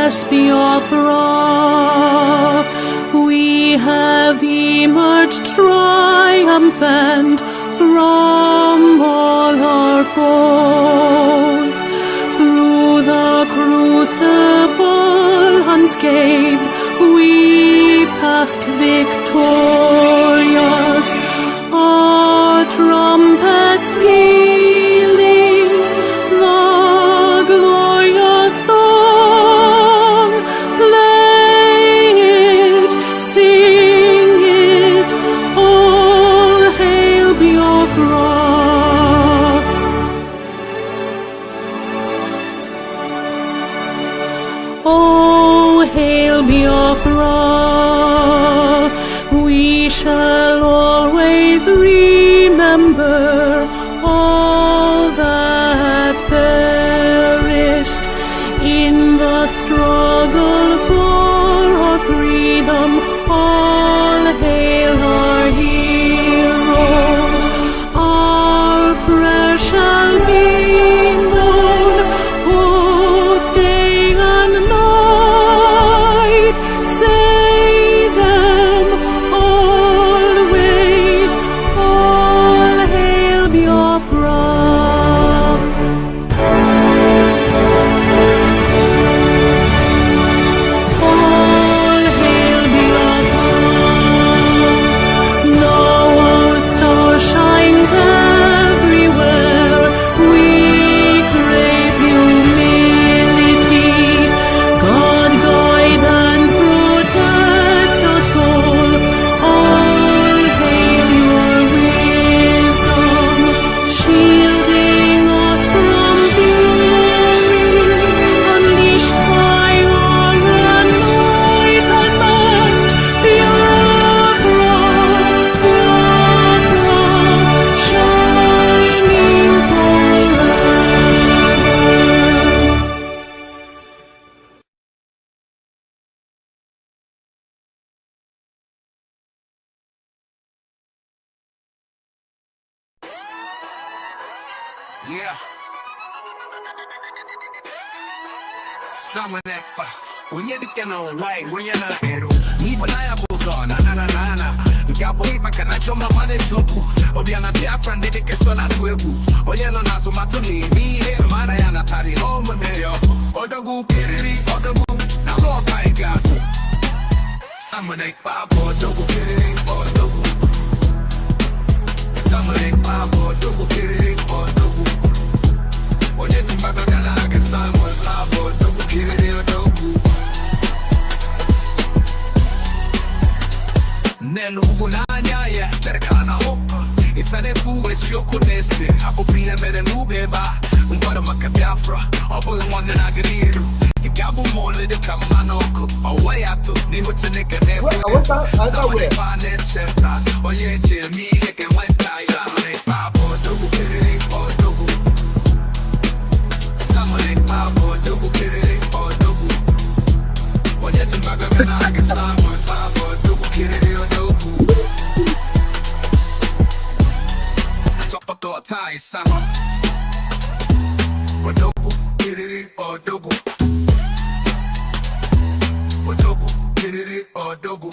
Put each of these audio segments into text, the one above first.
yes, Biafra, we have emerged triumphant from all our foes. Through the crucible unscathed, we passed victorious, our trumpets pealing the glorious song. Play it, sing it, all hail Biafra. Oh, hail Biafra, we shall always remember all that perished in the struggle for our freedom. All hail our heroes, our prayers shall be known both day and night. Say them always, all hail Biafra. All hail Biafra. Now our star shines everywhere. We crave humility. God guide and protect us all. All hail your wisdom, shielding us from fury, unleashed by our enlightenment. Biafra, Biafra, shining forever. Yeah. Summer that when you're the kind of right, when you're not hero. Me when I was on, na na na na na. Gabo hit my can I show my money so cool. Obiana Biafran did it get so not to a boo. Oyano na so matuni, me here, Mariana Tari home with me. Odogu, Kiri, Odogu, now Lord I got. Summer that Pabo, Dogu, Kiri, Odogu. Summer that Pabo, Dogu, Kiri, Odogu. Oyetin Bagana, I get Simon Labo, Dogu, Kiri, Odogu. Nelu Gunanya, yeah, Terkana Hoka. If any fool is your conesi, I will be a better new baby. I'm gonna make a Biafra, I'll be one that I can hear. You got more than the Kamanoko, away I took me with the nick and everything. Somebody find it, Chenta, or yeah, me, he can went die. Somebody, Pabo, Dogu, Kiri, or Dogu. Somebody, Pabo, Dogu, Kiri, or Dogu. Or yeah, Bagana, I can sign with Pabo, Dogu, Kiri, or Dogu. Sopato, Thai, Sama. Or Dogu, Kiri, or Dogu. Or Dogu, Kiri, or Dogu.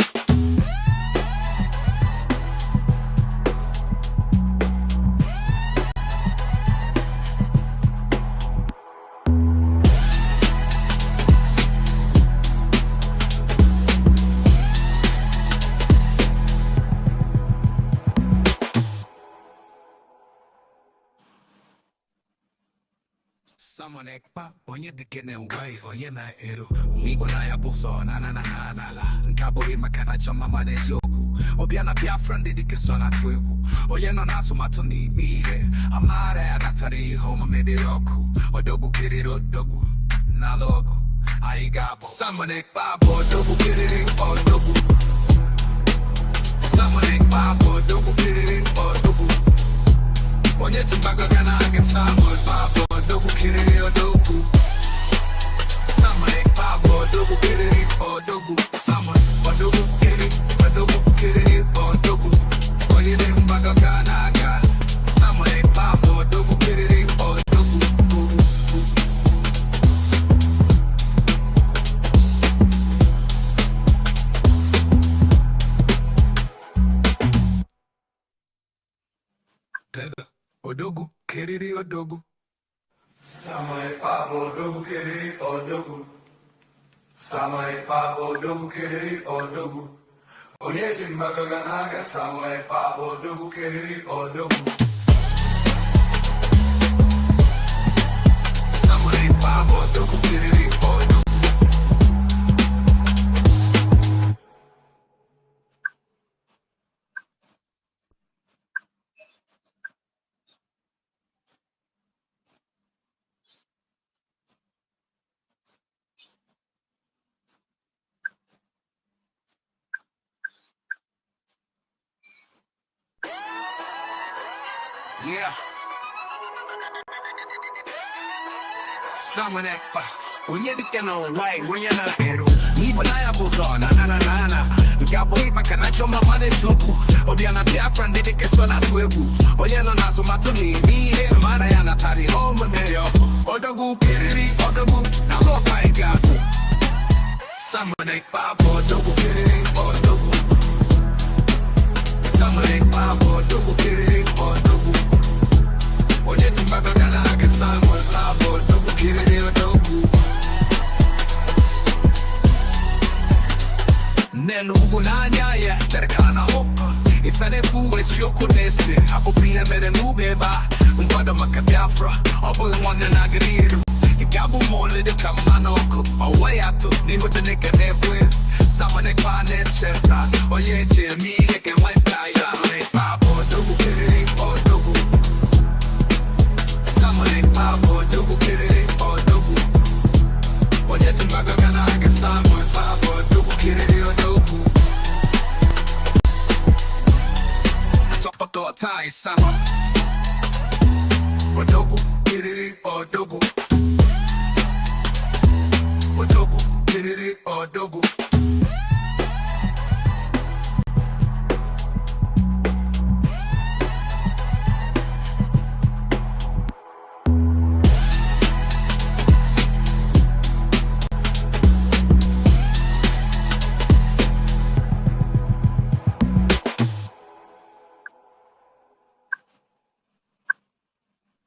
Someone ekpa, onye dikene uwai, onye na ero. Migo na ya buso, na na na na na la. Nkabo hima kana choma manezi yoku. Obiana Biafran didike sona twegu. Oye no naso matoni mihe. Amare anatari homa mediroku. Odogu kiriri odogu. Na logo, aigabo. Someone ekpa, odogu kiriri odogu. Someone ekpa, odogu kiriri odogu. Onye chimbaga gana age samu Pabo, Dogu, Kiri, odogu. Someone Pabo, Dogu, Kiri, odogu. Someone Odogu, Kiri, odogu. Onye chimbaga gana aga. Someone Pabo, Dogu, Kiri, odogu. odogu. Samai pabo dogu kiriri odogu. Samai pabo dogu kiriri odogu. Onyeji magaganaga samai pabo dogu kiriri odogu. Samai pabo dogu kiriri odogu. Yeah. Sama nekpa. Unye dikena online, unye na hero. Ni balaya bozo na na na na na. Ngabo makana choma mane shoku. Obiana Biafrans didike swala twebu. Oye no naso matuni mi he mara ya na tari home meyo. Odogu kiriri odogu na lo paiga. Sama nekpa odogu kiriri odogu. Sama nekpa odogu kiriri odogu. Onye timbaga gana ake Samuel Labo dogu kiriri odogu. Nelu ugu nanya ye terkana hopa. Ifene kuwe shiyoko nese Ako pia mere nubeba Mwada maka Biafra Obo nwane nagiriru Igabu mole de kamanoko Owe ato ni hote neke nebwe Sama ne kwa ne cheta Oye che mi heke wenta Sama ne pabo dogu kiriri odogu Sama ne pabo dogu kiriri odogu Oye timbaga gana ake Samuel pabo dogu kiriri odogu Sopoto tai sama Odogu kiriri odogu Odogu kiriri odogu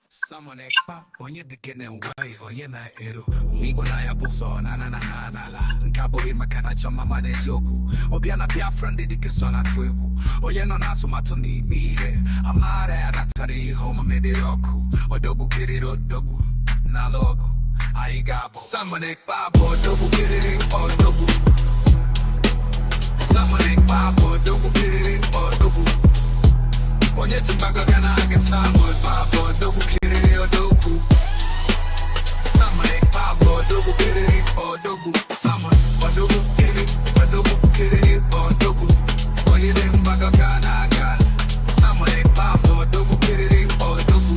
Sama nekpa, onye dikene ugai, onye na ero Migo na ya buso, na na na na na la Nkabo makana choma mane shoku Obiana Biafrans didike swala twebu Oye no naso matuni mihe Amare adatari homa mediroku Odogu kiriri odogu, na logo Aigabo Sama nekpa, odogu kiriri odogu Sama nekpa, odogu kiriri odogu Onye timbaga gana ake Samuel Pabo odogu kiriri odogu Sama pabo odogu kiriri odogu Sama odogu kiriri odogu Onye timbaga gana ake Sama pabo odogu kiriri odogu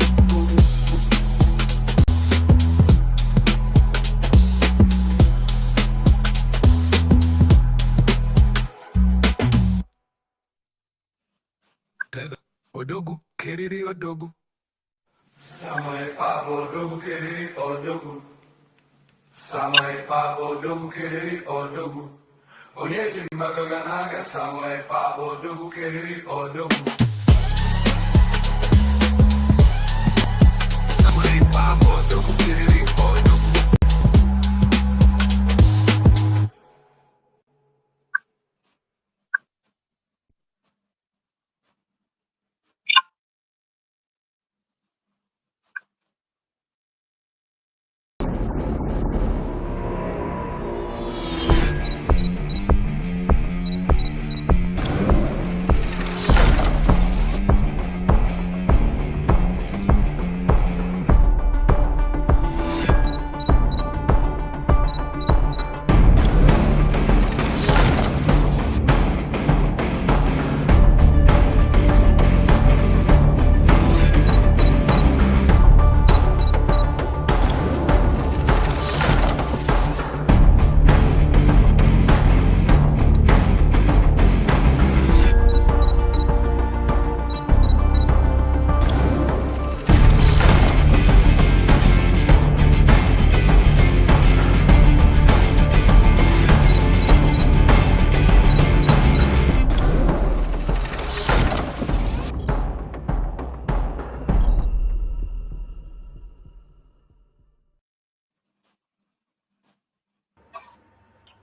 Odogu kiriri odogu Samai pabo odogu kiriri odogu Samai pabo odogu kiriri odogu Onye timbaga gana ake Samai pabo odogu kiriri odogu Samai pabo odogu kiriri odogu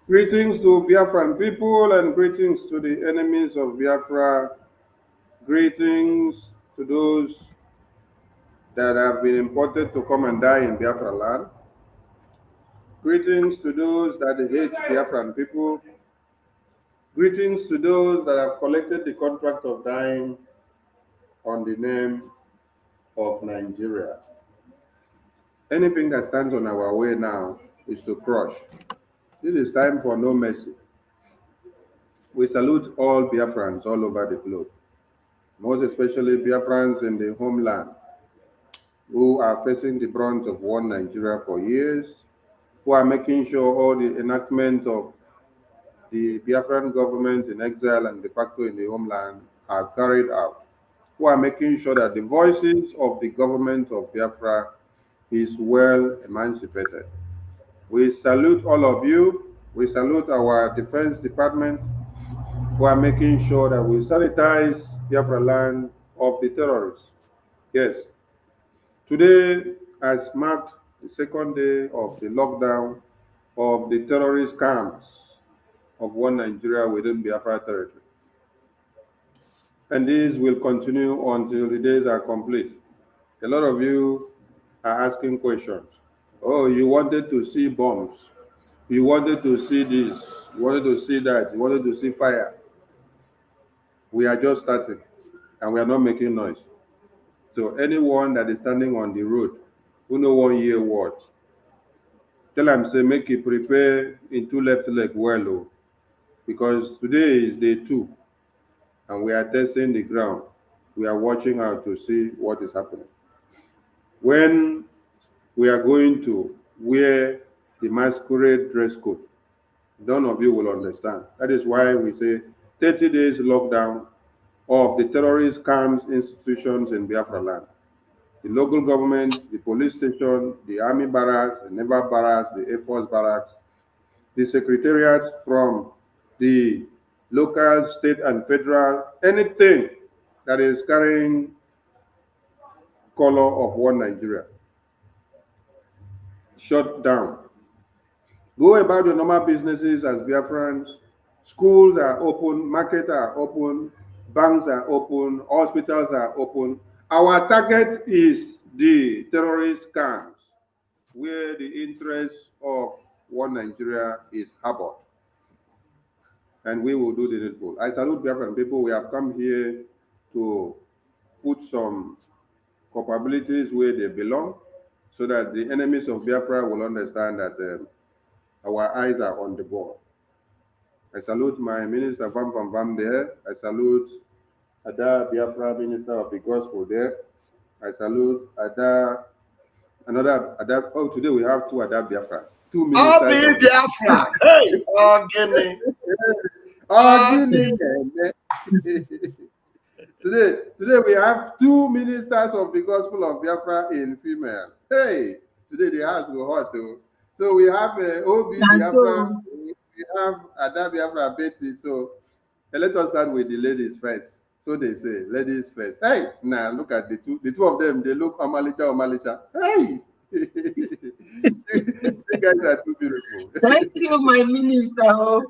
Greetings to Biafran people and greetings to the enemies of Biafra. Greetings to those that have been imported to come and die in Biafra land. Greetings to those that hate Biafran people. Greetings to those that have collected the contract of dying on the name of Nigeria. Anything that stands on our way now is to crush. This is time for no mercy. We salute all Biafrans all over the globe, most especially Biafrans in the homeland who are facing the brunt of one Nigeria for years, who are making sure all the enactment of the Biafran government in exile and de facto in the homeland are carried out, who are making sure that the voices of the government of Biafra is well emancipated. We salute all of you. We salute our Defense Department who are making sure that we sanitize Biafra land of the terrorists. Yes, today has marked the second day of the lockdown of the terrorist camps of one Nigeria within Biafra territory. And this will continue until the days are complete. A lot of you are asking questions. Oh, you wanted to see bombs. You wanted to see this. You wanted to see that. You wanted to see fire. We are just starting and we are not making noise. So anyone that is standing on the road who no one hear word, tell them say make you prepare into left leg well, oh, because today is day 2 and we are testing the ground. We are watching out to see what is happening. When we are going to wear the masquerade dress code, none of you will understand. That is why we say 30 days lockdown of the terrorist camps institutions in Biafra land. The local government, the police station, the army barracks, the naval barracks, the air force barracks, the secretariat from the local, state, and federal, anything that is carrying color of one Nigeria, shut down. Go about your normal businesses as Biafrans. Schools are open, markets are open, banks are open, hospitals are open. Our target is the terrorist camps where the interest of one Nigeria is harbored. And we will do the needful. I salute Biafran people. We have come here to put some capabilities where they belong so that the enemies of Biafra will understand that our eyes are on the ball. I salute my minister Vam there. I salute Ada Biafra, minister of the gospel there. I salute Ada, another Ada. Oh, today we have 2 Ada Biafras, 2 All ministers be of Biafra. Hey, Ogene. Today we have 2 ministers of the gospel of Biafra in female. Hey, today the house will hot too. So we have Obi Biafra, we have Ada Biafra Betty. So let us start with the ladies first. So they say, ladies first. Hey, now look at the two of them. They look Omalicha. Hey, you guys are too beautiful. Thank you, my minister.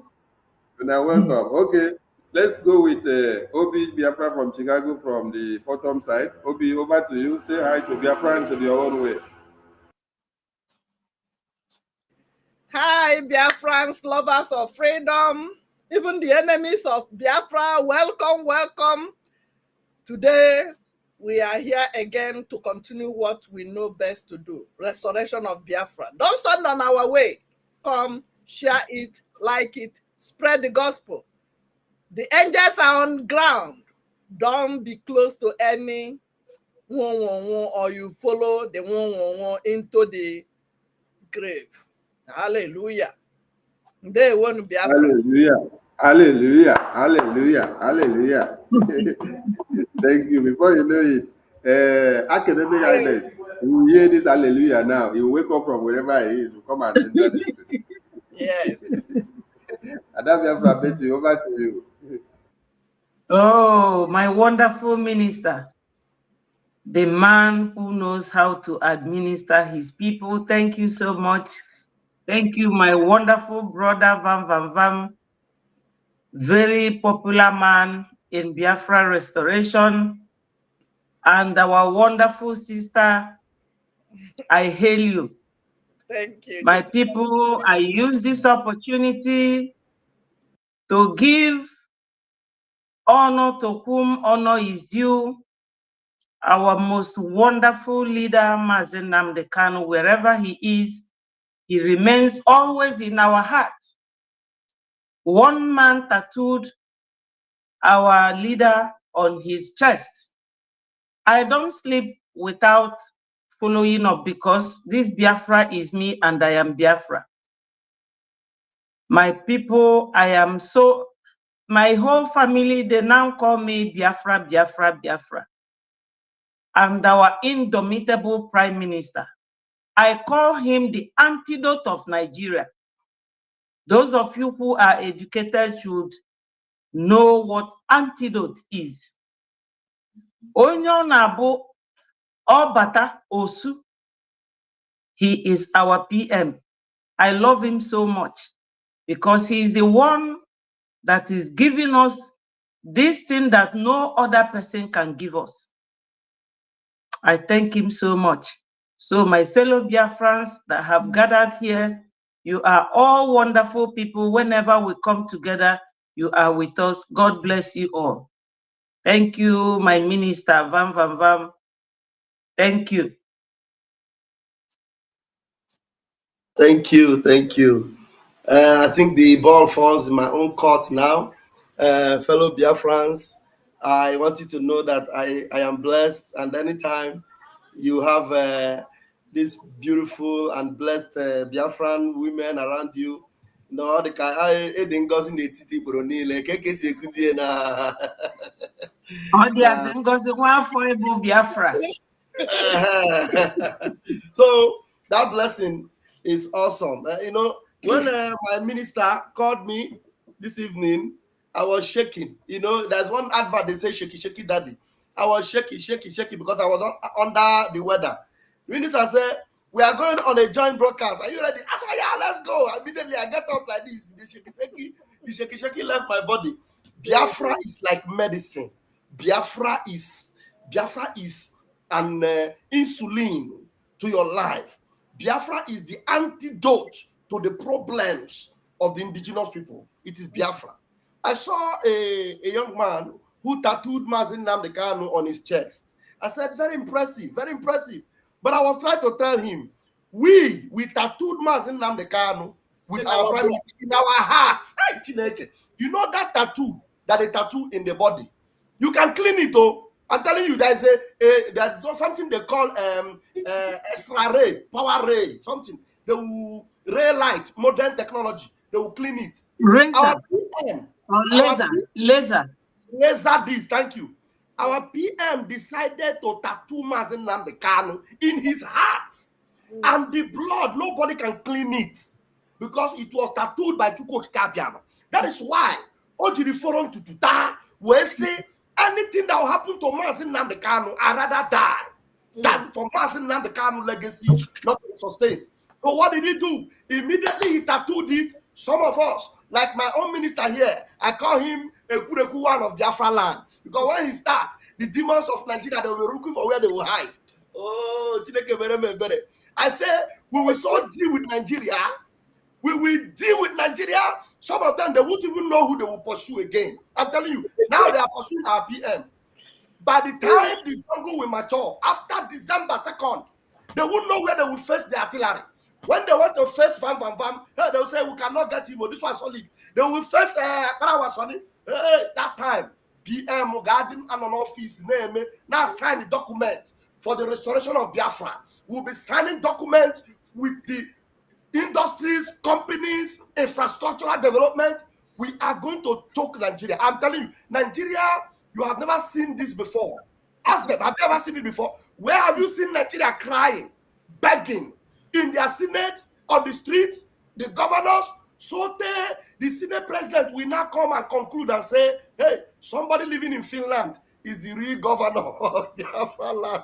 Now welcome. Okay, let's go with Obi Biafra from Chicago from the bottom side. Obi, over to you. Say hi to Biafrans in your own way. Hi, Biafrans, lovers of freedom, even the enemies of Biafra. Welcome, welcome. Today, we are here again to continue what we know best to do, restoration of Biafra. Don't stand on our way. Come, share it, like it, spread the gospel. The angels are on ground. Don't be close to any or you follow the into the grave. Hallelujah. They won't be afraid. Hallelujah. Hallelujah. Hallelujah. Hallelujah. Thank you. Before you know it, academic Alex, you hear this hallelujah now. You wake up from wherever he is, you come and enter the studio. Yes. Adabia Betty, over to you. Oh, my wonderful minister, the man who knows how to administer his people. Thank you so much Thank you, my wonderful brother Vam Vam Vam, very popular man in Biafra restoration, and our wonderful sister, I hail you. Thank you. My people, I use this opportunity to give honor to whom honor is due, our most wonderful leader, Mazen Nnamdi Kanu, wherever he is, he remains always in our heart. One man tattooed our leader on his chest. I don't sleep without following up because this Biafra is me and I am Biafra. My people, my whole family, they now call me Biafra, Biafra, Biafra. And our indomitable prime minister, I call him the antidote of Nigeria. Those of you who are educated should know what antidote is. Onyo Nabo Obata Osu, he is our PM. I love him so much because he is the one that is giving us this thing that no other person can give us. I thank him so much. So my fellow Biafrans that have gathered here, you are all wonderful people. Whenever we come together, you are with us. God bless you all. Thank you, my minister, Vam Vam Vam. Thank you. Thank you, thank you. I think the ball falls in my own court now. Fellow Biafrans, I want you to know that I am blessed, and anytime you have these beautiful and blessed Biafran women around you, no, the Eden goes in the Titi Bronile, na. Biafra. So that blessing is awesome. When my minister called me this evening, I was shaking. There's one advert they say shaky, shaky daddy. I was shaky, shaky, shaky because I was under the weather. Minister said, we are going on a joint broadcast. Are you ready? I said, yeah, let's go. Immediately I get up like this. The shaky, shaky left my body. Biafra is like medicine. Biafra is an insulin to your life. Biafra is the antidote to the problems of the indigenous people. It is Biafra. I saw a young man who tattooed Mazen Nnamdi Kanu on his chest. I said, very impressive, very impressive. But I was trying to tell him, we tattooed Mazen Nnamdi Kanu with our prime minister in our hearts. You know that tattoo that they tattoo in the body? You can clean it though. I'm telling you, there's something they call extra ray, power ray, something. They will ray light, modern technology. They will clean it. Razor. Laser. Laser this, thank you. Our PM decided to tattoo Mazen Nnamdi Kanu in his heart. And the blood, nobody can clean it because it was tattooed by Chukwu Kabiano. That is why Ojiri Forum to Tuta will say anything that will happen to Mazen Nnamdi Kanu, I'd rather die than for Mazen Nnamdi Kanu legacy not to sustain. So what did he do? Immediately he tattooed it. Some of us, like my own minister here, I call him a Kureku one of Biafra land. Because when he starts, the demons of Nigeria, they will be looking for where they will hide. Oh, I say, we will so deal with Nigeria. We will deal with Nigeria. Some of them, they won't even know who they will pursue again. I'm telling you, now they are pursuing our PM. By the time the jungle will mature, after December 2nd, they won't know where they will face the artillery. When they want to face Van, they will say, we cannot get him. This one solid. They will face Parawasoni. That time, PM Garden and an office name now sign the document for the restoration of Biafra. We'll be signing documents with the industries, companies, infrastructural development. We are going to choke Nigeria. I'm telling you, Nigeria, you have never seen this before. Ask them, have you ever seen it before? Where have you seen Nigeria crying, begging? In their Senate, on the streets, the governors, the Senate president will now come and conclude and say, hey, somebody living in Finland is the real governor of Biafra land.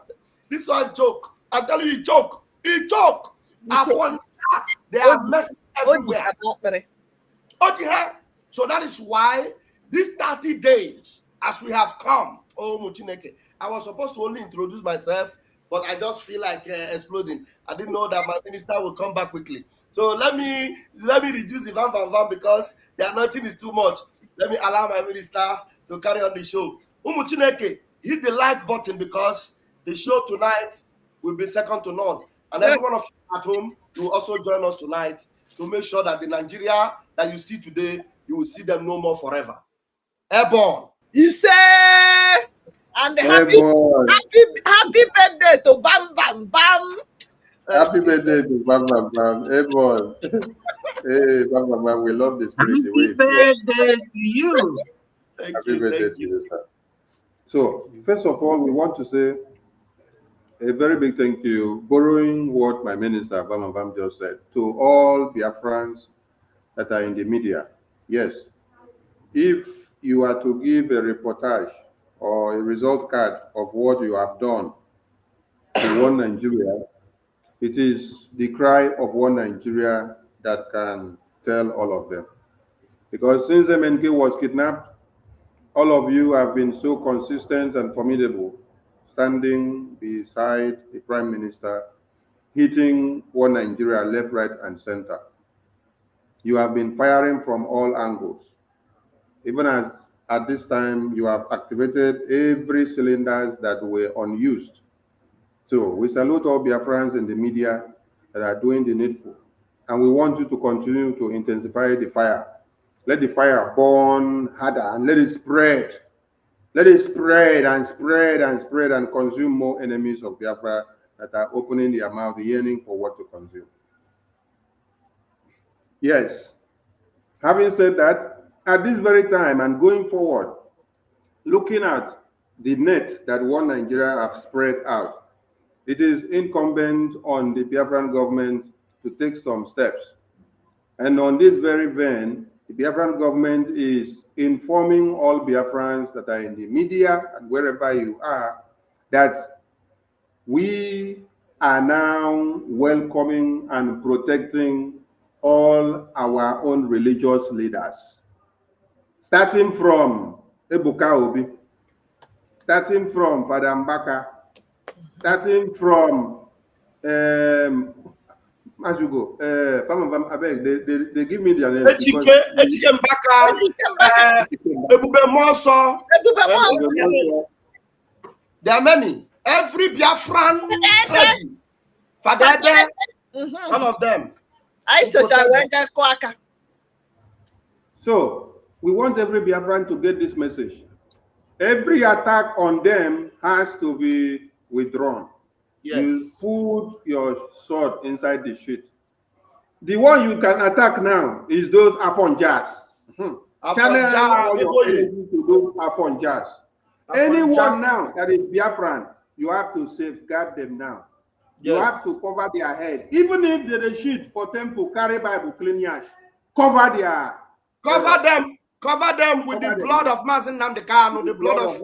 This one joke. I'm telling you, joke. He joke. Afonja They are messing everywhere. So that is why these 30 days, as we have come, oh Muchineke, I was supposed to only introduce myself, but I just feel like exploding. I didn't know that my minister will come back quickly. So let me reduce the van because the anointing is too much. Let me allow my minister to carry on the show. Umuchineke, hit the like button because the show tonight will be second to none. And every one of you at home, you will also join us tonight to make sure that the Nigeria that you see today, you will see them no more forever. Airborne. He say, and happy Airborne. birthday to Bam Bam Bam. Happy birthday to Bam Bam Bam. Airborne. Hey, Bam Bam Bam, we love the spirit. The way Happy it flows. birthday to you. Happy birthday to you, sir. So, first of all, we want to say a very big thank you, borrowing what my minister, Bam Bam, just said, to all Biafrans that are in the media. Yes, if you are to give a reportage or a result card of what you have done to one Nigeria, it is the cry of one Nigeria that can tell all of them. Because since MNK was kidnapped, all of you have been so consistent and formidable, standing beside the Prime Minister, hitting one Nigeria left, right, and center. You have been firing from all angles. Even as at this time, you have activated every cylinders that were unused. So we salute all Biafrans in the media that are doing the needful. And we want you to continue to intensify the fire. Let the fire burn harder and let it spread. Let it spread and spread and spread and consume more enemies of Biafra that are opening their mouth, yearning for what to consume. Yes. Having said that, at this very time and going forward, looking at the net that one Nigeria have spread out, it is incumbent on the Biafran government to take some steps. And on this very vein, the Biafran government is informing all Biafrans that are in the media and wherever you are that we are now welcoming and protecting all our own religious leaders, starting from Ebuka Obi, starting from Father Mbaka, starting from as you go, they give me their name. Echike Mbaka, Ebube Monso. There are many. Every Biafran clergy, Father, all of them. So we want every Biafran to get this message. Every attack on them has to be withdrawn. Yes. You put your sword inside the sheet. The one you can attack now is those Afonjas. Channel all your energy to those Afonjas. Anyone now that is Biafran, you have to safeguard them now. You have to cover their head. Even if they shoot for temple, carry Bible, clean yash, cover their Cover them with the blood of Mazen Namdekano, the blood of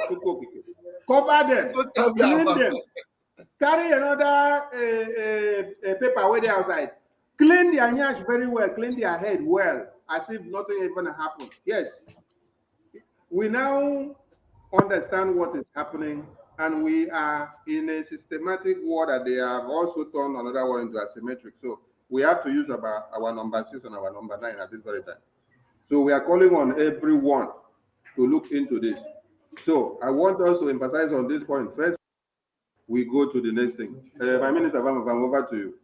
Tukokike. Cover them, clean them. Carry another paper where they outside. Clean their yash very well, clean their head well, as if nothing even happened. Yes. We now understand what is happening, and we are in a systematic war that they have also turned another one into asymmetric. So we have to use our number 6 and our number 9 at this very time. So we are calling on everyone to look into this. So I want us to emphasize on this point. First, we go to the next thing. My Minister, I'm over to you.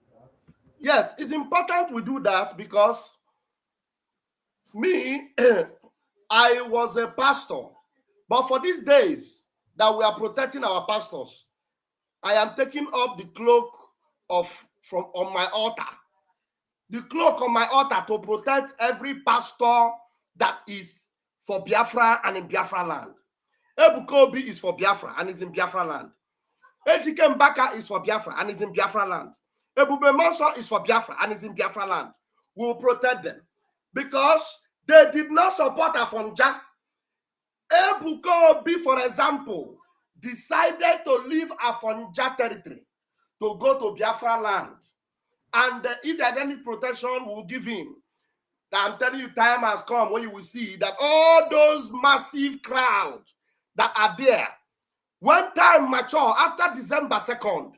Yes, it's important we do that because me, I was a pastor. But for these days that we are protecting our pastors, I am taking up the cloak on my altar. The cloak on my altar to protect every pastor that is for Biafra and in Biafra land. Ebukobi is for Biafra and is in Biafra land. Ejike Mbaka is for Biafra and is in Biafra land. Ebube Monso is for Biafra and is in Biafra land. We will protect them because they did not support Afonja. Ebukobi, for example, decided to leave Afonja territory to go to Biafra land And if there's any protection, we'll give in. I'm telling you, time has come when you will see that all those massive crowds that are there, when time mature, after December 2nd,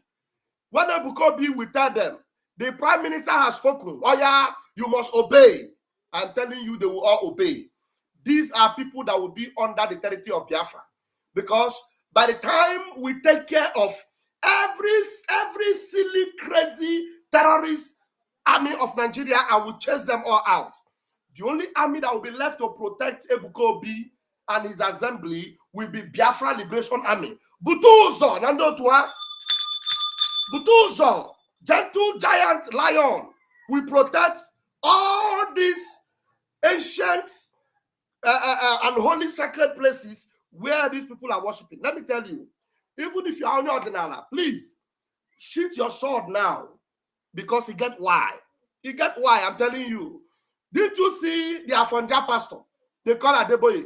when Ebukobi will tell them, the Prime Minister has spoken, oh yeah, you must obey. I'm telling you, they will all obey. These are people that will be under the territory of Biafra. Because by the time we take care of every silly, crazy terrorist army of Nigeria, and we chase them all out, the only army that will be left to protect Ebukobi and his assembly will be Biafra Liberation Army. Butuzo, Nando Tua, Butuzo, gentle giant lion, will protect all these ancient and holy sacred places where these people are worshiping. Let me tell you, even if you are on your ordinary, please shoot your sword now, because you get why. You get why, I'm telling you. Did you see the Afonja pastor? They call Adeboye.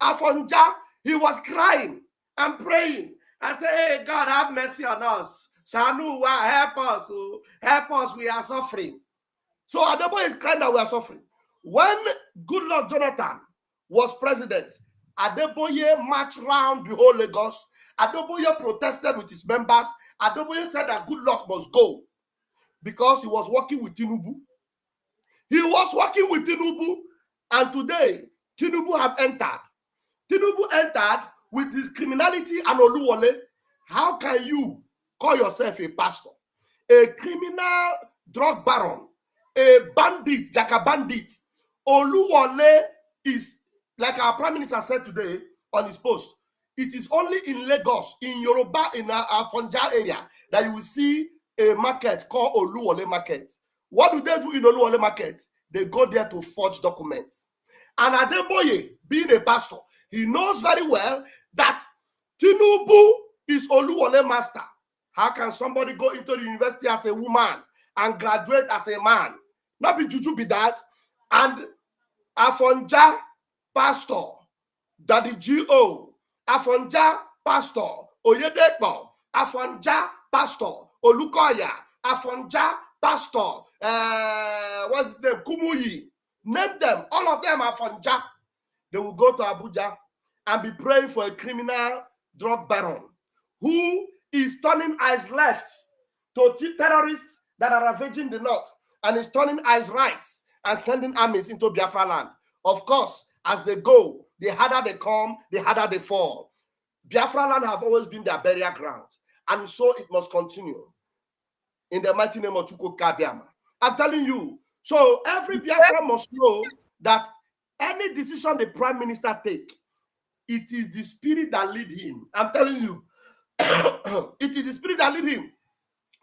Afonja, he was crying and praying and say, hey, God, have mercy on us. Shanu, help us. Oh, help us, we are suffering. So Adeboye is crying that we are suffering. When Goodluck Jonathan was president, Adeboye marched around the whole Lagos. Adeboye protested with his members. Adeboye said that Goodluck must go because he was working with Tinubu. He was working with Tinubu, and today Tinubu have entered. Tinubu entered with his criminality and Oluwole. How can you call yourself a pastor, a criminal drug baron, a bandit, Jaka bandit? Oluwole is, like our Prime Minister said today on his post, it is only in Lagos, in Yoruba, in Afonja area, that you will see a market called Oluwole Market. What do they do in Oluwole Market? They go there to forge documents. And Adeboye, being a pastor, he knows very well that Tinubu is Oluwole master. How can somebody go into the university as a woman and graduate as a man? Not be juju be that. And Afonja pastor, Daddy G.O., Afonja pastor, Oyedepo, Afonja pastor, Olukoya, Afonja pastor, what's his name? Kumuyi. Name them. All of them are Afonja. They will go to Abuja and be praying for a criminal drug baron who is turning eyes left to terrorists that are ravaging the north, and is turning eyes right and sending armies into Biafra land. Of course, as they go, the harder they come, the harder they fall. Biafra land have always been their burial ground, and so it must continue. In the mighty name of Chukwu Kabiama. I'm telling you, so every Biafra must know that any decision the Prime Minister take, it is the spirit that lead him. I'm telling you, it is the spirit that lead him.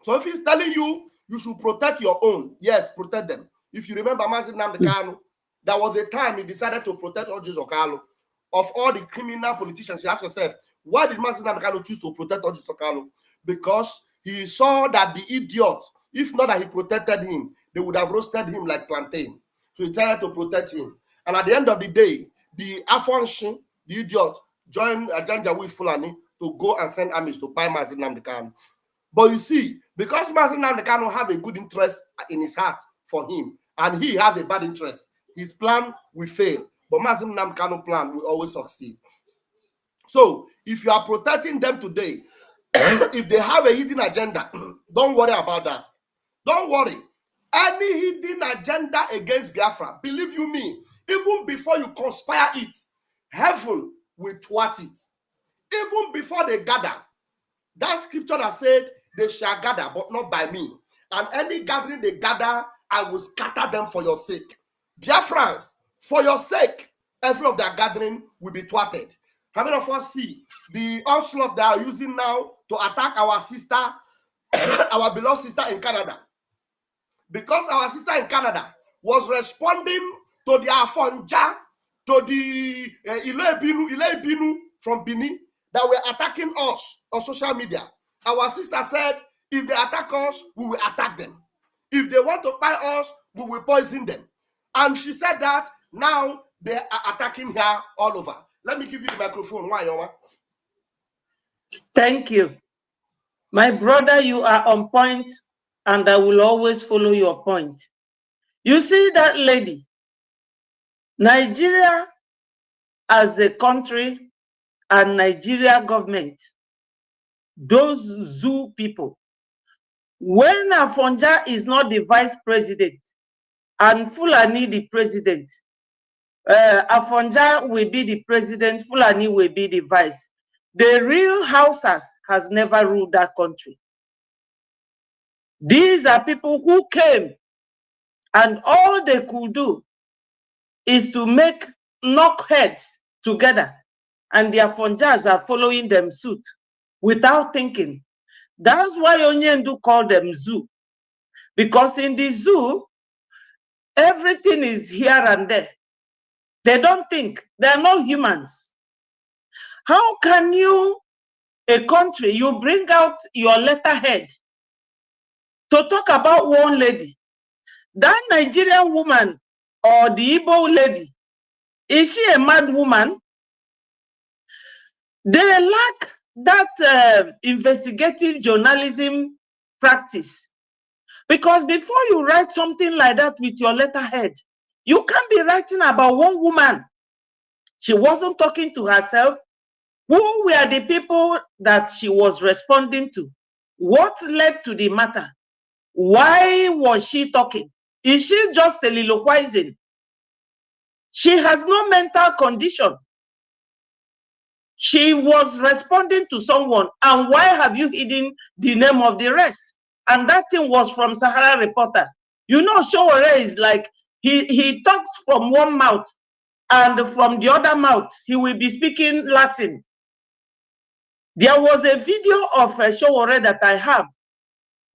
So if he's telling you, you should protect your own, yes, protect them. If you remember Mazi Nnamdi Kanu, that was the time he decided to protect Orji Okalo. Of all the criminal politicians, you ask yourself, why did Mazi Nnamdi Kanu choose to protect Orji Okalo? Because he saw that the idiot, if not that he protected him, they would have roasted him like plantain. So he decided to protect him. And at the end of the day, the Afonja, the idiot, joined Janjaweed Fulani to go and send armies to buy Mazi Nnamdi Kanu. But you see, because Mazi Nnamdi Kanu have a good interest in his heart for him, and he has a bad interest, his plan will fail. But Mazi Nnamdi Kanu plan will always succeed. So if you are protecting them today, if they have a hidden agenda, don't worry about that. Don't worry. Any hidden agenda against Biafra, believe you me, even before you conspire it, heaven will thwart it. Even before they gather, that scripture that said, they shall gather, but not by me. And any gathering they gather, I will scatter them for your sake. Biafrans, for your sake, every of their gathering will be thwarted. How many of us see the onslaught they are using now to attack our sister, our beloved sister in Canada? Because our sister in Canada was responding to the Afonja, to the Ile Binu from Benin that were attacking us on social media. Our sister said, if they attack us, we will attack them. If they want to buy us, we will poison them. And she said that now they are attacking her all over. Let me give you the microphone. Why, Yoma? Thank you. My brother, you are on point and I will always follow your point. You see that lady, Nigeria as a country and Nigeria government, those zoo people, when Afonja is not the vice president and Fulani the president, Afonja will be the president, Fulani will be the vice. The real Hausas has never ruled that country. These are people who came and all they could do is to knock heads together, and the Afonjas are following them suit without thinking. That's why Onyendu called them zoo, because in the zoo, everything is here and there. They don't think. They are not humans. How can you, a country, you bring out your letterhead to talk about one lady? That Nigerian woman or the Igbo lady, is she a mad woman? They lack that investigative journalism practice. Because before you write something like that with your letterhead, you can't be writing about one woman. She wasn't talking to herself. Who were the people that she was responding to? What led to the matter? Why was she talking? Is she just soliloquizing? She has no mental condition. She was responding to someone, and why have you hidden the name of the rest? And that thing was from Sahara Reporter. You know, Showore is like, he talks from one mouth, and from the other mouth, he will be speaking Latin. There was a video of Showore that I have.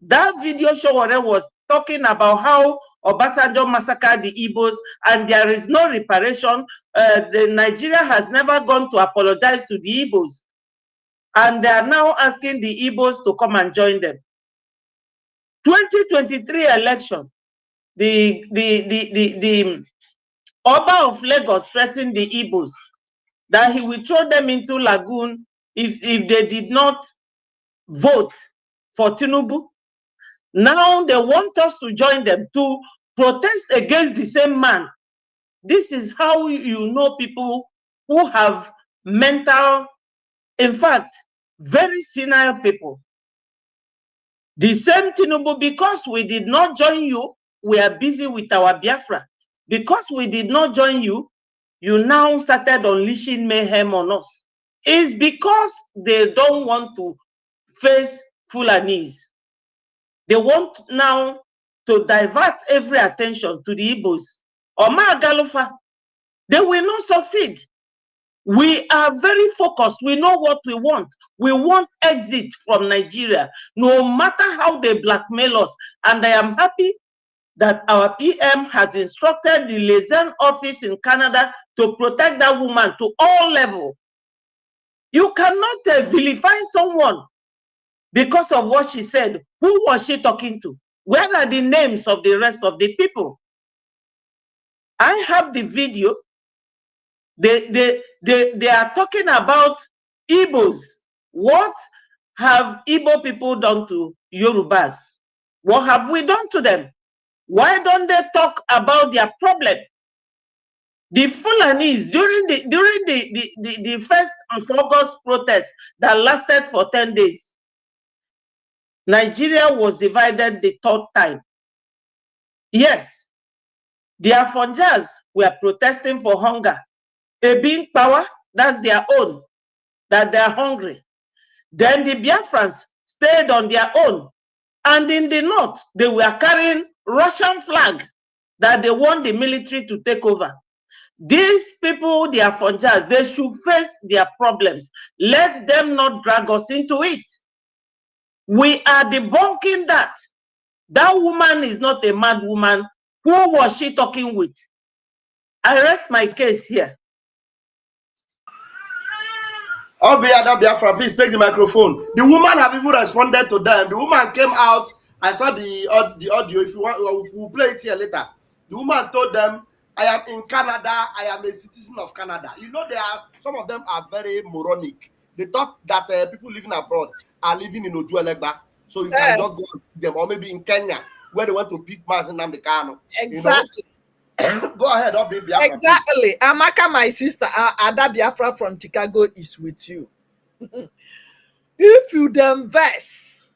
That video, Showore was talking about how Obasanjo massacred the Igbos, and there is no reparation. The Nigeria has never gone to apologize to the Igbos, and they are now asking the Igbos to come and join them. 2023 election, the Oba of Lagos threatened the Igbos that he will throw them into lagoon if they did not vote for Tinubu. Now they want us to join them to protest against the same man. This is how you know people who have mental, in fact, very senile people. The same Tinubu, because we did not join you, we are busy with our Biafra. Because we did not join you, you now started unleashing mayhem on us. It's because they don't want to face Fulanese. They want now to divert every attention to the Igbos. Oma Galofa, they will not succeed. We are very focused. We know what we want. We want exit from Nigeria, no matter how they blackmail us. And I am happy that our PM has instructed the liaison office in Canada to protect that woman to all levels. You cannot vilify someone because of what she said. Who was she talking to? Where are the names of the rest of the people? I have the video. They are talking about Igbos. What have Igbo people done to Yorubas? What have we done to them? Why don't they talk about their problem? The Fulanis, during the 1st of August protest that lasted for 10 days, Nigeria was divided the 3rd time. Yes, the Afonjas were protesting for hunger. A being power, that's their own, that they are hungry. Then the Biafrans stayed on their own. And in the north, they were carrying Russian flag that they want the military to take over. These people, the Afonjas, they should face their problems. Let them not drag us into it. We are debunking that. That woman is not a mad woman. Who was she talking with? I rest my case here. Obiada Biafra, please take the microphone. The woman have even responded to them. The woman came out. I saw the audio. If you want, we'll play it here later. The woman told them, I am in Canada. I am a citizen of Canada. You know, some of them are very moronic. They thought that people living abroad are living in Ojuelegba. So you can just go and pick them, or maybe in Kenya, where they want to pick Mazi Nnamdi Kanu. Exactly. Go ahead, Obi Biafra. Exactly. Amaka, my sister, Ada Biafra from Chicago is with you. If you then vex,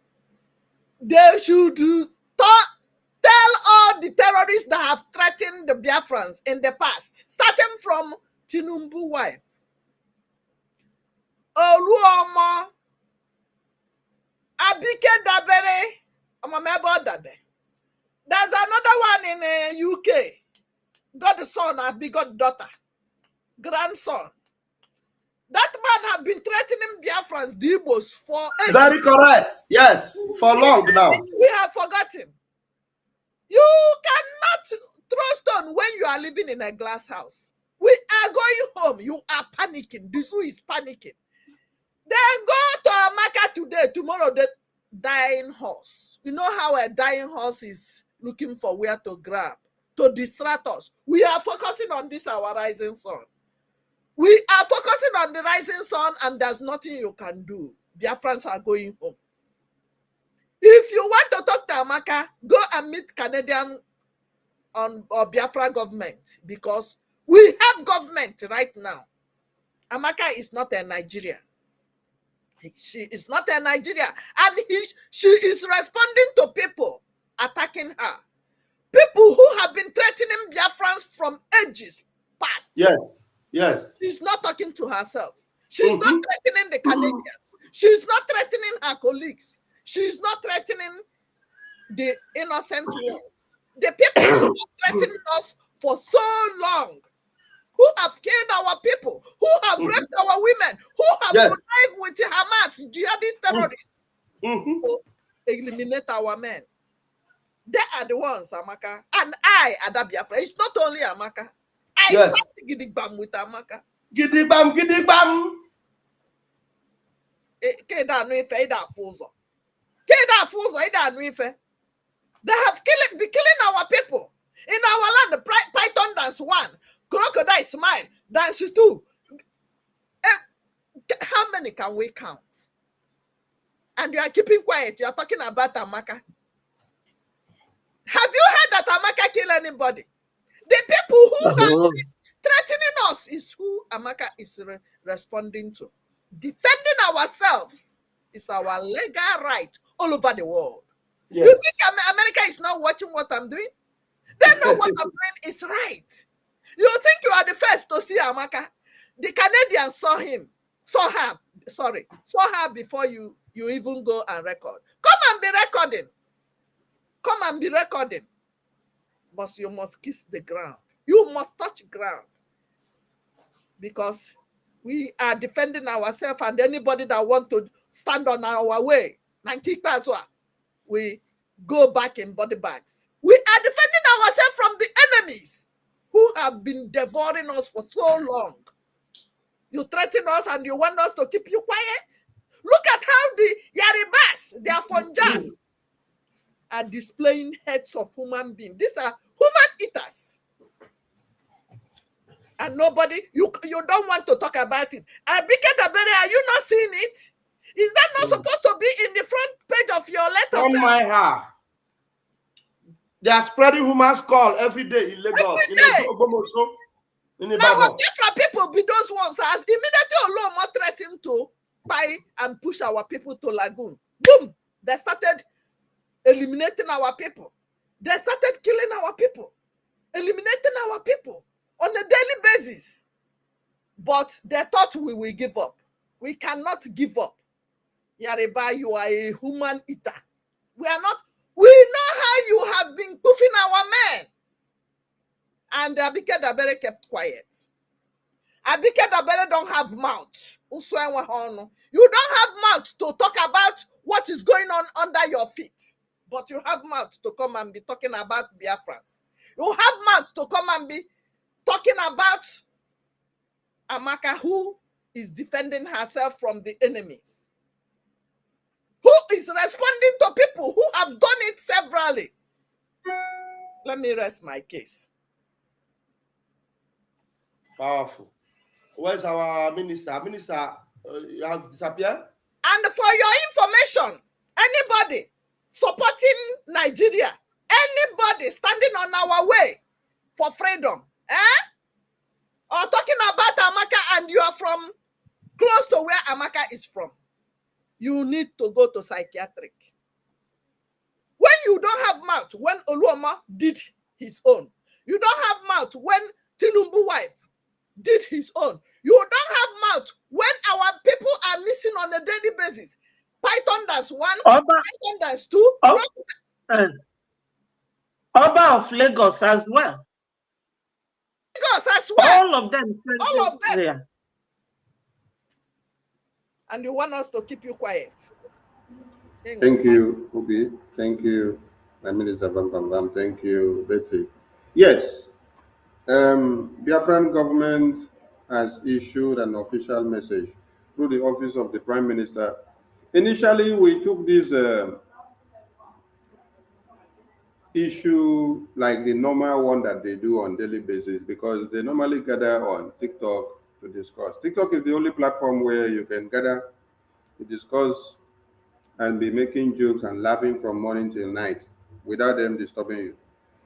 they should tell all the terrorists that have threatened the Biafrans in the past, starting from Tinubu wife, Oluomo, Abike Dabere, Omamebo Dabe. There's another one in UK. Got the son, Abi got daughter, grandson. That man have been threatening Biafrans, the Igbos, for ages. Very correct. Yes, for long now. We have forgotten. You cannot throw stone when you are living in a glass house. We are going home. You are panicking. The zoo is panicking. Then go to Amaka today. Tomorrow, the dying horse. You know how a dying horse is looking for where to grab to distract us. We are focusing on this, our rising sun. We are focusing on the rising sun, and there's nothing you can do. Biafrans are going home. If you want to talk to Amaka, go and meet Canadian or Biafra government, because we have government right now. Amaka is not a Nigerian. She is not a Nigerian. And she is responding to people attacking her. People who have been threatening Biafrans from ages past. Yes, yes. She's not talking to herself. She's not threatening the Canadians. She's not threatening her colleagues. She's not threatening the innocent ones. The people who have threatened us for so long, who have killed our people, who have raped our women, who have connived with Hamas, jihadist terrorists, to eliminate our men. They are the ones, Amaka. And I, Ada Biafra. It's not only Amaka. I started gidigbam with Amaka. Gidigbam, gidigbam. Keda no ife, ida fuzo. Ida no ife. They have been killing our people. In our land, the python dance 1, crocodile smile, dance 2. How many can we count? And you are keeping quiet. You are talking about Amaka. Have you heard that Amaka kill anybody? The people who have been threatening us is who Amaka is responding to. Defending ourselves is our legal right all over the world. Yes. You think America is not watching what I'm doing? They know what I'm doing is right. You think you are the first to see Amaka? The Canadians saw her before you even go and record. Come and be recording. Come and be recording. But you must kiss the ground. You must touch ground. Because we are defending ourselves, and anybody that want to stand on our way, we go back in body bags. We are defending ourselves from the enemies who have been devouring us for so long. You threaten us and you want us to keep you quiet? Look at how the Yaribas, the Afonjas, are displaying heads of human beings. These are human eaters. And nobody, you don't want to talk about it. Abike Dabere, are you not seeing it? Is that not supposed to be in the front page of your letter? On my heart. They are spreading human skull every day in Lagos. Every day. In Now, what different people be those ones as immediately Oluomo threatened to buy and push our people to Lagoon? Boom! They started eliminating our people. They started killing our people, eliminating our people on a daily basis. But they thought we will give up. We cannot give up. Yariba, you are a human eater. We are not. We know how you have been goofing our men. And Abike Dabere kept quiet. Abike Dabere don't have mouth. You don't have mouth to talk about what is going on under your feet. But you have mouth to come and be talking about Biafrans. You have mouth to come and be talking about Amaka, who is defending herself from the enemies. Who is responding to people who have done it severally. Let me rest my case. Powerful. Where's our minister? Minister, you have disappeared? And for your information, Anybody supporting Nigeria, anybody standing on our way for freedom, or talking about Amaka and you are from close to where Amaka is from, you need to go to psychiatric. When you don't have mouth, when Oluoma did his own, you don't have mouth when Tinubu wife did his own, you don't have mouth when our people are missing on a daily basis. Python does one, Oba, Python does two, Oba of Lagos as well. Lagos as well. All of them. All of them. Yeah. And you want us to keep you quiet. Thank you, Ubi. Thank you, Prime Minister Bam Bam Bam. Thank you, Betty. Yes, Biafran government has issued an official message through the office of the Prime Minister. Initially, we took this issue like the normal one that they do on daily basis because they normally gather on TikTok to discuss. TikTok is the only platform where you can gather to discuss and be making jokes and laughing from morning till night without them disturbing you.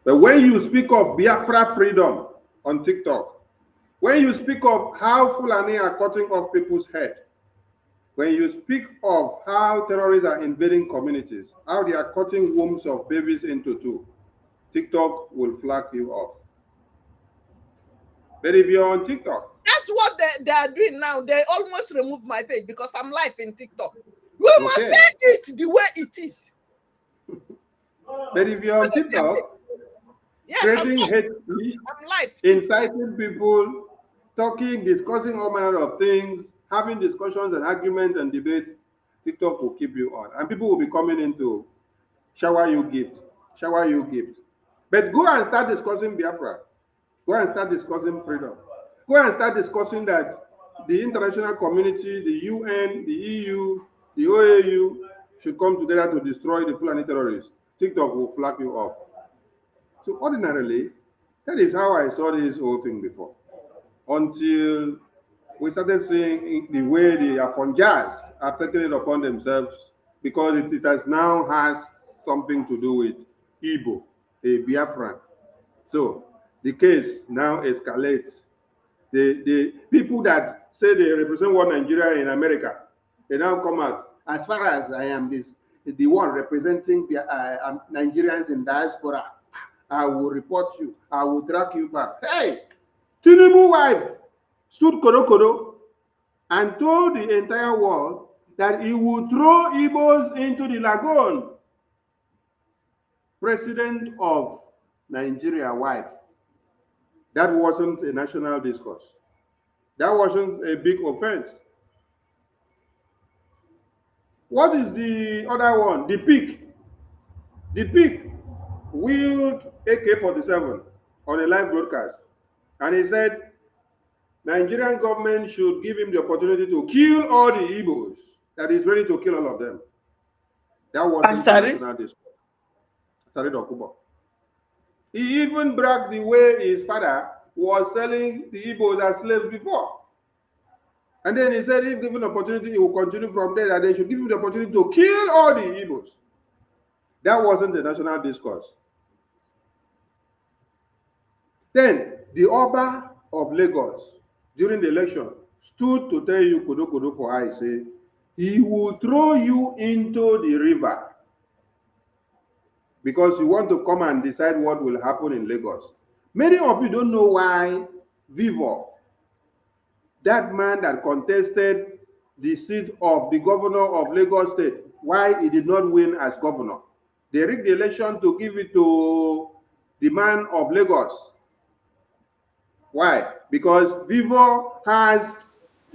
But when you speak of Biafra freedom on TikTok, when you speak of how Fulani are cutting off people's head, when you speak of how terrorists are invading communities, how they are cutting wombs of babies into two, TikTok will flag you off. But if you're on TikTok, that's what they are doing now. They almost remove my page because I'm live in TikTok. We must say it the way it is. But if you're on TikTok, yes, creating hate speech, I'm live. Inciting people, talking, discussing all manner of things, having discussions and arguments and debate, TikTok will keep you on. And people will be coming in to shower you gift. But go and start discussing Biafra. Go and start discussing freedom. Go and start discussing that the international community, the UN, the EU, the OAU should come together to destroy the Fulani terrorists. TikTok will flag you off. So ordinarily, that is how I saw this whole thing before. Until we started seeing the way the Afonjas have taken it upon themselves because it has now has something to do with Igbo, a Biafran. So the case now escalates. The people that say they represent one Nigeria in America, they now come out. As far as I am the one representing Nigerians in diaspora, I will report you. I will drag you back. Hey, Tinubu wife stood kodo and told the entire world that he would throw Igbos into the lagoon. President of Nigeria wife. That wasn't a national discourse. That wasn't a big offense. What is the other one? The pig. The pig wheeled AK-47 on a live broadcast. And he said, Nigerian government should give him the opportunity to kill all the Igbos, that he's ready to kill all of them. That wasn't a national discourse. Asari Dokubo. He even bragged the way his father was selling the Igbos as slaves before. And then he said if given opportunity, he will continue from there, that they should give him the opportunity to kill all the Igbos. That wasn't the national discourse. Then the Oba of Lagos, during the election, stood to tell you, Kodo for I say, he will throw you into the river because you want to come and decide what will happen in Lagos. Many of you don't know why Vivo, that man that contested the seat of the governor of Lagos State, why he did not win as governor. They rigged the election to give it to the man of Lagos. Why? Because Vivo has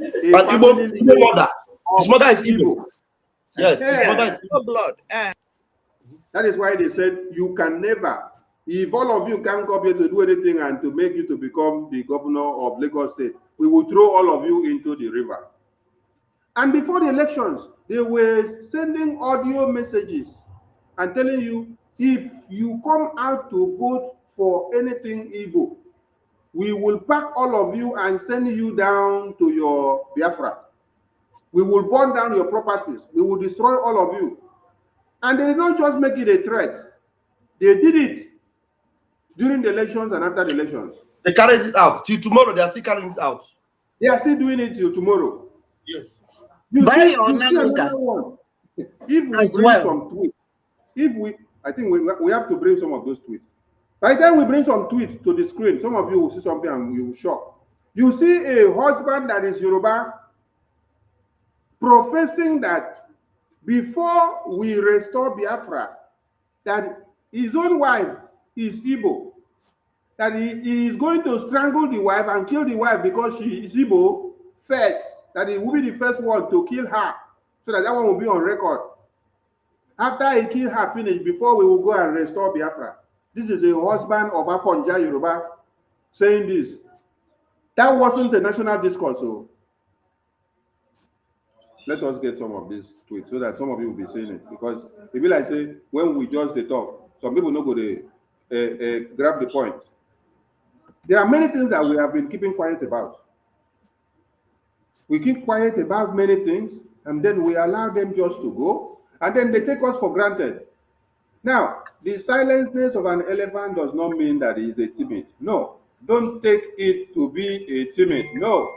a family Igbo mother. His mother is Igbo. Yes, Yeah. his mother is Igbo. Blood. That is why they said you can never, if all of you can't come here to do anything and to make you to become the governor of Lagos State, we will throw all of you into the river. And before the elections, they were sending audio messages and telling you, if you come out to vote for anything Igbo, we will pack all of you and send you down to your Biafra. We will burn down your properties. We will destroy all of you. And they did not just make it a threat. They did it during the elections and after the elections. They carried it out. Till tomorrow, they are still carrying it out. They are still doing it till tomorrow. Yes. You Buy see, your you see Nanuka another one. If we as bring well. some tweets, I think we have to bring some of those tweets. By the time we bring some tweets to the screen, some of you will see something and you will shock. You see a husband that is Yoruba professing that before we restore Biafra, that his own wife is Igbo, that he is going to strangle the wife and kill the wife because she is Igbo first, that he will be the first one to kill her, so that one will be on record. After he killed her finish, before we will go and restore Biafra. This is a husband of Afonja Yoruba saying this. That wasn't a national discourse, so let us get some of these tweets so that some of you will be saying it. Because it be like say, when we just talk, some people no go they grab the point. There are many things that we have been keeping quiet about. We keep quiet about many things, and then we allow them just to go, and then they take us for granted. Now, the silentness of an elephant does not mean that he is a timid. No, don't take it to be a timid. No,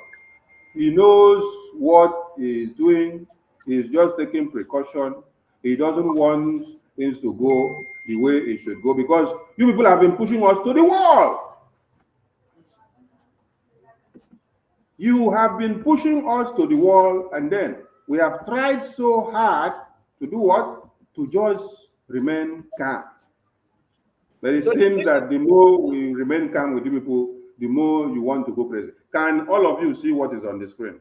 he knows what he is doing. He's just taking precaution. He doesn't want things to go the way it should go because you people have been pushing us to the wall. You have been pushing us to the wall, and then we have tried so hard to do what? To just remain calm. But it seems that the more we remain calm with you people, the more you want to go crazy. Can all of you see what is on the screen?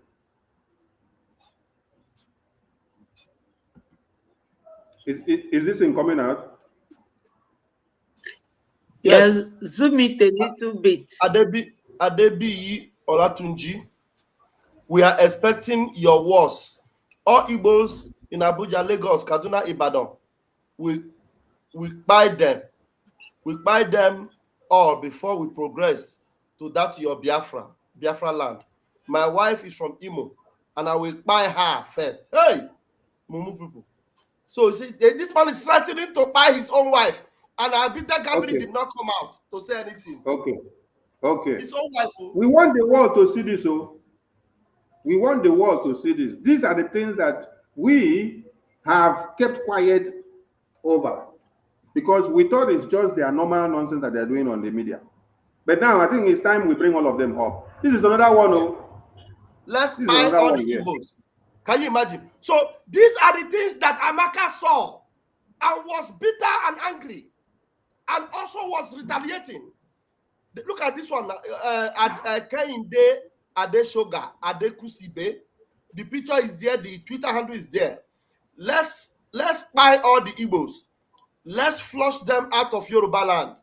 Is this in coming out? Yes, zoom it a little bit. Adebi Olatunji, we are expecting your words. All Igbos in Abuja, Lagos, Kaduna, Ibadan, we buy them. We buy them all before we progress to that your Biafra land. My wife is from Imo, and I will buy her first. Hey, Mumu people. So you see, this man is threatening to buy his own wife, and Abita Gabri did not come out to say anything. Okay. His own wife. We want the world to see this, oh. We want the world to see this. These are the things that we have kept quiet over because we thought it's just their normal nonsense that they're doing on the media. But now I think it's time we bring all of them up. This is another one, oh. Let's buy all the Igbos. Can you imagine? So these are the things that Amaka saw and was bitter and angry and also was retaliating. Look at this one. Kehinde Adeshoga Adekusibe. The picture is there. The Twitter handle is there. Let's buy all the Igbos. Let's flush them out of Yoruba land.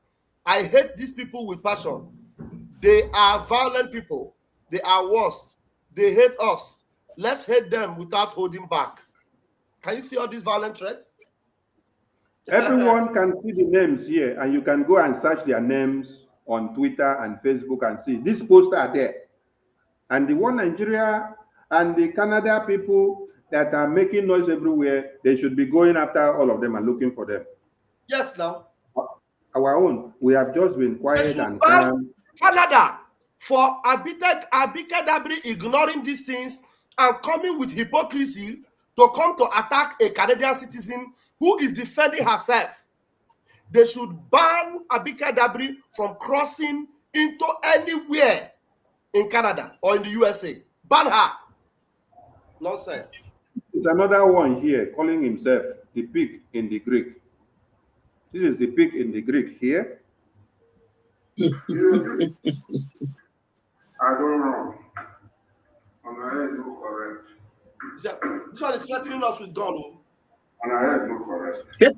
I hate these people with passion. They are violent people. They are worse. They hate us. Let's hate them without holding back. Can you see all these violent threats? Everyone can see the names here, and you can go and search their names on Twitter and Facebook and see. These posts are there. And the one Nigeria and the Canada people that are making noise everywhere, they should be going after all of them and looking for them. Yes, now. Our own, we have just been quiet and calm. Canada for Abika Dabri ignoring these things and coming with hypocrisy to come to attack a Canadian citizen who is defending herself. They should ban Abika Dabri from crossing into anywhere in Canada or in the USA. Ban her. Nonsense. There's another one here calling himself the pig in the Greek. This is the pig in the Greek here. I don't know. And I heard no correct. This one is threatening us with gun. And I heard no correct. You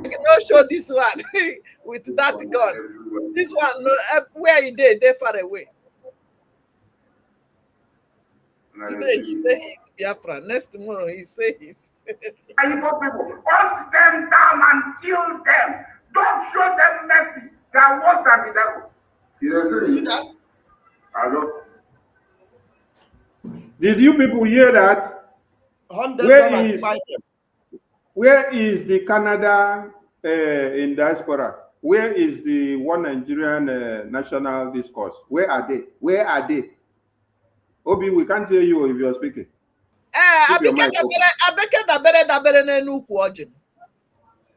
cannot show this one with that gun. This one, where he did, they far away. Today he say he's Biafra. Next tomorrow he say he's. Igbo people, hunt them down and kill them. Don't show them mercy. They are worse than the devil. You See that? I don't. Did you people hear that? Where is the Canada in diaspora? Where is the one Nigerian national discourse? Where are they? Where are they? Obi, we can't hear you if you're speaking. Keep your mic open.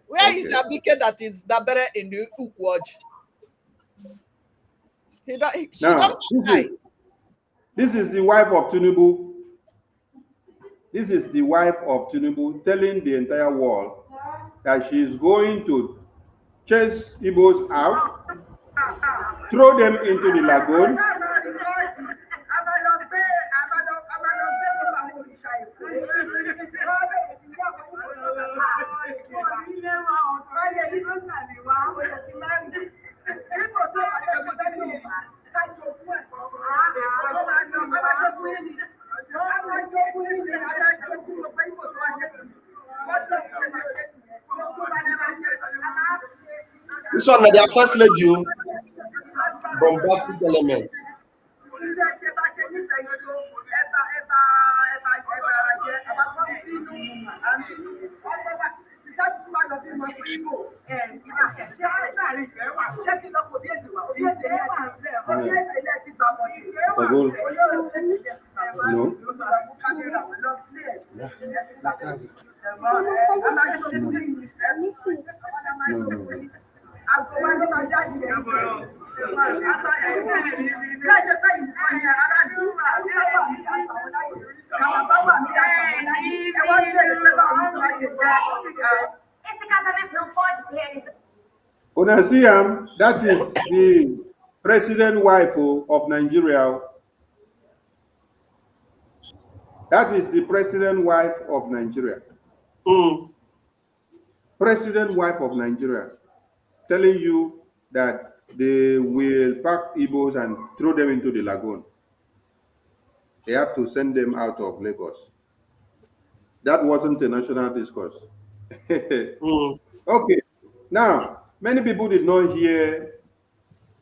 Where is Abike that is dabere in the Ukwoji? Now, this is the wife of Tinubu. This is the wife of Tinubu telling the entire world that she is going to chase Igbos out, throw them into the lagoon. This one, their first lady, bombastic elements. No. Una see him, that is the president wife of Nigeria. That is the president wife of Nigeria. President wife of Nigeria telling you that they will pack Igbos and throw them into the lagoon. They have to send them out of Lagos. That wasn't a national discourse. Okay. Now, many people did not hear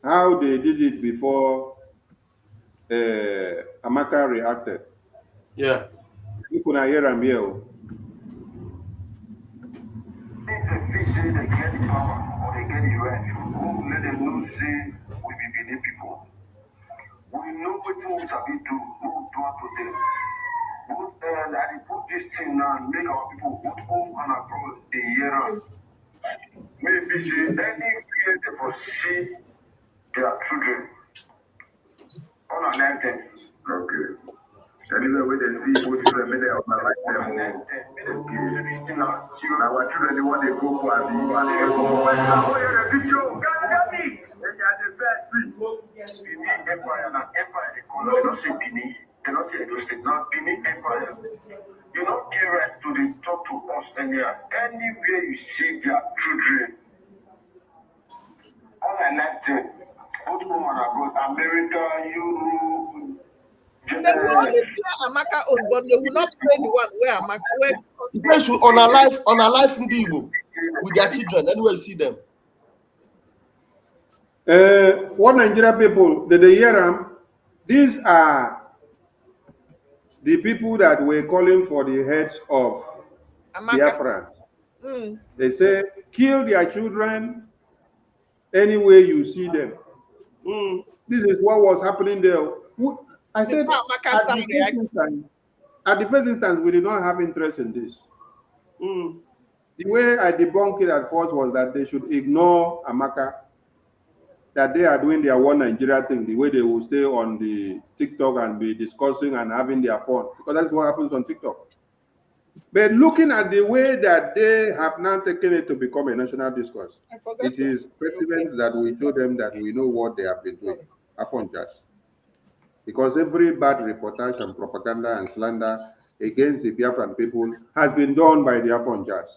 how they did it before Amaka reacted. Yeah. You could hear them here. They get power or they get the right. Who let them know say we be Benin people. We know what we sabi do, who do to them. I put this thing now and make our people both home and abroad the year round. Maybe say any place they for see their children on a lantern. Okay. Anywhere where they see both children, may they have like them. Okay. Now our children they want to go for the empire and empire they call it. They don't say Benin. They don't say Edo State. Now Benin Empire. You don't get right to the talk to us anywhere. Anywhere you see their children. All I like them, both home and abroad, America, Europe. They will only play Amaka own, but they will not play the one where Amaka. Yes, on a life in the Igbo with their children, anywhere you see them. What Nigeria people, did they hear them? These are the people that were calling for the heads of Biafrans. They say, kill their children anywhere you see them. This is what was happening there. I said, at the first instance, we did not have interest in this. The way I debunked it at first was that they should ignore Amaka, that they are doing their one Nigeria thing, the way they will stay on the TikTok and be discussing and having their fun, because that's what happens on TikTok. But looking at the way that they have now taken it to become a national discourse, it is precedent that we show them that we know what they have been doing. Afonja. Because every bad reportage and propaganda and slander against the Biafran people has been done by the Afonjas.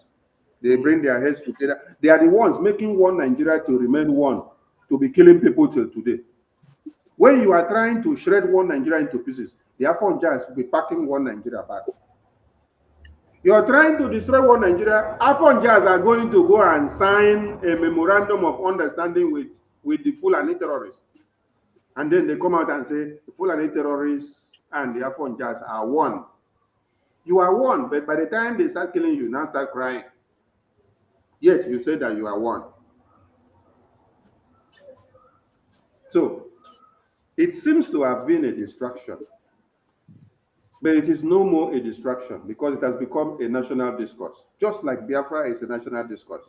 They bring their heads together. They are the ones making one Nigeria to remain one, to be killing people till today. When you are trying to shred one Nigeria into pieces, the Afonjas will be packing one Nigeria back. You are trying to destroy one Nigeria, Afonjas are going to go and sign a memorandum of understanding with the Fulani terrorists. And then they come out and say the Fulani terrorists and the Afonjas are one. You are one, but by the time they start killing you, now start crying. Yet you say that you are one. So it seems to have been a distraction. But it is no more a distraction because it has become a national discourse. Just like Biafra is a national discourse.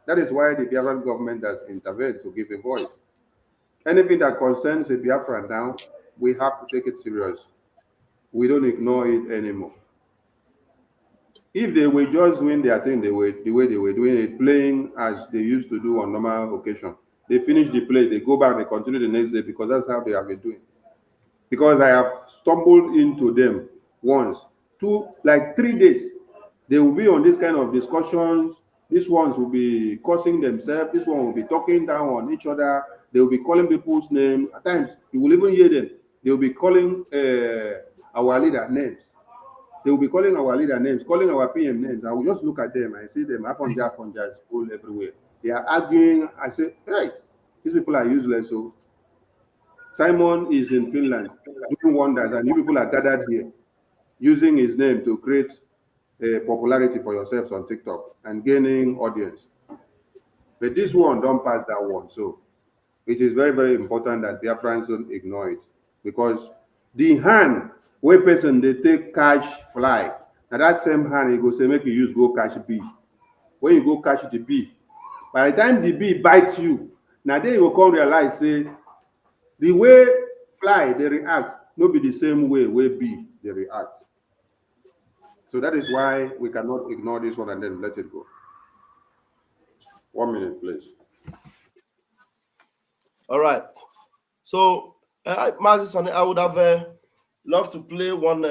That is why the Biafran government has intervened to give a voice. Anything that concerns a Biafran now, we have to take it serious. We don't ignore it anymore. If they were just doing their thing the way they were doing it, playing as they used to do on normal occasion, they finish the play, they go back, they continue the next day because that's how they have been doing. Because I have stumbled into them once, 3 days. They will be on this kind of discussions. These ones will be cursing themselves. This one will be talking down on each other. They will be calling people's names. At times, you will even hear them. They will be calling our leader names. They will be calling our leader names, calling our PM names. I will just look at them and see them. Afonja is all everywhere. They are arguing. I say, hey, these people are useless. So Simon is in Finland doing wonders, and you people are gathered here using his name to create popularity for yourselves on TikTok and gaining audience. But this one don't pass that one. So it is very, very important that Biafrans don't ignore it because the hand where person they take catch fly, now that same hand he go say make you use go catch bee. When you go catch the bee, by the time the bee bites you, now then you will come realize say the way fly they react no be the same way bee they react. So that is why we cannot ignore this one and then let it go. 1 minute, please. All right. So, Mazi, I would have loved to play one,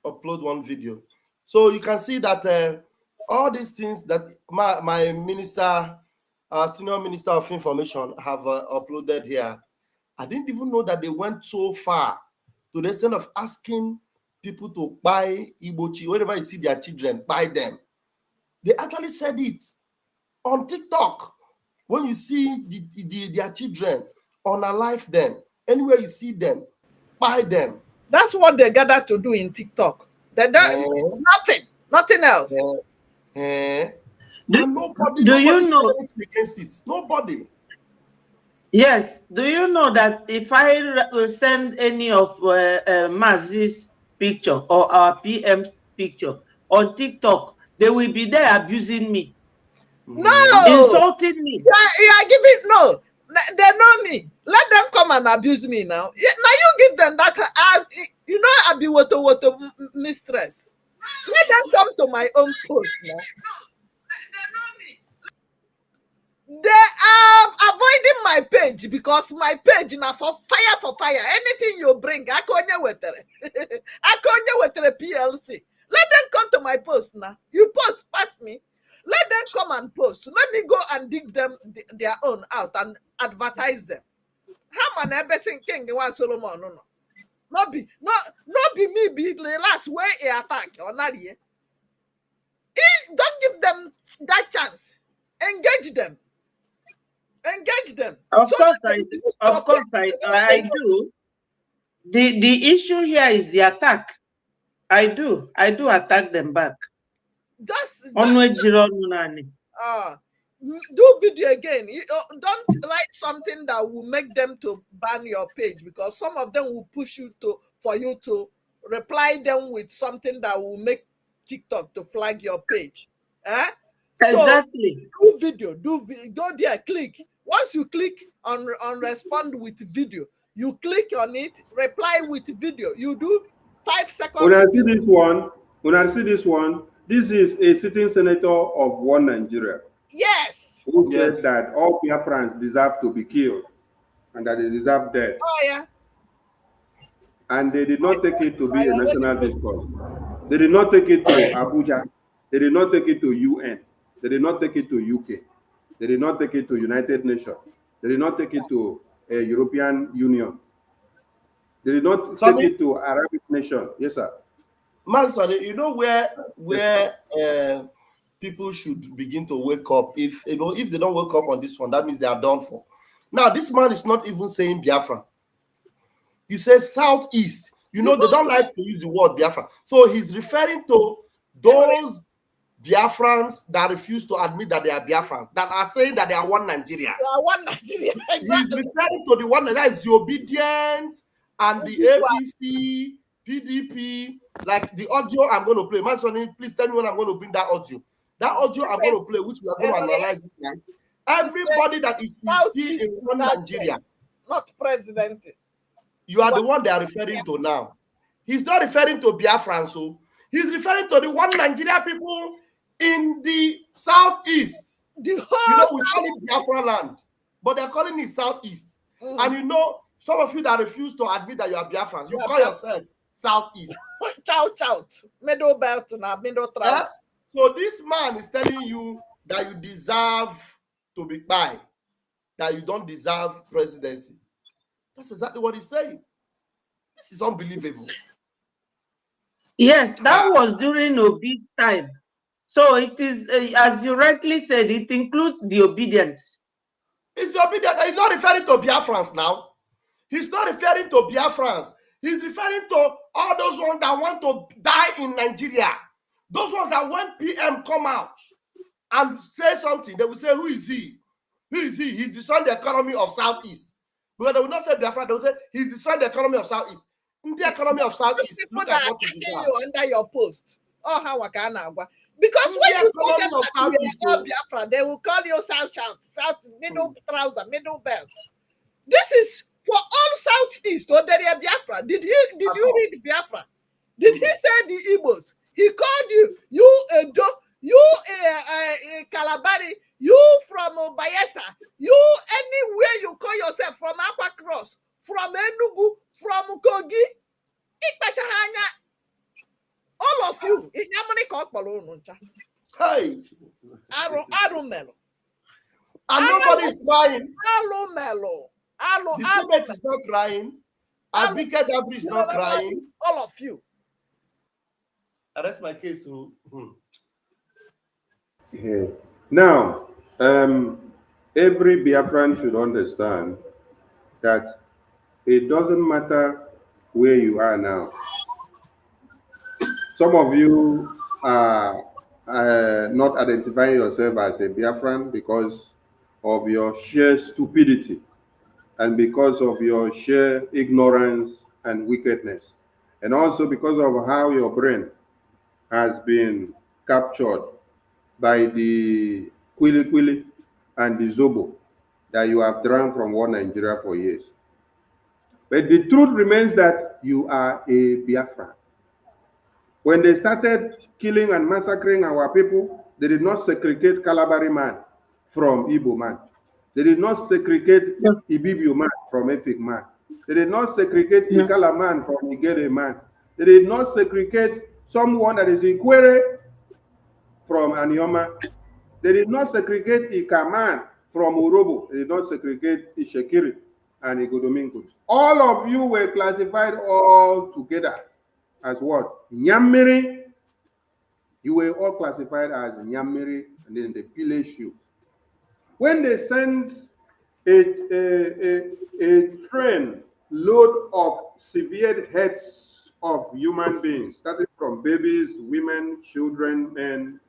upload one video. So you can see that all these things that my minister, senior minister of information have uploaded here, I didn't even know that they went so far to the extent of asking people to buy Ibochi, wherever you see their children, buy them. They actually said it on TikTok. When you see their children, unalive them. Anywhere you see them, buy them. That's what they gather to do in TikTok. They don't nothing else. And nobody you know? said anything against it. Nobody. Yes. Do you know that if I send any of Mazi's picture or our PM's picture on TikTok, they will be there abusing me. No, insulting me. You are giving no. They know me. Let them come and abuse me now. Now you give them that. You know I be what mistress. Let them come to my own post now. They are avoiding my page because my page now for fire. Anything you bring, I can't with PLC. Let them come to my post now. You post past me. Let them come and post. Let me go and dig them their own out and advertise them. How man everything king one Solomon no. Not be me be the last way he attack or not here. Don't give them that chance. Engage them. Of course I do. The issue here is the attack. I do attack them back. Do video again. Don't write something that will make them to ban your page because some of them will push you for you to reply them with something that will make TikTok to flag your page. Exactly. So do video, go there, click. Once you click on respond with video, you click on it, reply with video. You do 5 seconds. When I see this one, this is a sitting senator of one Nigeria. Yes. Who said that all Biafrans deserve to be killed and that they deserve death. Oh yeah. And they did not take it to be a national discourse. They did not take it to Abuja. They did not take it to UN. They did not take it to UK. They did not take it to United Nations. They did not take it to a European Union. They did not take it to Arabic nation. Yes, sir. Man, sorry, you know where people should begin to wake up. If they don't wake up on this one, that means they are done for. Now, this man is not even saying Biafra. He says Southeast. You know, they don't like to use the word Biafra. So he's referring to those Biafrans that refuse to admit that they are Biafrans, that are saying that they are one Nigeria. You are one Nigeria. He's Exactly. referring to the one that is the obedient and the APC, PDP, like the audio I'm going to play. Manson, please tell me when I'm going to bring that audio. That audio I'm going to play, which we are going to analyze this night. Everybody that is still in one Nigeria, not president. you are the one they are referring to now. He's not referring to Biafran, so he's referring to the one Nigeria people in the southeast. The whole You know, we call it Biafra land, but they're calling it southeast. And you know, some of you that refuse to admit that you are Biafrans, you call yourself southeast. Chow, middle belt now, middle trouser. Yeah? So this man is telling you that you deserve to be by, that you don't deserve presidency. That's exactly what he's saying. This is unbelievable. Yes, that was during Obi's time. So it is, as you rightly said, it includes the obedience. It's obedient. He's not referring to Biafrans now. He's not referring to Biafrans. He's referring to all those ones that want to die in Nigeria. Those ones that when PM come out and say something, they will say, who is he? Who is he? He destroyed the economy of Southeast. Because they will not say Biafra, they will say he's destroying the economy of Southeast. In the economy of Southeast, look at what he deserves. You under your post. Oh, how I can because when you call them Biafra, they will call you South, middle trouser, middle belt. This is for all Southeast. Or there are Biafra. Did you read Biafra? Did he say the Igbos? He called you Edo, you Kalabari, you from Bayelsa, you anywhere you call yourself, from Aqua Cross, from Enugu, from Kogi, all of you. Hey. Arumelo. And nobody's crying. Alumelo. The Senate is not crying. Abike Dabri is not crying. All of you. That's my case. Yeah. Now, every Biafran should understand that it doesn't matter where you are now. Some of you are not identifying yourself as a Biafran because of your sheer stupidity and because of your sheer ignorance and wickedness, and also because of how your brain has been captured by the kwili and the zobo that you have drawn from one Nigeria for years. But the truth remains that you are a Biafran. When they started killing and massacring our people, they did not segregate Kalabari man from Igbo man. They did not segregate Ibibio man from Efik man. They did not segregate Ikala man from Igere man. They did not segregate someone that is Ikwere from Anioma. They did not segregate Ikaman from Urobo. They did not segregate Ishekiri and Igodomingo. All of you were classified all together as what? Nyamiri. You were all classified as Nyamiri, and then they pillage you. When they send a train load of severed heads of human beings, starting from babies, women, children, men,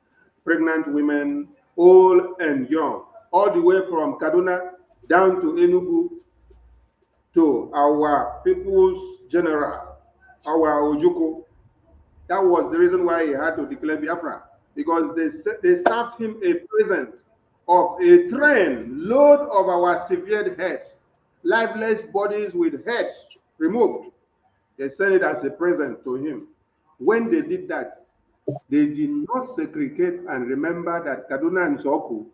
pregnant women, old and young, all the way from Kaduna down to Enugu, to our people's general, our Ojukwu. That was the reason why he had to declare Biafra, because they served him a present of a train load of our severed heads, lifeless bodies with heads removed. They sent it as a present to him. When they did that, they did not segregate and remember that Kaduna Nsoku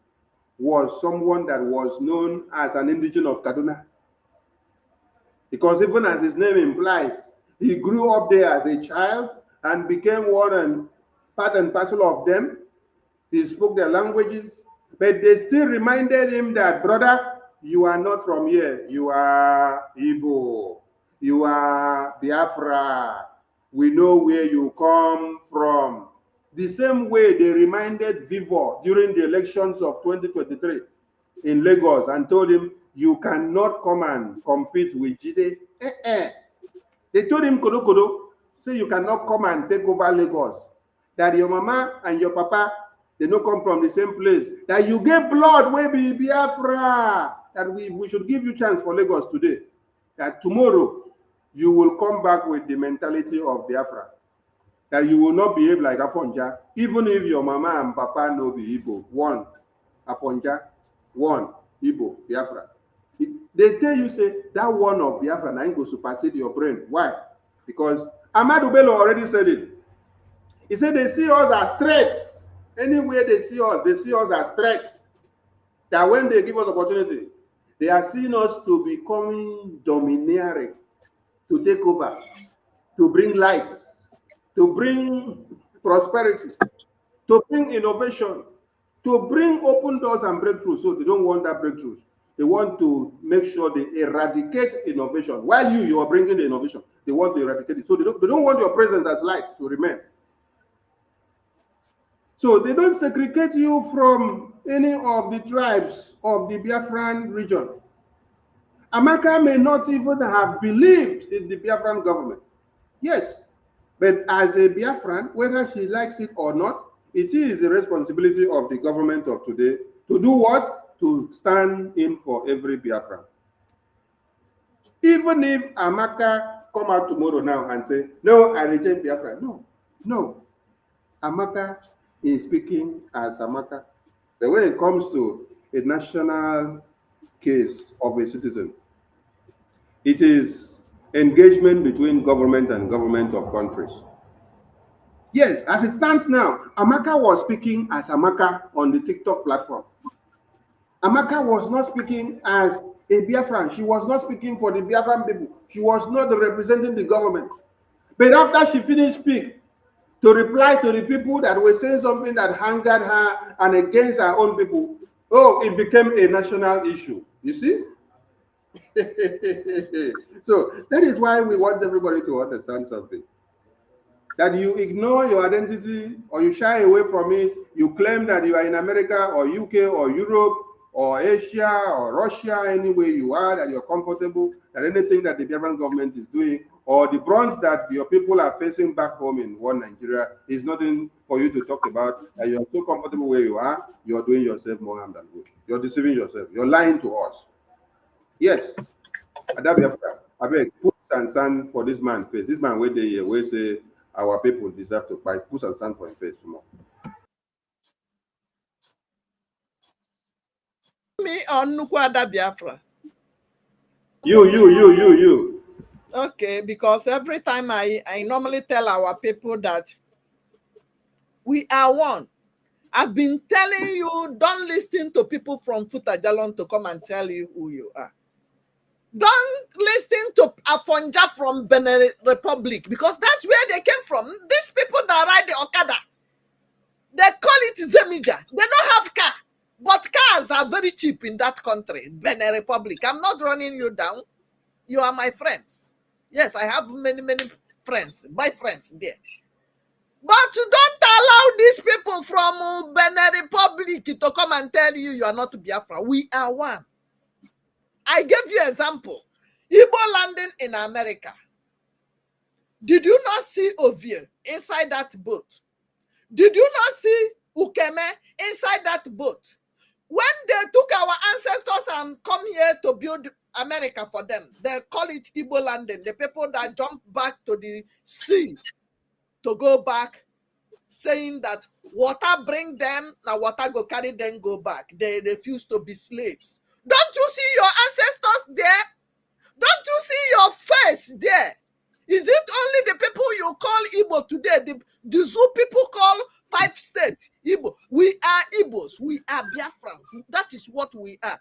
was someone that was known as an indigenous of Kaduna. Because even as his name implies, he grew up there as a child and became part and parcel of them. He spoke their languages, but they still reminded him that, brother, you are not from here. You are Igbo. You are Biafra. We know where you come from. The same way they reminded Vivo during the elections of 2023 in Lagos and told him, you cannot come and compete with Jide. They told him, Kodo Kodo, say you cannot come and take over Lagos. That your mama and your papa, they don't come from the same place. That you get blood, maybe Biafra. That we should give you chance for Lagos today. That tomorrow you will come back with the mentality of Biafra. That you will not behave like Afonja, even if your mama and papa know be Igbo. One, Afonja, one, Igbo, Biafra. They tell you, say, that one of Biafra now go supersede your brain. Why? Because Ahmadu Bello already said it. He said they see us as threats. Anywhere they see us as threats. That when they give us opportunity, they are seeing us to becoming domineering, to take over, to bring light, to bring prosperity, to bring innovation, to bring open doors and breakthroughs. So they don't want that breakthroughs. They want to make sure they eradicate innovation. While you are bringing the innovation, they want to eradicate it. So they don't want your presence as light to remain. So they don't segregate you from any of the tribes of the Biafran region. Amaka may not even have believed in the Biafran government. Yes, but as a Biafran, whether she likes it or not, it is the responsibility of the government of today to do what? To stand in for every Biafran. Even if Amaka come out tomorrow now and say, no, I reject Biafra. No. Amaka is speaking as Amaka. But when it comes to a national case of a citizen, it is engagement between government and government of countries. Yes, as it stands now, Amaka was speaking as Amaka on the TikTok platform. Amaka was not speaking as a Biafran. She was not speaking for the Biafran people. She was not representing the government. But after she finished speaking, to reply to the people that were saying something that angered her and against her own people, oh, it became a national issue. You see? So that is why we want everybody to understand something. That you ignore your identity or you shy away from it, you claim that you are in America or UK or Europe or Asia or Russia, anywhere you are, that you're comfortable, that anything that the Biafran government is doing or the brunt that your people are facing back home in one Nigeria is nothing for you to talk about, and you're so comfortable where you are, you're doing yourself more harm than good. You're deceiving yourself. You're lying to us. Yes. I beg, put and sand for this man's face. This man wait there, we say our people deserve to fight. Put and sand for his face tomorrow. Me on Nukwada Biafra. You. Okay, because every time I normally tell our people that we are one. I've been telling you, don't listen to people from Futajalon to come and tell you who you are. Don't listen to Afonja from Benin Republic, because that's where they came from. These people that ride the Okada, they call it Zemija. They don't have car, but cars are very cheap in that country, Benin Republic. I'm not running you down. You are my friends. Yes, I have many friends, my friends there. But don't allow these people from Benin Republic to come and tell you you are not Biafra. We are one. I gave you example. Igbo landing in America. Did you not see Ovie inside that boat? Did you not see Ukeme inside that boat? When they took our ancestors and come here to build America for them, they call it Igbo landing. The people that jump back to the sea to go back, saying that water bring them, now water go carry them go back. They refuse to be slaves. Don't you see your ancestors there? Don't you see your face there? Is it only the people you call Igbo today? The Zoo people call 5 states Igbo. We are Igbos. We are Biafrans. That is what we are.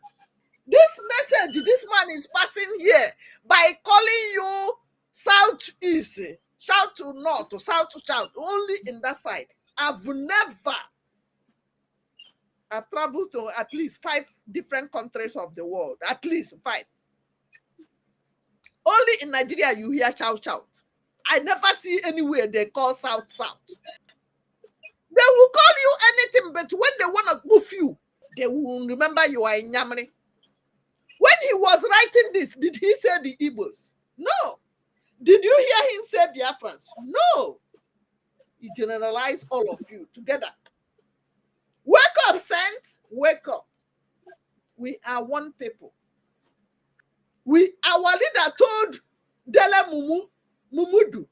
This message this man is passing here by calling you southeast, shout to north, to south to south, only in that side. I've traveled to at least 5 different countries of the world, at least 5. Only in Nigeria you hear shout. I never see anywhere they call south. They will call you anything, but when they want to move you, they will remember you are in Yamri. When he was writing this, did he say the Igbos? No. Did you hear him say Biafrans? No. He generalized all of you together. Wake up, saints. Wake up. We are one people. Our leader told Dele Mumudu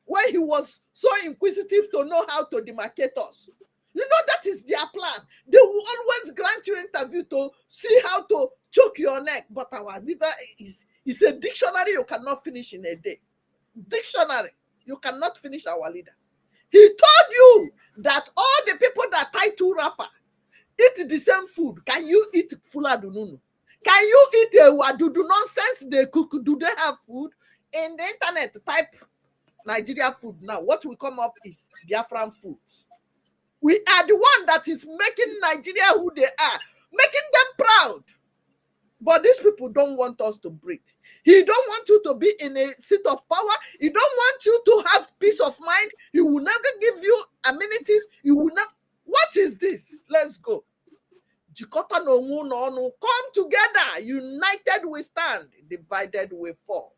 when he was so inquisitive to know how to demarcate us. You know, that is their plan. They will always grant you interview to see how to choke your neck. But our leader is a dictionary you cannot finish in a day. Dictionary. You cannot finish our leader. He told you that all the people that tie to rapper eat the same food. Can you eat fula dununu? Can you eat a wadudu nonsense they cook? Do they have food? In the internet, type Nigeria food now. What will come up is Biafran foods. We are the one that is making Nigeria who they are, making them proud. But these people don't want us to breathe. He don't want you to be in a seat of power. He don't want you to have peace of mind. He will never give you amenities. He will never. What is this? Let's go. Jikota no mu no no. Come together. United we stand. Divided we fall.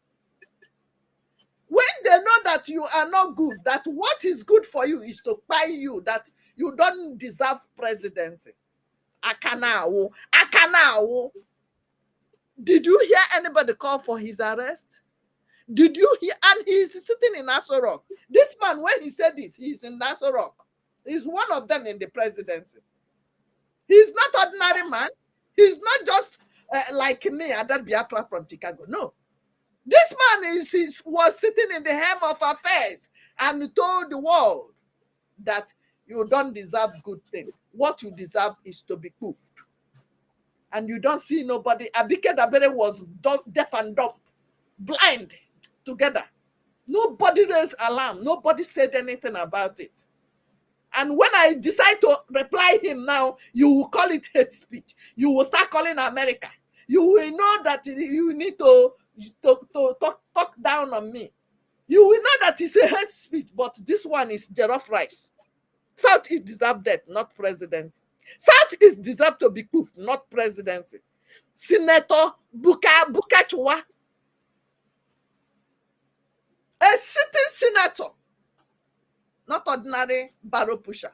When they know that you are not good, that what is good for you is to buy you, that you don't deserve presidency. Akanao. Akanao. Did you hear anybody call for his arrest? Did you hear? And he's sitting in Aso Rock. This man, when he said this, he's in Aso Rock. He's one of them in the presidency. He's not ordinary man. He's not just like me, Adan Biafra from Chicago. No. This man was sitting in the helm of affairs and told the world that you don't deserve good things. What you deserve is to be poofed. And you don't see nobody. Abike Dabere was deaf and dumb, blind together. Nobody raised alarm. Nobody said anything about it. And when I decide to reply him now, you will call it hate speech. You will start calling America. You will know that you need to talk down on me. You will know that it's a hate speech, but this one is jollof rice. Southeast deserve death, not presidency. Southeast deserve to be poofed, not presidency. Senator Bukachua, a sitting senator, not ordinary barrel pusher.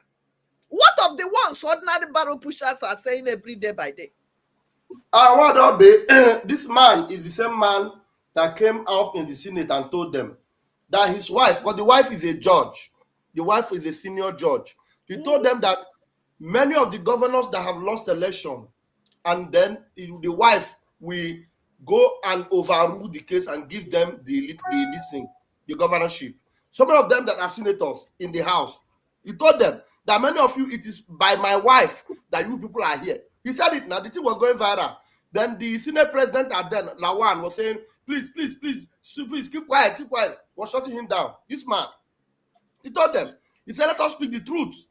What of the ones ordinary barrel pushers are saying every day by day? This man is the same man that came out in the Senate and told them that his wife, because the wife is a judge, the wife is a senior judge. He told them that many of the governors that have lost election, and then the wife will go and overrule the case and give them the governorship. Some of them that are senators in the house, he told them that many of you, it is by my wife that you people are here. He said it now, the thing was going viral. Then the Senate president at then, Lawan, was saying, please, keep quiet, was shutting him down. This man, he told them, he said, let us speak the truth.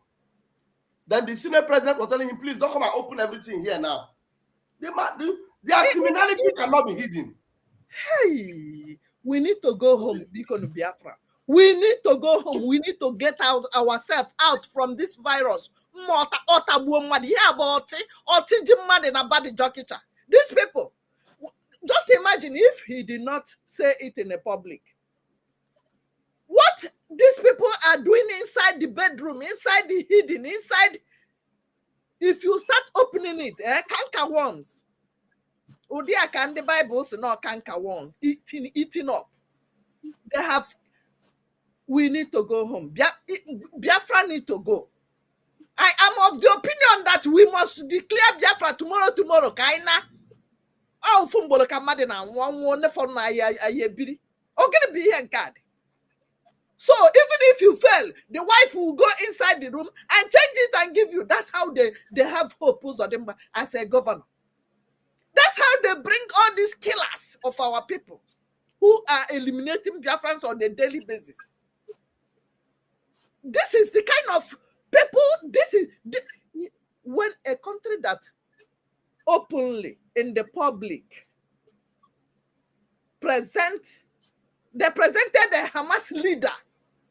Then the Senate president was telling him, please don't come and open everything here now. Their criminality cannot be hidden. Hey, we need to go home, because Biafra. We need to go home. We need to get ourselves out from this virus. These people, just imagine if he did not say it in the public. What these people are doing inside the bedroom, inside the hidden, inside, if you start opening it, canker worms. Odia can the Bible say no canker worms, eating up. They have. We need to go home. Biafra need to go. I am of the opinion that we must declare Biafra tomorrow. Kaina. Oh, fumbolo kamadina one for na ayebiri. Okay, be here card. So even if you fail, the wife will go inside the room and change it and give you. That's how they have hope as a governor. That's how they bring all these killers of our people who are eliminating Biafrans on a daily basis. This is the kind of people, when a country that openly in the public they presented the Hamas leader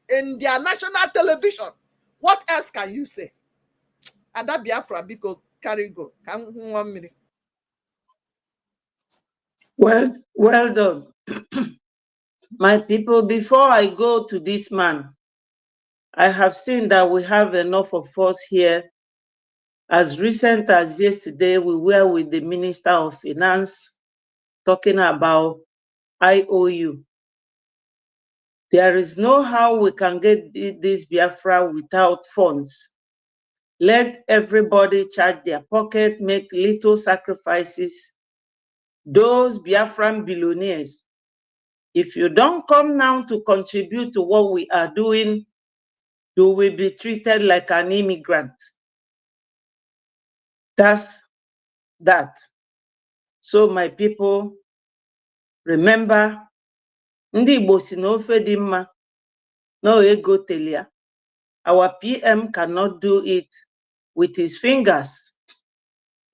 in their national television. What else can you say? And that Biafra because carry go. Come 1 minute. Well done. My people, before I go to this man, I have seen that we have enough of us here. As recent as yesterday, we were with the Minister of Finance talking about IOU. There is no how we can get this Biafra without funds. Let everybody charge their pocket, make little sacrifices. Those Biafran billionaires, if you don't come now to contribute to what we are doing, you will be treated like an immigrant. That's that. So my people, remember, ndị Igbo si na ofe dị mma, no ego telia. Our PM cannot do it with his fingers.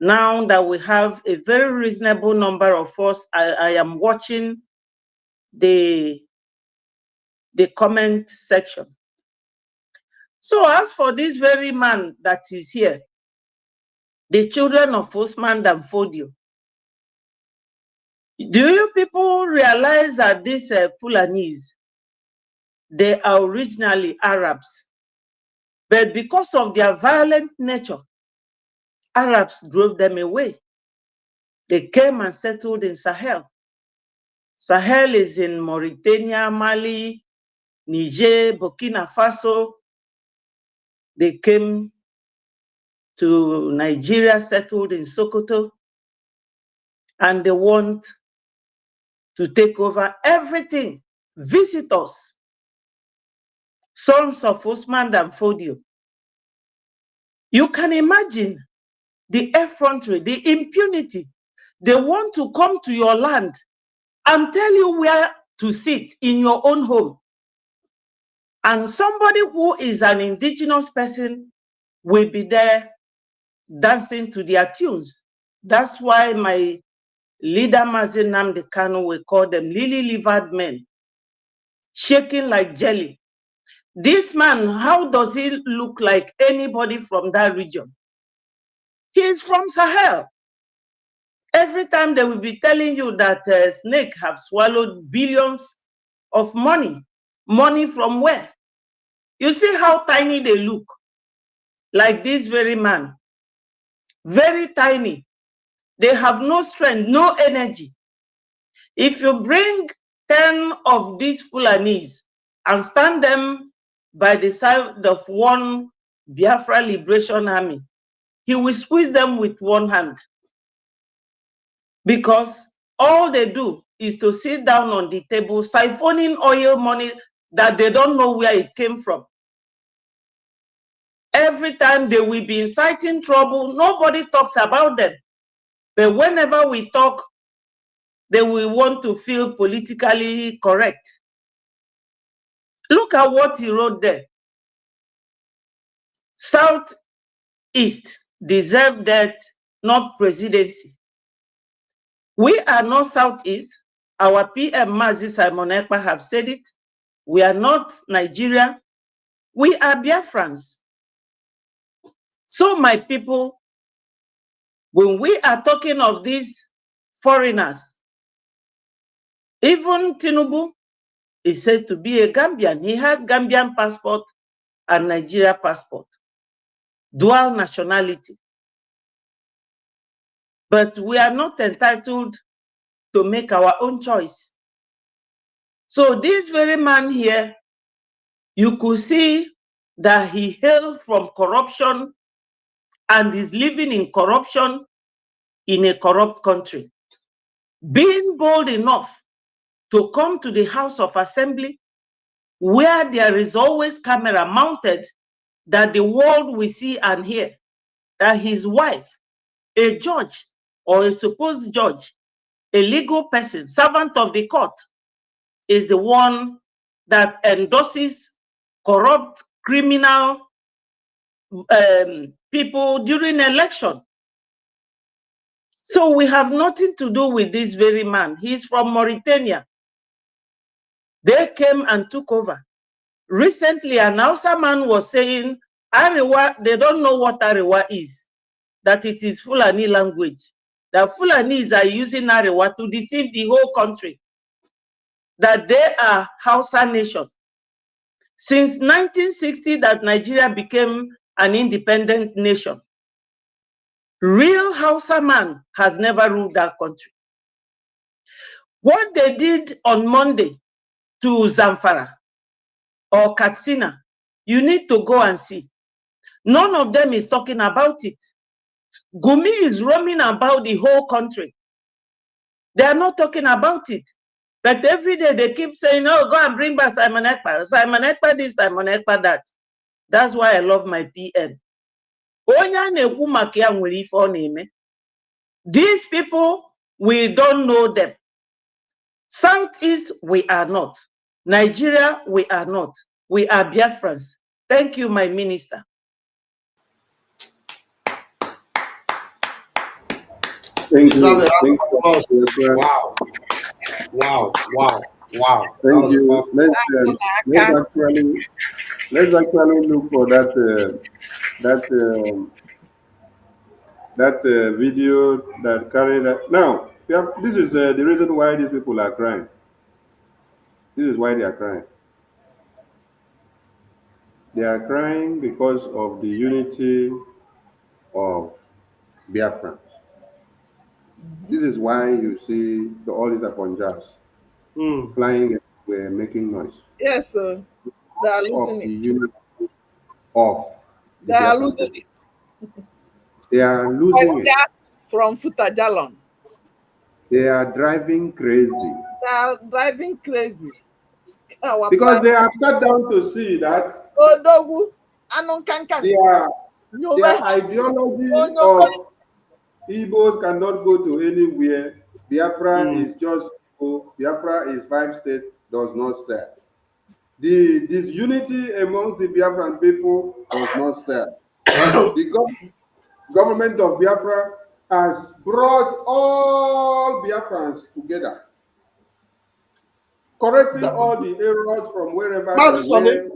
Now that we have a very reasonable number of us, I am watching the comment section. So as for this very man that is here, the children of Osman Dan Fodio, do you people realize that these Fulanese, they are originally Arabs, but because of their violent nature, Arabs drove them away. They came and settled in Sahel. Sahel is in Mauritania, Mali, Niger, Burkina Faso. They came to Nigeria, settled in Sokoto, and they want to take over everything. Visitors, sons of Osman Dan Fodio. You can imagine the effrontery, the impunity. They want to come to your land and tell you where to sit in your own home. And somebody who is an indigenous person will be there dancing to their tunes. That's why my leader, Mazi Nnamdi Kanu, will call them lily-livered men, shaking like jelly. This man, how does he look like anybody from that region? He is from Sahel. Every time they will be telling you that snake have swallowed billions of money. Money from where? You see how tiny they look? Like this very man. Very tiny. They have no strength, no energy. If you bring 10 of these Fulanese and stand them by the side of one Biafra Liberation Army, he will squeeze them with one hand. Because all they do is to sit down on the table, siphoning oil money that they don't know where it came from. Every time they will be inciting trouble, nobody talks about them. But whenever we talk, they will want to feel politically correct. Look at what he wrote there. Southeast deserve death, not presidency. We are not Southeast. Our PM Mazi Simon Ekpa have said it. We are not Nigeria. We are Biafrans. So my people, when we are talking of these foreigners, even Tinubu is said to be a Gambian. He has Gambian passport and Nigeria passport, dual nationality. But we are not entitled to make our own choice. So this very man here, you could see that he hailed from corruption and is living in corruption in a corrupt country. Being bold enough to come to the House of Assembly, where there is always camera mounted that the world will see and hear, that his wife, a judge or a supposed judge, a legal person, servant of the court, is the one that endorses corrupt criminal people during election. So we have nothing to do with this very man. He's from Mauritania. They came and took over. Recently, an Hausa man was saying, Arewa, they don't know what Arewa is, that it is Fulani language. The Fulanis are using Arewa to deceive the whole country. that they are Hausa nation. Since 1960 that Nigeria became an independent nation, real Hausa man has never ruled that country. What they did on Monday to Zamfara or Katsina, you need to go and see. None of them is talking about it. Gumi is roaming about the whole country. They are not talking about it. But every day they keep saying, oh, go and bring back Simon Ekpa. Simon Ekpa this, Simon Ekpa that. That's why I love my PM. These people, we don't know them. Southeast, we are not. Nigeria, we are not. We are Biafrans. Thank you, my minister. Thank you. Thank you. Wow. Wow. Wow. Wow. Thank you. Let's actually look for that video that carried that. Now, this is the reason why these people are crying. This is why they are crying. They are crying because of the unity of Biafra. This is why you see all these Afonjas flying everywhere, making noise. Yes, sir. They are losing The it. unity of They are losing it. They are losing it. From Futajalon. They are driving crazy. They are driving crazy. Because they have sat down to see that their ideology of Igbos cannot go to anywhere. Biafra is just Igbo. Biafra is 5 states, does not sell. The disunity amongst the Biafran people does not sell. The government of Biafra has brought all Biafrans together, correcting all the errors from wherever they were.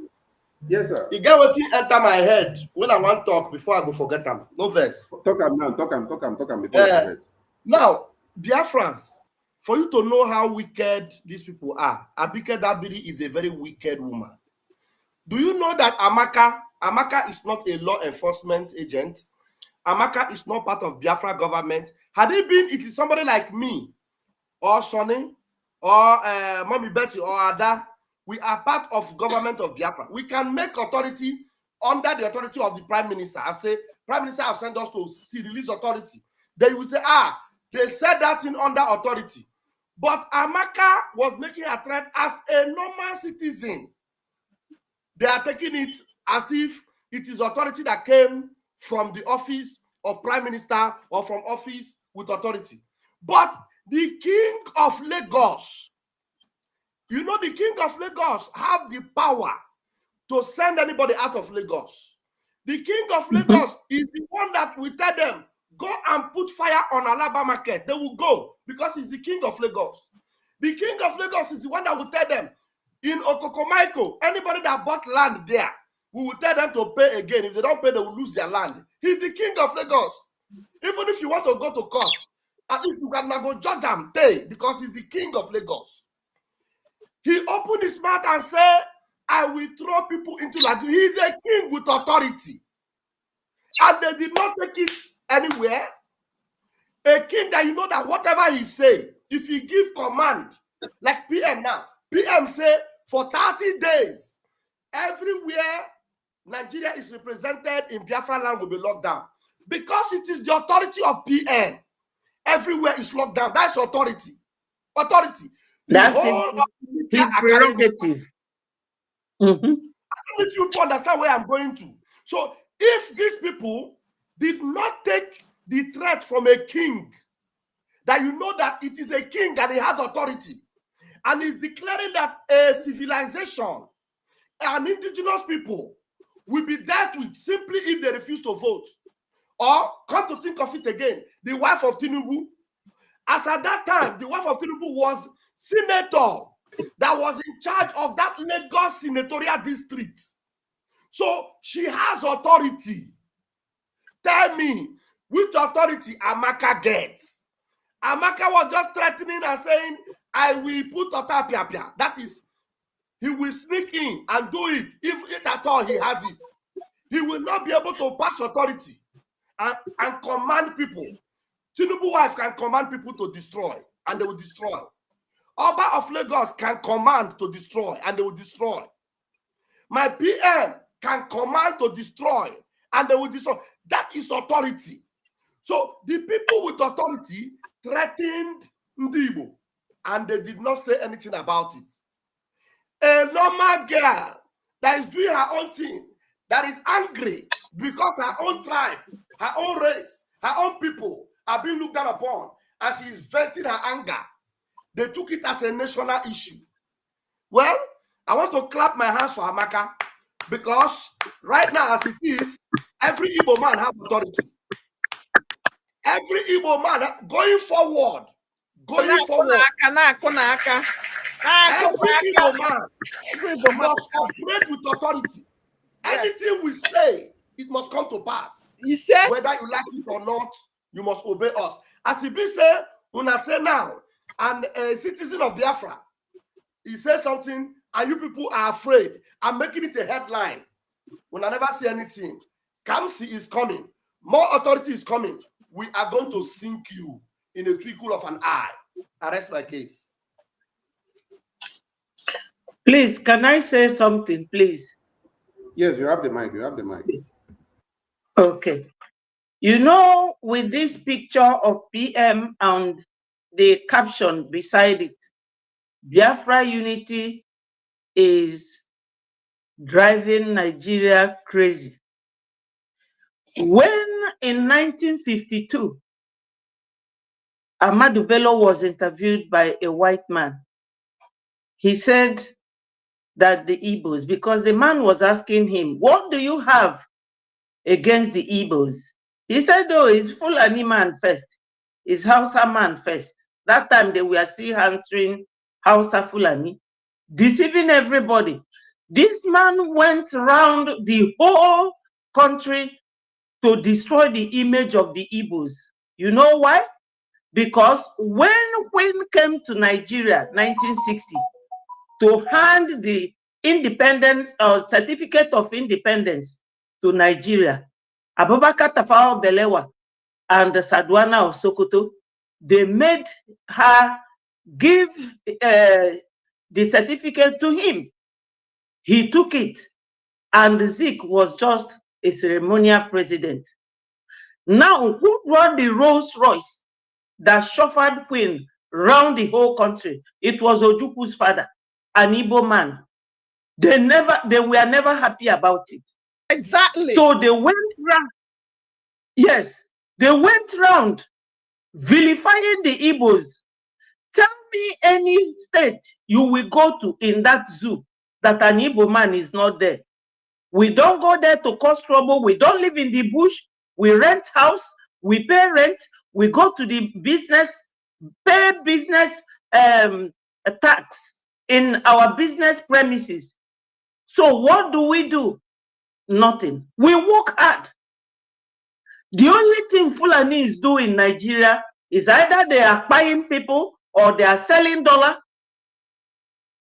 Yes, sir. You get what enter my head when I want to talk before I go forget them. No vex. Talk them now. Talk them before I forget. Now, Biafrans, for you to know how wicked these people are, Abike Dabiri is a very wicked woman. Do you know that Amaka is not a law enforcement agent? Amaka is not part of Biafra government. Had it is somebody like me, or Sonny, or Mommy Betty, or Ada, we are part of government of Biafra. We can make authority under the authority of the Prime Minister. I say, Prime Minister have sent us to release authority. Then you will say, they said that in under authority. But Amaka was making a threat as a normal citizen. They are taking it as if it is authority that came from the office of Prime Minister or from office with authority. But the King of Lagos, you know, the King of Lagos have the power to send anybody out of Lagos. The King of Lagos is the one that will tell them, go and put fire on Alaba Market. They will go because he's the King of Lagos. The King of Lagos is the one that will tell them, in Okokomaiko, anybody that bought land there, we will tell them to pay again. If they don't pay, they will lose their land. He's the King of Lagos. Even if you want to go to court, at least you can now go judge him, because he's the King of Lagos. He opened his mouth and said, I will throw people into like he's a king with authority. And they did not take it anywhere. A king that you know that whatever he say, if he give command, like PM now, PM say for 30 days, everywhere Nigeria is represented in Biafra land will be locked down. Because it is the authority of PM. Everywhere is locked down. That's authority. Authority. That's his prerogative. I don't know if you understand where I'm going to. So if these people did not take the threat from a king, that you know that it is a king and he has authority, and is declaring that a civilization, an indigenous people, will be dealt with simply if they refuse to vote. Or, come to think of it again, the wife of Tinubu, as at that time, the wife of Tinubu was senator that was in charge of that Lagos senatorial district. So she has authority. Tell me, which authority Amaka gets? Amaka was just threatening and saying, I will put Otapiapia. That is, he will sneak in and do it. If at all he has it, he will not be able to pass authority and command people. Tinubu wife can command people to destroy, and they will destroy. Oba of Lagos can command to destroy, and they will destroy. My PM can command to destroy, and they will destroy. That is authority. So the people with authority threatened Ndibo, and they did not say anything about it. A normal girl that is doing her own thing, that is angry because her own tribe, her own race, her own people are being looked down upon, and she is venting her anger. They took it as a national issue. Well, I want to clap my hands for Amaka, because right now, as it is, every Igbo man has authority. Every Igbo man going forward, every Igbo man must operate with authority. Anything we say, it must come to pass. You said, whether you like it or not, you must obey us. As he be say, una say now, and a citizen of Biafra, he says something, and you people are afraid. I'm making it a headline. When I never see anything, Kamsi is coming. More authority is coming. We are going to sink you in a twinkle of an eye. Arrest my case. Please, can I say something, please? Yes, you have the mic. You have the mic. Okay. You know, with this picture of PM and the caption beside it, Biafra unity is driving Nigeria crazy. When in 1952, Ahmadu Bello was interviewed by a white man, he said that the Igbos, because the man was asking him, what do you have against the Igbos? He said, oh, it's Fulani man first, it's Hausa man first. That time they were still answering Hausa Fulani, deceiving everybody. This man went around the whole country to destroy the image of the Igbos. You know why? Because when Queen came to Nigeria, 1960, to hand the independence or certificate of independence to Nigeria, Abubakar Tafawa Balewa and the Sadwana of Sokoto, they made her give the certificate to him. He took it, and Zik was just a ceremonial president. Now, who brought the Rolls Royce that chauffeured Queen round the whole country? It was Ojuku's father, an Igbo man. They were never happy about it. exactly. So they went round. Yes, they went round vilifying the Igbos. Tell me any state you will go to in that zoo that an Igbo man is not there. We don't go there to cause trouble. We don't live in the bush. We rent house. We pay rent. We go to the business, pay business tax in our business premises. So what do? Nothing. We work hard. The only thing Fulani is doing in Nigeria is either they are buying people or they are selling dollar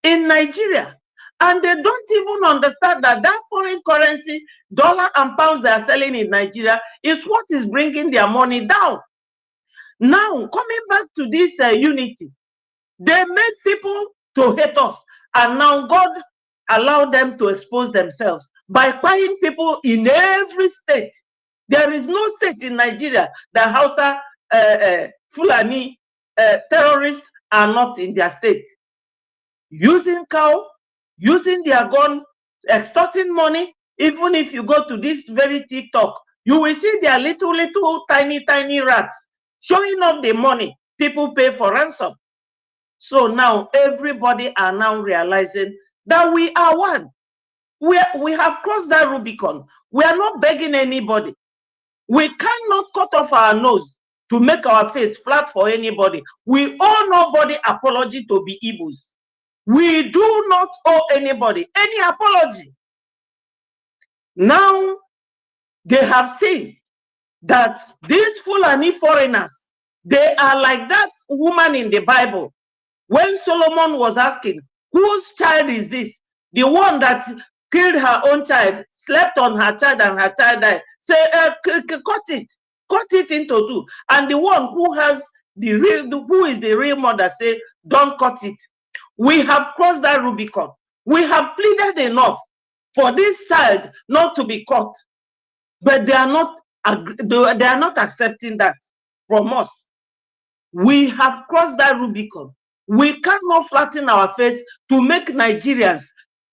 in Nigeria. And they don't even understand that that foreign currency, dollar and pounds they are selling in Nigeria is what is bringing their money down. Now, coming back to this unity, they made people to hate us. And now God allowed them to expose themselves by buying people in every state. There is no state in Nigeria that Hausa Fulani terrorists are not in their state. Using cow, using their gun, extorting money. Even if you go to this very TikTok, you will see their little tiny rats showing off the money people pay for ransom. So now everybody are now realizing that we are one. We have crossed that Rubicon. We are not begging anybody. We cannot cut off our nose to make our face flat for anybody. We owe nobody apology to be Igbos. We do not owe anybody any apology. Now they have seen that these Fulani foreigners, they are like that woman in the Bible When Solomon was asking, whose child is this? The one that killed her own child, slept on her child, and her child died. Say, cut it into two. And the one who has who is the real mother, say, don't cut it. We have crossed that Rubicon. We have pleaded enough for this child not to be cut, but they are not accepting that from us. We have crossed that Rubicon. We cannot flatten our face to make Nigerians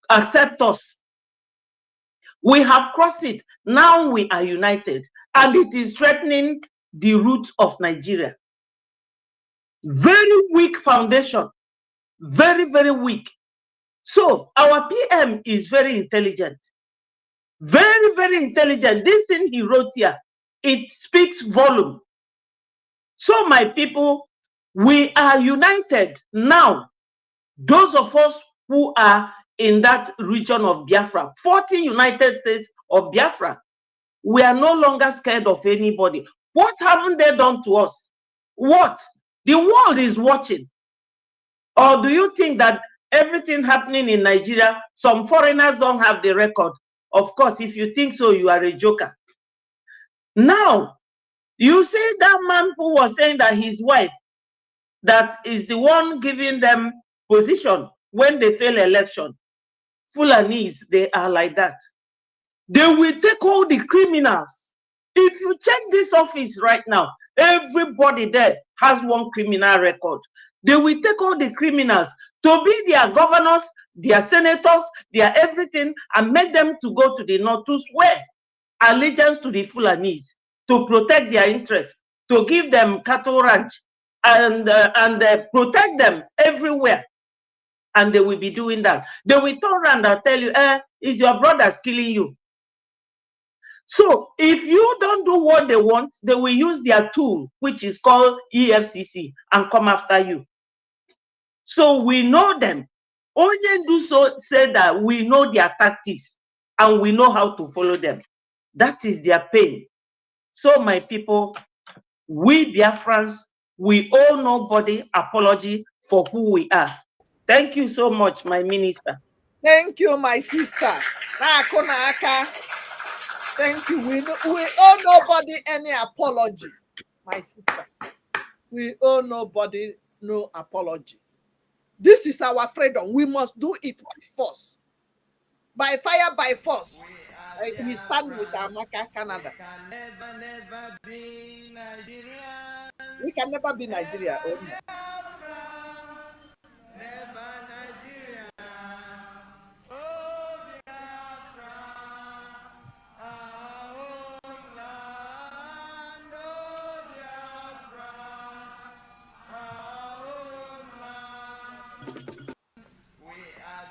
accept us. We have crossed it. Now we are united, and it is threatening the roots of Nigeria. Very weak foundation. Very, very weak. So our PM is very intelligent. Very, very intelligent. This thing he wrote here, it speaks volume. So my people, we are united now. Those of us who are in that region of Biafra, 40 United States of Biafra, we are no longer scared of anybody. What haven't they done to us? What? The world is watching. Or do you think that everything happening in Nigeria, some foreigners don't have the record? Of course, if you think so, you are a joker. Now, you see that man who was saying that his wife, that is the one giving them position when they fail election. Fulanis, they are like that. They will take all the criminals. If you check this office right now, everybody there has one criminal record. They will take all the criminals to be their governors, their senators, their everything, and make them to go to the north to swear allegiance to the Fulanis, to protect their interests, to give them cattle ranch, and protect them everywhere. And they will be doing that. They will turn around and tell you, it's your brothers killing you. So if you don't do what they want, they will use their tool, which is called EFCC, and come after you. So we know them. Onyendu said that we know their tactics and we know how to follow them. That is their pain. So my people, we Biafrans, we owe nobody apology for who we are. Thank you so much, my minister. Thank you, my sister. Thank you. We owe nobody any apology, my sister. We owe nobody no apology. This is our freedom. We must do it by force. By fire, by force. We stand with Amaka, Canada. We can never be Nigeria only.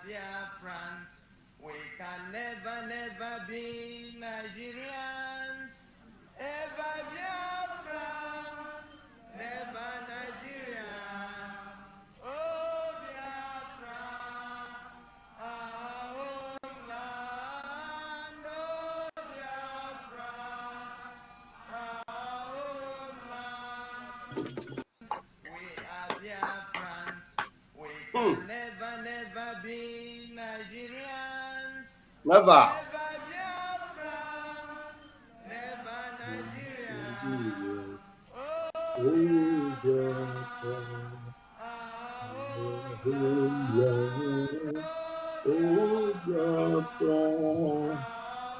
Biafrans, we can never be Nigerians. Ever Biafra, never Nigeria. Oh Biafra, our own land. Oh Biafra, our own land. We are Biafrans. We can never be Nigerians. Never. Never Nigeria. Oh, Biafra, our homeland. Oh, Biafra,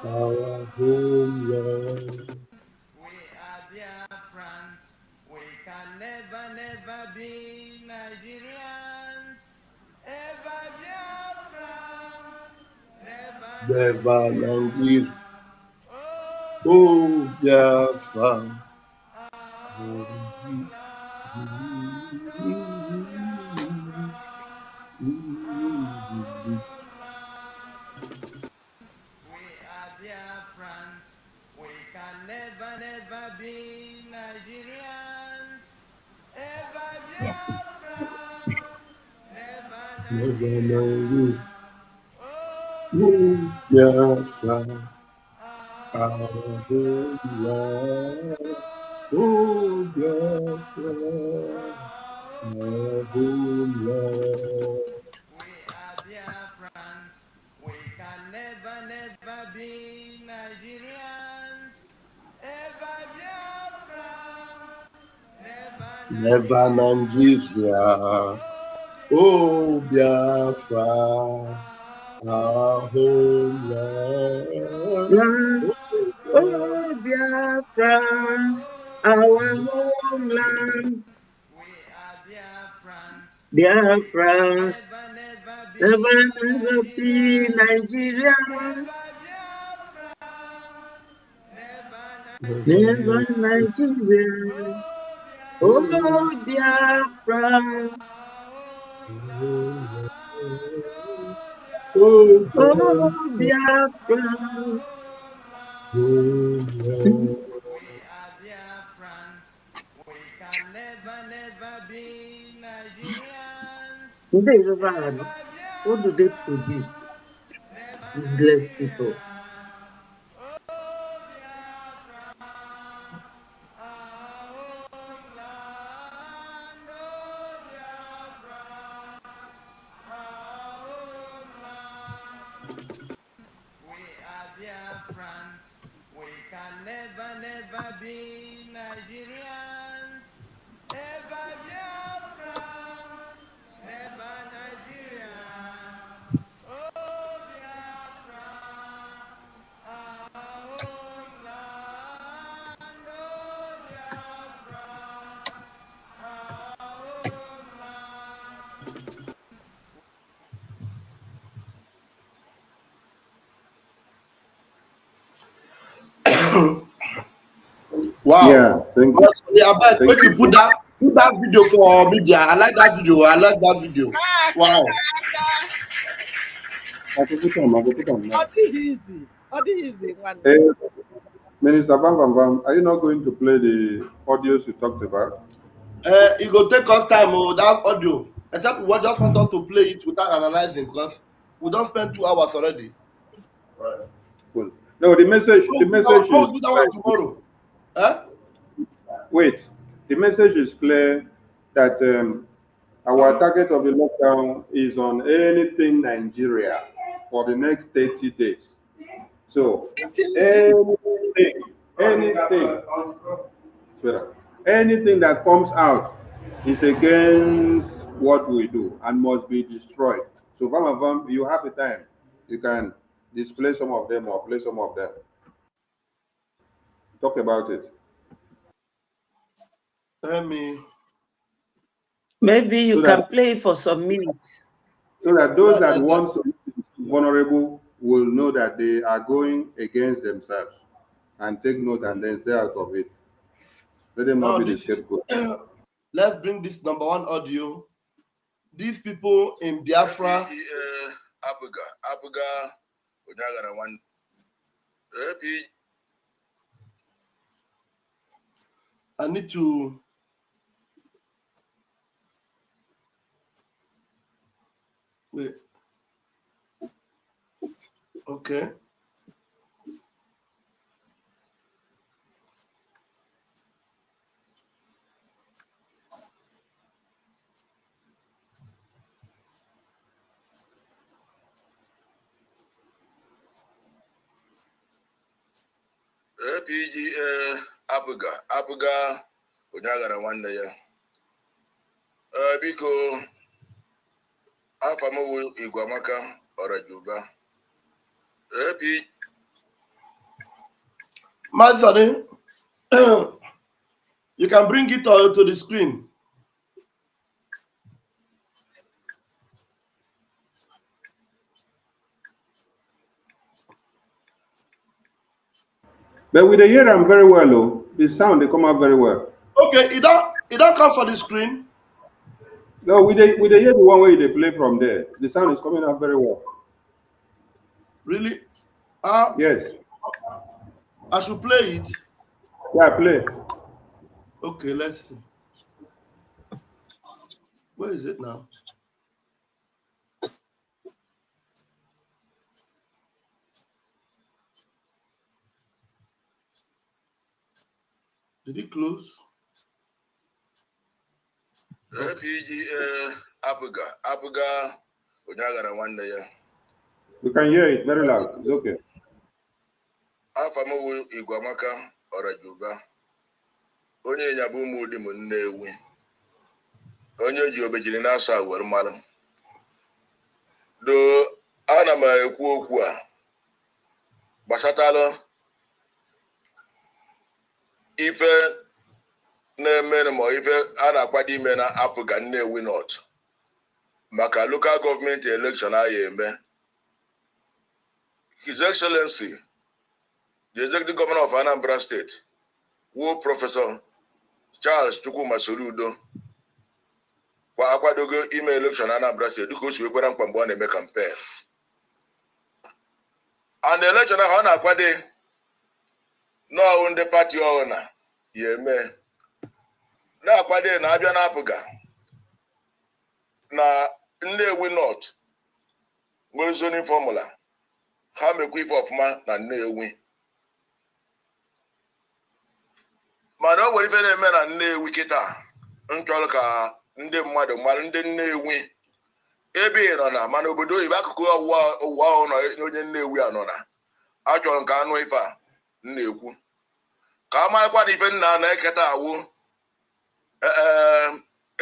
our homeland. We are Biafrans. We can never be Nigerians. Ever Biafra, Never Nigeria. Oh, Biafra. We are Biafrans. We can never be Nigerians. Ever Biafra, Never Nigeria. Oh, Biafra, our homeland. Oh, Biafra, our homeland. Never Nigeria. Oh, Biafra, our homeland. Land, oh, Biafrans, our homeland. Biafrans, never, never be Nigerians. Never Nigerians. Oh, Biafrans. Oh, Oh, Biafrans. homeland. They never, what do they produce? Useless people. Biafrans, we can never be Nigerians. Ever Biafran, never Nigeria. Oh Biafra, our homeland. Oh Biafra, our homeland. Wow. Yeah, thank you. Honestly, I bet Thank make you you. put that video for media. I like that video. I like that video. Wow. I can put on, I can put on now. Easy, one. Hey, Minister Bam Bam Bam, are you not going to play the audios you talked about? It will take us time that audio. Except we just want us to play it without analyzing because we don't spend 2 hours already. Cool. No, the message We'll is do that one clear. tomorrow. Eh? Wait, the message is clear that our target of the lockdown is on anything Nigeria for the next 30 days. So anything, sweetheart, anything that comes out is against what we do and must be destroyed. So, Vam, you have the time. You can display some of them or play some of them. Talk about it. Let me. Maybe you So can that play for some minutes. those that want to be vulnerable will know that they are going against themselves and take note and then stay out of it. Let them not Now be the this is. scapegoat. Let's bring this number one audio. These people in Biafra. Abuga, Onyagara one. I need to. Wait. Okay. PG Abuga, Onyagara one day. Biko, Afamo Iguamaka or a Juba. Mazari, you can bring it all to the screen. But with the hear them very well, oh, the sound they come out very well. Okay, it don't come for the screen. No, with the hear the one way they play from there, the sound is coming out very well. Really? Yes. I should play it. Yeah, play. Okay, let's see. Where is it now? Did it close? PG Abuga, Onyagara one day. You can hear it very loud. It's okay. Afamo Iguamaka or a Juba. Onye Nyabumu Dimunewi. onye ji obejiri na-asa were mmalụ do ana m ekwu okwu a gbasatalụ ife na-eme ma ife a na-akwado ime na apụga Nnewi North maka local government election a ya eme. His Excellency, the Executive Governor of Anambra State, who Professor Charles Chukwuma Soludo, kwa akwadogo ime election Anambra State dịka o si wekwara mkpa mgbe ọ na-eme campaign. And the election ahụ ọ na-akwado n'ọwụ ndị pati ọhụrụ ya eme na-akwado na abịa na-apụga na Nnewi North nwere zoning formula ha mekwa ife ọfụma na Nnewi. Mana o nwere ife na-eme na Nnewi kịta nchọrọ ka ndị mmadụ mara ndị Nnewi ebe ị nọ na mana obodo oyibo akụkụ ụwa ahụ nọ onye Nnewi a nọ na achọrọ nke anụ ife a na-ekwu ka a marakwa na ife nna na-eketa awụ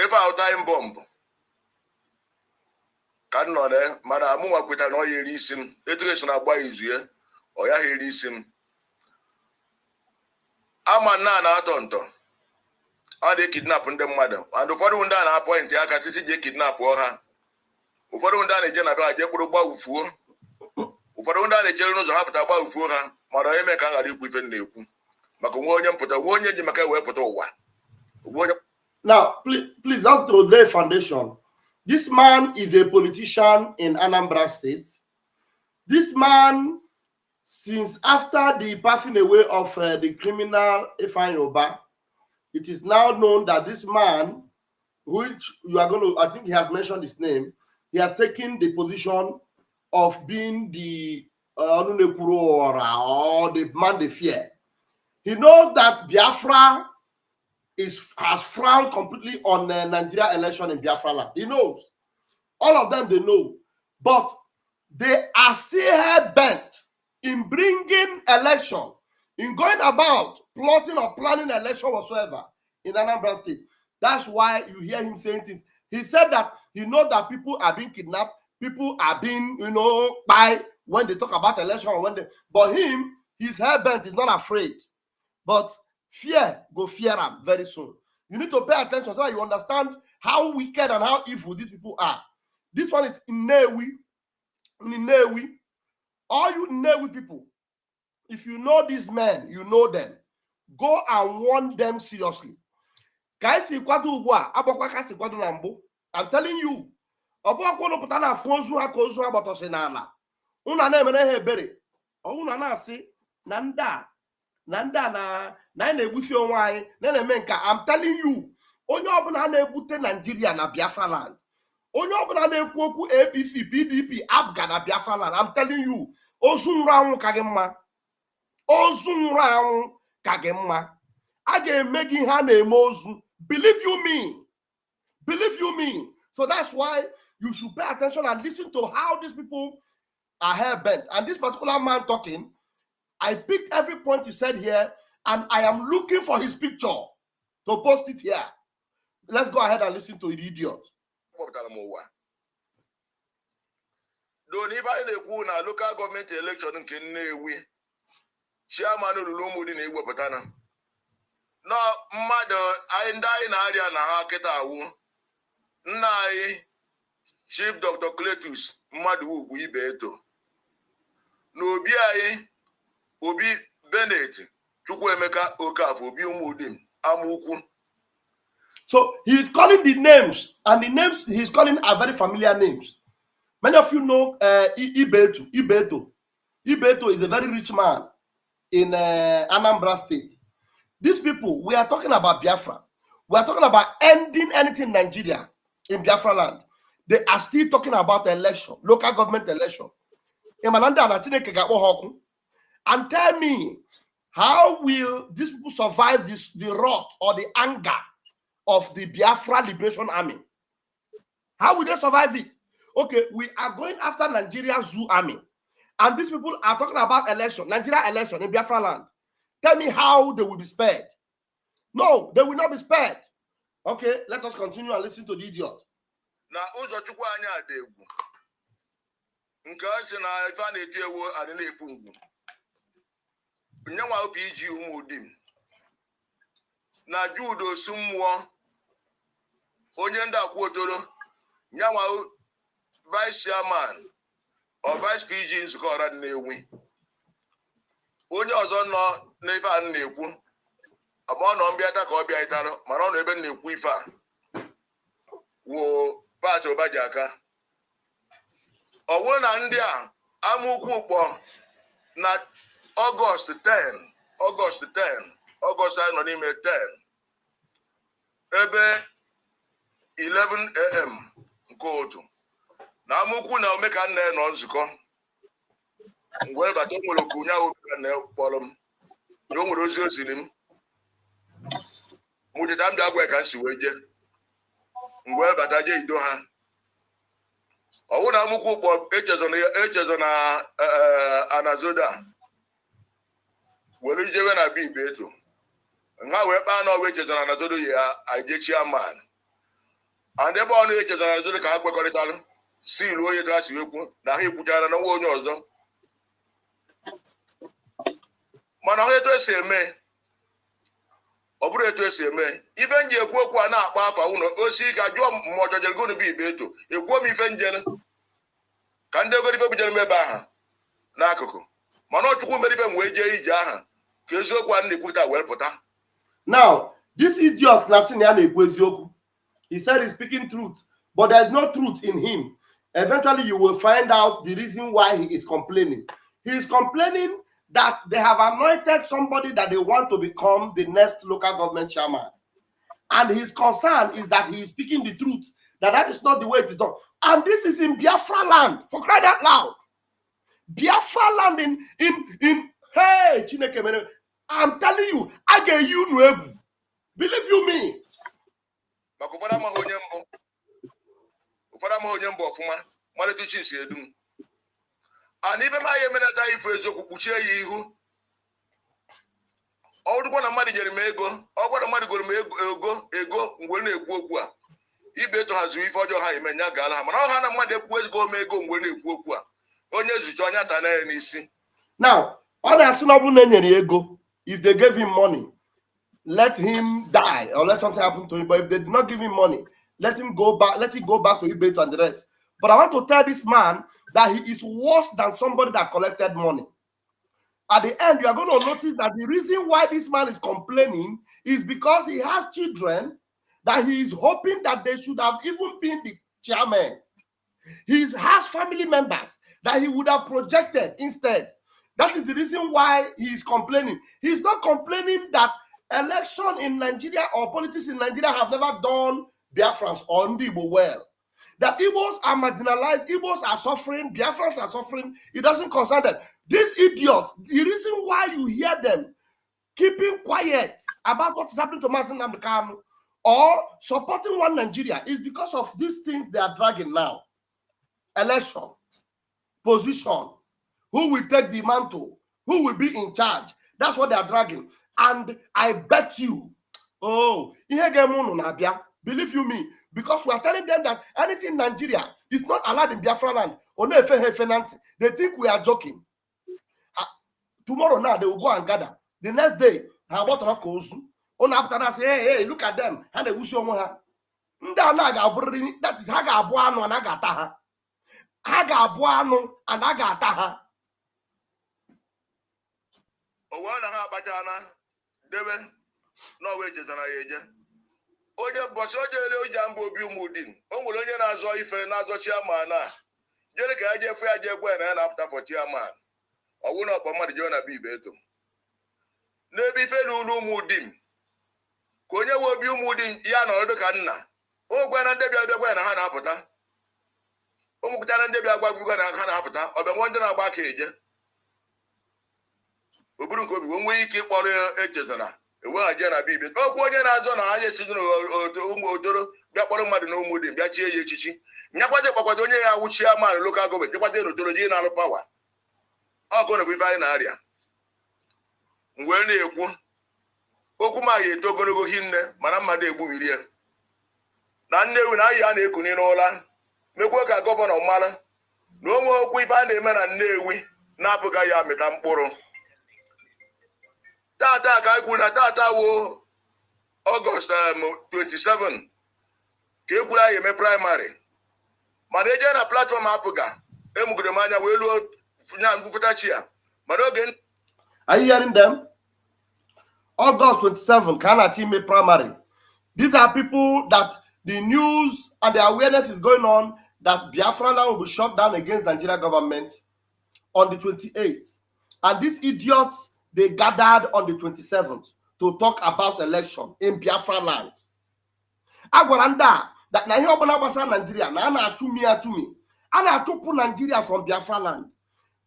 ife ahụ time bomb ka m nọ na mana amụnwa kweta na ọ ya eri isi m etu esi na-agba izu ya ọ ya ha eri isi m ama nna na-atọ ntọ ọ dị kidnap ndị mmadụ and ụfọdụ ndị a na-apọịntị aka sisi je kidnap ọha ụfọdụ ndị a na-eje na bịa je kpụrụ gbawufuo ụfọdụ ndị a na-ejere n'ụzọ ha pụta gbawufuo ha mana onye mee ka a ghara ikwu ife na-ekwu maka nwe onye mpụta nwe onye ji maka wee pụta ụwa. Now, please, that's to lay foundation. This man is a politician in Anambra State. This man, since after the passing away of the criminal Afonja Oba, it is now known that this man, which you are going to, I think he has mentioned his name, he has taken the position of being the or the man they fear. He knows that Biafra has frowned completely on the Nigeria election in Biafra land. He knows. All of them, they know. But they are still hell-bent in bringing election, in going about plotting or planning election whatsoever in Anambra State. That's why you hear him saying things. He said that he knows that people are being kidnapped, people are being, by when they talk about election or when they, but him, he's hell-bent, he's not afraid. But fear, go fear him very soon. You need to pay attention so that you understand how wicked and how evil these people are. This one is in Nnewi. All you Nnewi people, if you know these men, you know them. Go and warn them seriously. I'm telling you. I'm telling you, onye ọbụla na-ebute Nigeria na Biafra land, onye ọbụla na-ekwu okwu APC, PDP, APGA na Biafra land, I'm telling you, ozu nwụrụ anwụ ka gị mma, ozu nwụrụ anwụ ka gị mma, a ga-eme gị ha na-eme ozu. Believe you me. So that's why you should pay attention and listen to how these people are hell-bent. And this particular man talking, I picked every point he said here, and I am looking for his picture to post it here. Let's go ahead and listen to the idiot. Don't even na local government election nke Nnewi chairman Olulumudi na iwepụtana no mmadụ anyị ndị anyị na-arịa na ha kịta awụ nna anyị Chief Dr. Cletus mmadụ ugwu ibe eto na obi anyị Obi Bennett Chukwuemeka Okafọ Obi Umudim Amukwu. So he's calling the names, and the names he's calling are very familiar names. Many of you know Ibeto. Ibeto is a very rich man in Anambra State. These people, we are talking about Biafra. We are talking about ending anything in Nigeria, in Biafra land. They are still talking about election, local government election. And tell me, how will these people survive the wrath or the anger of the Biafra Liberation Army? How will they survive it? Okay, we are going after Nigeria Zoo Army. And these people are talking about election, Nigeria election in Biafra land. Tell me how they will be spared. No, they will not be spared. Okay, let us continue and listen to the idiot. Na ụzọchukwu anyị a dị egwu nke ọ sị na ife a na-eti ewu adị na-epu ngwu nyenwa obi iji ụmụ di m na Jude osu mmụọ onye ndị akwụ otoro nyenwa vice chairman or vice PG nzukọ ọra dị na-ewi onye ọzọ nọ n'ife a na-ekwu ama ọ nọ mbịata ka ọ bịa ịtarụ mana ọ nọ ebe na-ekwu ife a wụ paatị ụbaji aka ọ bụrụ na ndị a amaokwu kpọ na Ọgọst 10 Ọgọst anyị nọ n'ime 10 ebe 11 AM nke otu na amaokwu na omeka nna ya nọ nzukọ mgbe bata o nwere okwu nyawo omeka nna ya kpọrọ m na o nwere ozi o ziri m mụ cheta m bịa gwa ka m si wee jee mgbe bata jee ido ha ọwụ na amụkwu kpọ echezo na anazoda were ijewe na bib eto nha wee kpaa na ọwa echezo na anazodo ya aje chairman and ebe ọ na-echezo na anazodo ka ha kwekọrịtara silu onye ha si wekwu na ha ekwuchara na nwa onye ọzọ mana ọ etu esi eme ọ bụrụ etu esi eme ife nji ekwu okwu a na-akpọ afa ụlọ osi ka jụọ ma ọ chọjere gonu bib eto ekwuo m ife njele ka ndị ego ife bujere m ebe aha n'akụkụ mana ọchukwu mere ife m wee jee ije aha ka eziokwu a na-ekwuta wee pụta. Now, this idiot na sị na ya na-ekwu eziokwu. He said he's speaking truth, but there's no truth in him. Eventually, you will find out the reason why he is complaining. He is complaining that they have anointed somebody that they want to become the next local government chairman. And his concern is that he is speaking the truth, that is not the way it is done. And this is in Biafra land, for crying out loud. Biafra land in hey, Chineke mere. I'm telling you, I get you no. Believe you me. Maka ụfọdụ amaghị onye mbụ ọfụma malite chi si edum ana ife ma ya emenata ife eziokwu kpuchie ya ihu ọ dụkwa na mmadụ jere m ego ọ gwara mmadụ goro m ego mgbe na-ekwu okwu a ibe eto ha zuru ife ọjọọ ha eme nya gaala ha mana ọ ha na mmadụ ekwu ezigbo m ego mgbe na-ekwu okwu a onye zucha onye ata na ya n'isi. Now, ọ na-asị na ọ bụrụ na enyere ego, if they gave him money, let him die or let something happen to him. But if they did not give him money, let him go back, let it go back to Ibeto and the rest. But I want to tell this man that he is worse than somebody that collected money. At the end, you are going to notice that the reason why this man is complaining is because he has children that he is hoping that they should have even been the chairman. He has family members that he would have projected instead. That is the reason why he is complaining. He's not complaining that election in Nigeria or politics in Nigeria have never done Biafrans or Ndibo well. That Igbos are marginalized, Igbos are suffering, Biafrans are suffering. It doesn't concern them. These idiots, the reason why you hear them keeping quiet about what is happening to Mazen Namdekanu or supporting one Nigeria is because of these things they are dragging now. Election, position, who will take the mantle, who will be in charge. That's what they are dragging. And I bet you, believe you me, because we are telling them that anything in Nigeria is not allowed in Biafra land. They think we are joking. Tomorrow now, they will go and gather. The next day, after that, say, hey, look at them. And they will show her. That is Hagabuano and Agataha. Hagabuano and Agataha. Debe no wages na yeje onye bosi ojele oja mba obi umudin o nwere onye na-azọ ife na-azọ chairman a jere ka aje fe aje gwa na na-apụta for chairman ọwụ na ọkpọ mmadụ je na bibe eto n'ebe ife n'ụlọ umudin ka onye we obi umudin ya na ọdụ ka nna o gwa na ndebi abịa gwa na ha na-apụta o mụkụtara ndebi agwa gwa na ha na-apụta ọ bịa ndị na-agba ka eje oburu nke obi nwee ike ịkpọrọ echezona eweghaje na bibe okwu onye na-azọ na anya echizi ụmụ odoro bịa kpọrọ mmadụ na ụmụ dị bịa chie ya echichi nyakwaje kpakwaje onye ya awụchi amaanụ lokal gọọmenti chekwaje na odoro ji na-alụ pawa ọkụ na bụ ife anyị na-arịa mgbe na-ekwu okwu ma ya eto ogologo hinne mana mmadụ egbubiri ya na Nnewi na ya na-ekuni n'ụla mekwa ka gọvanọ mara na onwe okwu ife a na-eme na Nnewi na-apụghị ya amịta mkpụrụ. Tata ka kwuru na tata wo Ọgọst 27 ka e kwuru anyị eme praịmarị mana eje na platfọm apụga emugoro m anya wee luo nya mfụtachi ya mana oge. Are you hearing them? August 27 ka na ime primary. These are people that the news and the awareness is going on that Biafra land will be shut down against Nigeria government on the 28th. And these idiots, they gathered on the 27th to talk about election in Biafra land. Agwaranda that na ihe ọbụla gbasara Nigeria na ana atumi ana atupu Nigeria from Biafra land.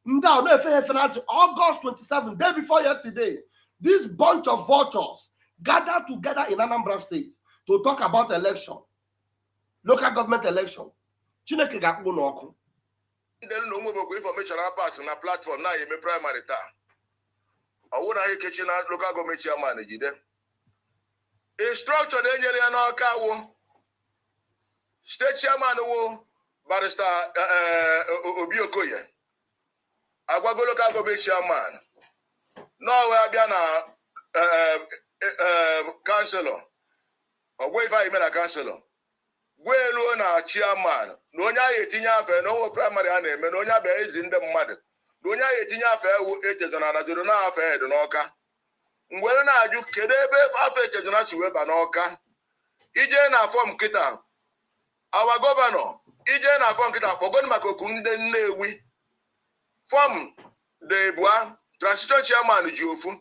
Now, August 27, day before yesterday, this bunch of vultures gathered together in Anambra State to talk about election, local government election. Chineke ga-akpụ n'ọkụ. Ndị nna ụmụ bụ information about na platform na eme primary taa. Ọwụ na ekechi na local government chairman jide. Instruction enyere ya n'ọka wụ state chairman wụ barrister Obi Okoye. Agwago local government chairman no abịa na councilor ogwe ife ime na councilor gwelu na chairman na onye ahụ etinye afa na onwe primary a na-eme na onye abịa ezi ndị mmadụ na onye ahụ etinye afa ewu echezona na jụrụ na afa edo n'ọka ngwere na-ajụ kedu ebe afa echezona si weba n'ọka ije na fọm kịta awa gọvanọ ije na fọm kịta kpọgonu maka oku ndị Nnewi fọm de bua transition chairman ji ofu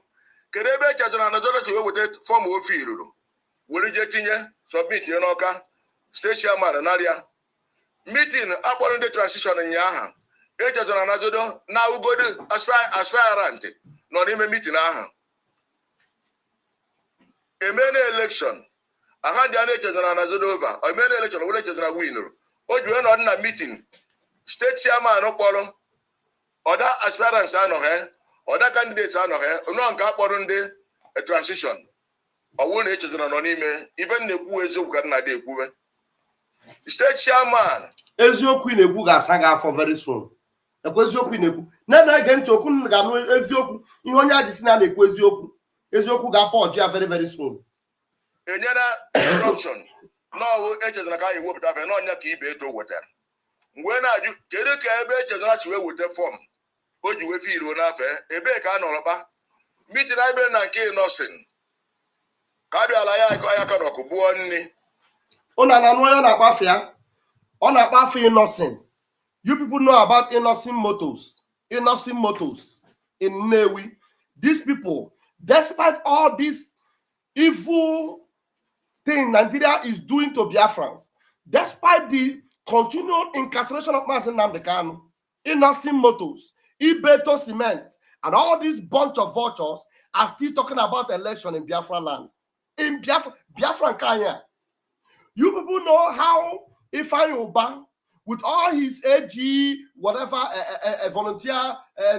kedu ebe echezona na jụrụ si weta fọm ofe iruru were je tinye submit ya n'ọka state chairman narịa meeting akpọrọ ndị transition ụnyaahụ echezona na jụrụ na ugodo aspirant nọ n'ime meeting ahụ emene election aha dị a na-echezona na jụrụ over emene election were echezona winuru o ji wee nọ na meeting state chairman kpọrọ other aspirants anọghị other candidates anọghị nọ nke akpọrọ ndị transition ọwụ na echezona nọ n'ime ife na-ekwu eziokwu ka nna dị ekwuwe state chairman eziokwu na-ekwu ga-asa gị afọ very soon. Ekwu eziokwu na-ekwu na-ege ntị okwu ga-anụ eziokwu ihe onye a ji si na na-ekwu eziokwu ga-apọ ọjị ya very very soon. enyere instruction n'ọwụ echezona ka anyị wepụta fe n'ọnya ka ibe eto wetara mgbe na-ajụ kedu ka ebe echezona si wee weta fọm o ji wee firuo n'afe ebee ka a nọrọ kpa mitin anyị mere na nke nọsin ka a bịala ya aka n'ọkụ gbuo nri Una na onye na-akpafe ya ọ na-akpafe Innocent. You people know about Innocent Motors in Nnewi. These people, despite all this evil thing Nigeria is doing to Biafrans, despite the continued incarceration of Mazi Nnamdi Kanu, Innocent Motors, Ibeto Cement, and all these bunch of vultures are still talking about election in Biafra land. In Biafra Kenya. You people know how Ifeanyi Uba, with all his AG, whatever, volunteer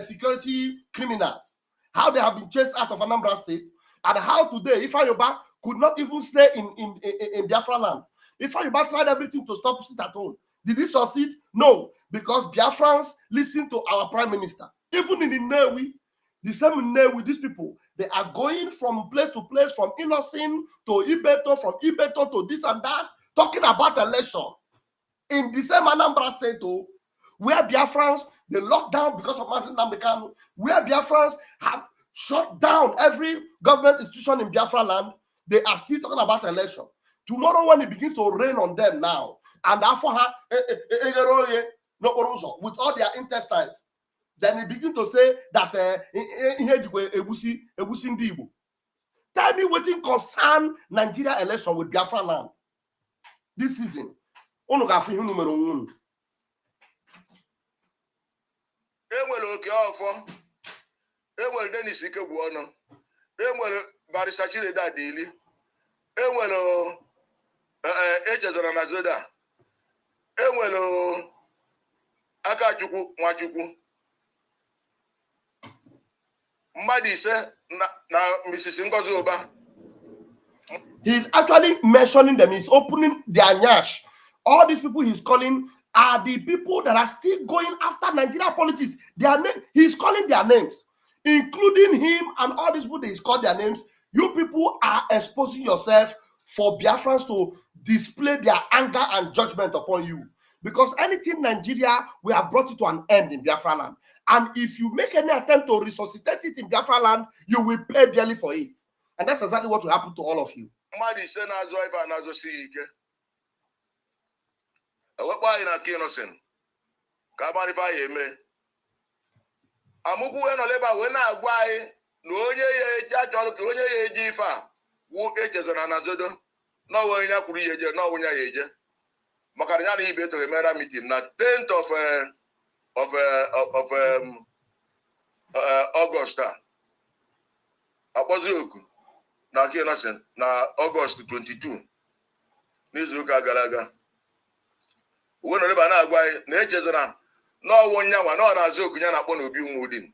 security criminals, how they have been chased out of Anambra State, and how today Ifeanyi Uba could not even stay in Biafra land. Ifeanyi Uba tried everything to stop sit at home. Did he succeed? No, because Biafrans listen to our prime minister. Even in Nnewi, the same Nnewi, these people, they are going from place to place, from Innocent to Ibeto, from Ibeto to this and that, talking about election. In the same Anambra State, where Biafrans, they locked down because of Mazi Nnamdi Kanu, where Biafrans have shut down every government institution in Biafra land, they are still talking about election. Tomorrow, when it begins to rain on them now, and Afonja, with all their intestines, then they begin to say that tell me what concern Nigeria election with Biafra land this season. enwere oke ọfọ enwere Dennis Ikegwu ọnụ enwere Barrister Chireda Adili enwere echezona na Zoda enwere Akachukwu Nwachukwu mmadụ ise na Mrs. Ngozi Ụba He's actually mentioning them. He's opening their nyash. All these people he's calling are the people that are still going after Nigeria politics. Their name, he's calling their names, including him and all these people that he's called their names. You people are exposing yourself for Biafrans to display their anger and judgment upon you. Because anything Nigeria, we have brought it to an end in Biafra land. And if you make any attempt to resuscitate it in Biafra land, you will pay dearly for it. And that's exactly what will happen to all of you. Mmadụ ise na-azụ ife a na-azụsighị ike ewekpa anyị na nke Innocent ka amara ife anyị eme amụkwu wee nọ ebe a wee na-agwa anyị na onye ya eji achọrọ ka onye ya eji ife a wụ echezona na zodo n'ọnwe onye ya kwuru ya eje n'ọnwe ya eje maka na ya na ibe etoghị emera meeting na 10th of August a akpọzi oku na nke Innocent na August 22 n'izu ụka gara aga uwe nọrọ ebe a na-agwa anyị na echezona n'ọwụ nyanwa na ọ na-azụ oku ya na-akpọ n'obi Umudin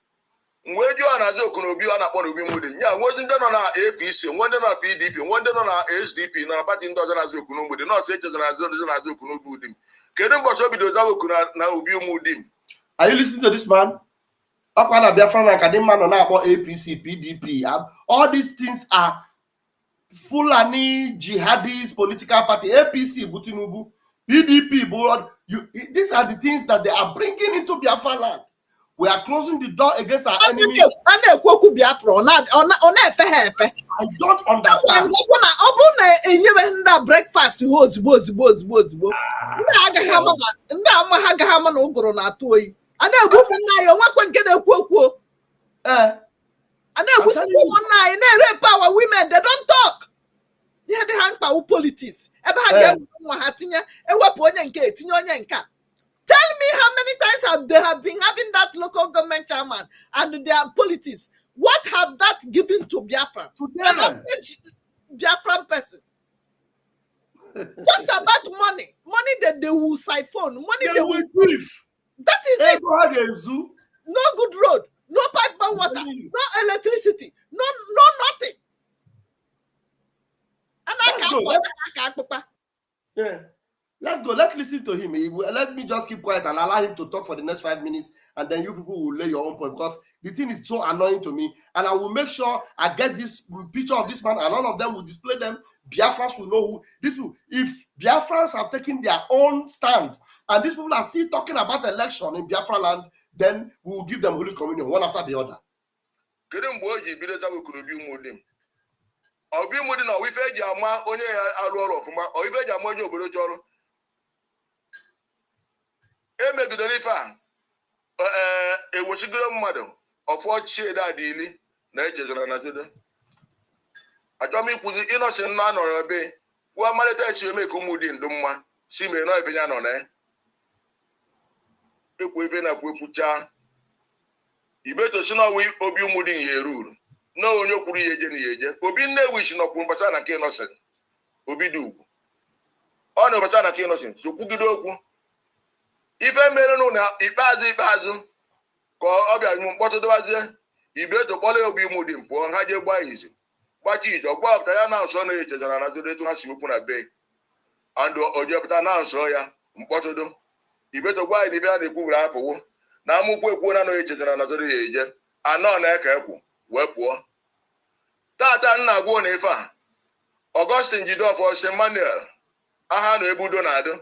mgbe eji ọ na-azụ oku n'obi ọ na-akpọ n'obi Umudin ya nwe ndị nọ na APC nwe ndị nọ na PDP nwe ndị nọ na SDP na pati ndị ọzọ na-azụ oku n'Umudin nọọsụ echezona na-azụ oku n'obi Umudin kedu ụbọchị o bidoro zawa oku na obi Umudin? Are you listening to this man? Akwana Biafran Academy no na-akpọ APC, PDP. All these things are Fulani jihadist political party. APC Butinubu, PDP board. These are the things that they are bringing into Biafra land. We are closing the door against our enemies. I don't understand. Breakfast power women, they don't talk. Yeah, they hang power politics. Tell me how many times they have been having that local government chairman and their politics. What have that given to Biafra? Biafran person. Just about money. Money that they will siphon. Money they will give. That is it. No good road. No pipeline water. No electricity. No nothing. And yeah. Let's go. Let's listen to him. Let me just keep quiet and allow him to talk for the next 5 minutes, and then you people will lay your own point, because the thing is so annoying to me. And I will make sure I get this picture of this man, and all of them will display them. Biafrans will know who this will. If Biafrans have taken their own stand, and these people are still talking about election in Biafra land, then we will give them Holy Communion one after the other. Emegidere ife a ewechigoro mmadụ ọfọchie adịli na echezona na jodo achọm ikwuzi Innocent na anọrọ ebe gwa malite echi eme ka Umudin ndụ mma si mere na ife ya nọ na ekwu ife na kwucha ibeto si na obi Umudin ya eruru na onye kwuru ya eje na ya eje obi Nnewi si nọkwu mbasa na nke Innocent obi dị ugwu ọ na mbasa na nke Innocent so kwugide okwu ife mere nụ na ikpeazụ ka ọ bịa mkpọtụ dobazie ibeto kpọrọ obi Umudin pụọ ha je gbaa izu gbachi ije ọgba ọpụta ya na nsọ na echezona na zodo etu ha si wepụ na be and ojepụta na nsọ ya mkpọtụdo ibeto gwa anyị ife a na-ekwu were apụwo na amụkwu ekwuo na echezona na zodo ya eje anọ na-eke ekwu wee pụọ tata nna gwuo na ife a Augustine Jideofor St. Manuel aha na ebudo na adụ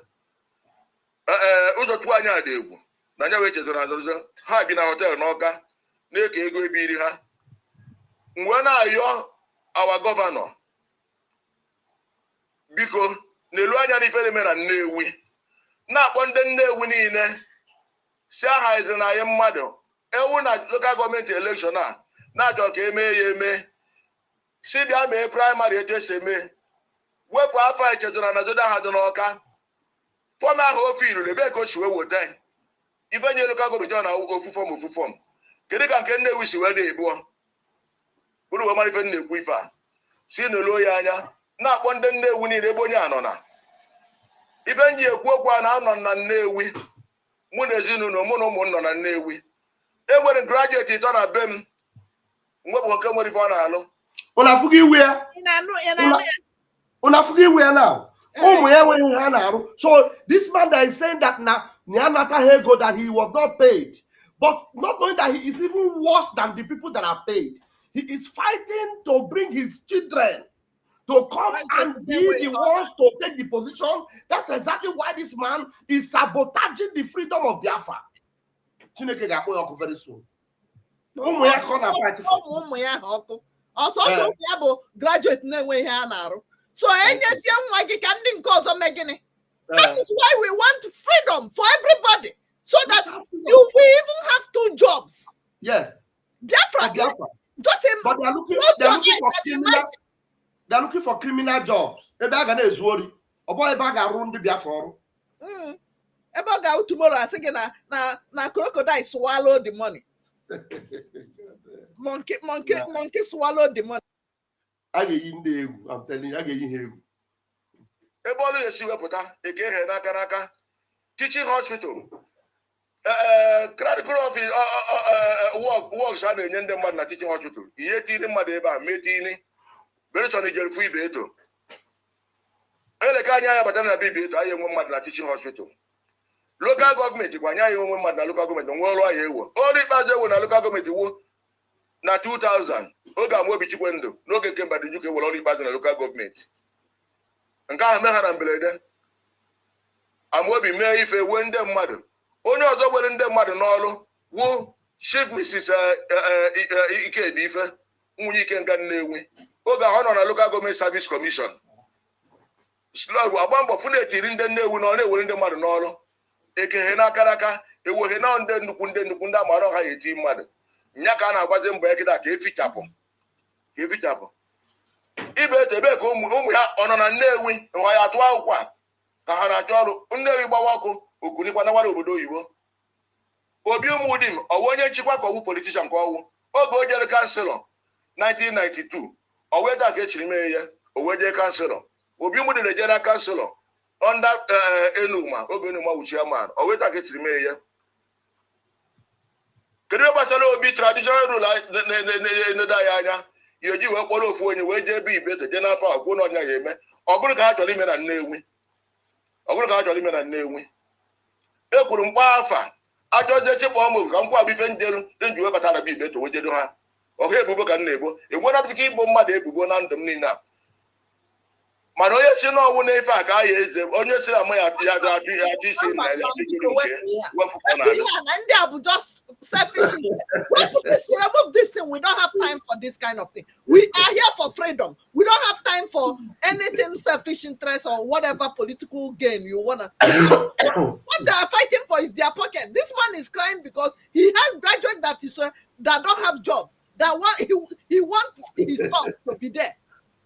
ụzọchukwu anyị adị egwu na anya wee chezona azọzọ ha bi na họteelụ n'Ọka na-eke ego ebiri ha mgbe na-ayọ awa gọvanọ biko n'elu anya n'ife na-eme na Nnewi na-akpọ ndị Nnewi niile si aha eze na anyị mmadụ ewu na lokal gọọmenti elekshọn a na-achọ ka emee ya eme si bịa mee praịmarị etu esi eme wepụ afọ echezona na zodo ha dị n'Ọka fọm ahụ ofe iruru ebe ka o si wee weta ife nye lokal gọọmenti ọ na ofu fọm kedu ka nke Nnewi si wee dị ebuọ bụrụ wee mara ife na-ekwu ife a si n'elu ya anya na-akpọ ndị Nnewi niile ebe onye anọ na ife nji ekwu okwu a na-anọ na Nnewi mụ na ezinụlọ mụ na ụmụ nọ na Nnewi enwere grajueti ịtọ na be m mwepụ nke nwere ife ọ na-alụ Unafugi where? Unafugi where now? So this man that is saying that now Hego that he was not paid, but not knowing that he is even worse than the people that are paid. He is fighting to bring his children to come and be the ones to take the position. That's exactly why this man is sabotaging the freedom of Biafra. Chineke ga-akpọ ya ọkụ very soon. Ụmụ ya ka ọ na-fight for. Ụmụ ya ha ọkụ. Ọsọsọ ụmụ ya bụ graduate na-enwe ihe a na-arụ. So enyezie nwa gị ka ndị nke ọzọ mee gịnị? That is why we want freedom for everybody, so that you will even have 2 jobs. Yes. Biafra. Just but they are looking for criminal jobs. Ebe a ga na-ezu ori. Ọ bụ ebe a ga-arụ ndị Biafra ọrụ. Ebe ọ ga-awụ tomorrow asị gị na crocodile swallow the money. Monkey swallow the money. A ga-eyi ndị egwu. I'm telling you, a ga-eyi ha egwu. Ebe ọrụ esi wepụta eke ihe n'aka teaching hospital credit office works a na-enye ndị mmadụ na teaching hospital ihe tiri mmadụ ebe a metini berison ijere fu ibe eto eleka anya ya batara na bibi eto anyị enwe mmadụ na teaching hospital local gọọmenti gwa anya ya enwe mmadụ na local gọọmenti nwe ọrụ ahịa ewo ọrụ ikpeazụ ewo na local gọọmenti wo na 2000 oge Amobi Chikwendụ n'oge nke Mbadinuka ewere ọrụ ikpeazụ na local gọọmenti nke ahụ mee ha na mberede Amobi mee ife wee ndị mmadụ onye ọzọ were ndị mmadụ n'ọrụ wuo Chief Mrs. Ikedi Ife nwunye Ikenga Nnewi oge ahụ nọ na Local Government Service Commission agba mbọ fụ na-etiri ndị Nnewi na ọ na-ewere ndị mmadụ n'ọrụ ekeghe n'aka eweghe na ndị nnukwu ndị amara ọha eti mmadụ nya ka a na-agbazi mbọ ya kịta ka efichapụ ibe eto ebe ka ụmụ ya ọ nọ na Nnewi nwa ya atụ akwụkwọ ka ha na-achọ ọrụ Nnewi gbawa ọkụ okunikwa nawara obodo oyibo Obi Umudim ọwụ onye nchịkwa ka ọwụ politishan ka ọwụ oge o jere kanselọ 1992 o wee taa ka echiri mee ya o wee jee kanselọ Obi Umudim ejere kanselọ onda Enuma oge Enuma wuchi ama o wee taa ka echiri mee ya kedu gbasara Obi traditional rule na-enedo ya anya ya eji wee kpọrọ ofu onye wee jee ebe Ibeto jee n'afọ agwụ na ọnya ya eme ọ bụrụ ka ha chọrọ ime na Nnewi ekwuru mkpa afa ajọzie chekwa ọmụ ka mkpụ abife njeru ndị wee batara bụ Ibeto wejedo ha ọha ebubo ka m na-ebo enwere m ike igbo mmadụ ebubo na ndụ m niile a mana onye si n'ọnwụ na ife a ka ya eze onye si ama ya atụ isi na ya ndị a bụ just selfish. Remove this thing. We don't have time for this kind of thing. We are here for freedom. We don't have time for anything selfish interest or whatever political gain you wanna. What they are fighting for is their pocket. This man is crying because he has graduates that don't have job. That he wants his spouse to be there.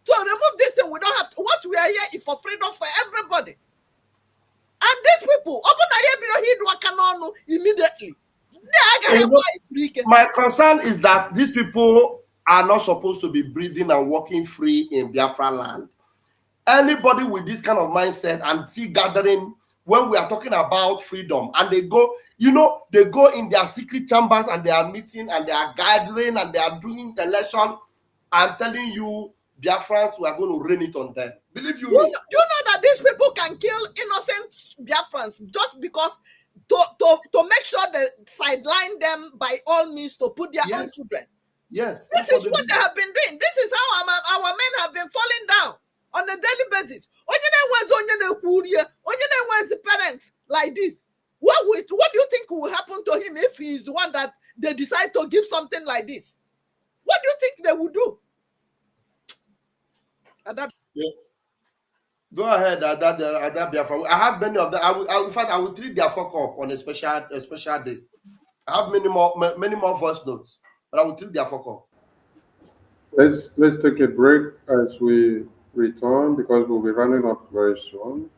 So remove this thing. We don't have to. What we are here is for freedom for everybody. And these people, immediately. My concern is that these people are not supposed to be breathing and walking free in Biafra land. Anybody with this kind of mindset and see gathering when we are talking about freedom and they go, they go in their secret chambers and they are meeting and they are gathering and they are doing the election. I'm telling you, Biafrans, we are going to rain it on them. Believe you me. You know that these people can kill innocent Biafrans just because to make sure they sideline them by all means to put their own children. Yes. This is what they have been doing. This is how our men have been falling down on a daily basis. Onye parents like this. What do you think will happen to him if he is the one that they decide to give something like this? What do you think they will do? Yeah. Go ahead, Ada Biafra. I have many of them. In fact, I will treat their fuck up on a special day. I have many more voice notes, but I will treat their fuck up. Let's take a break as we return because we'll be running up very soon.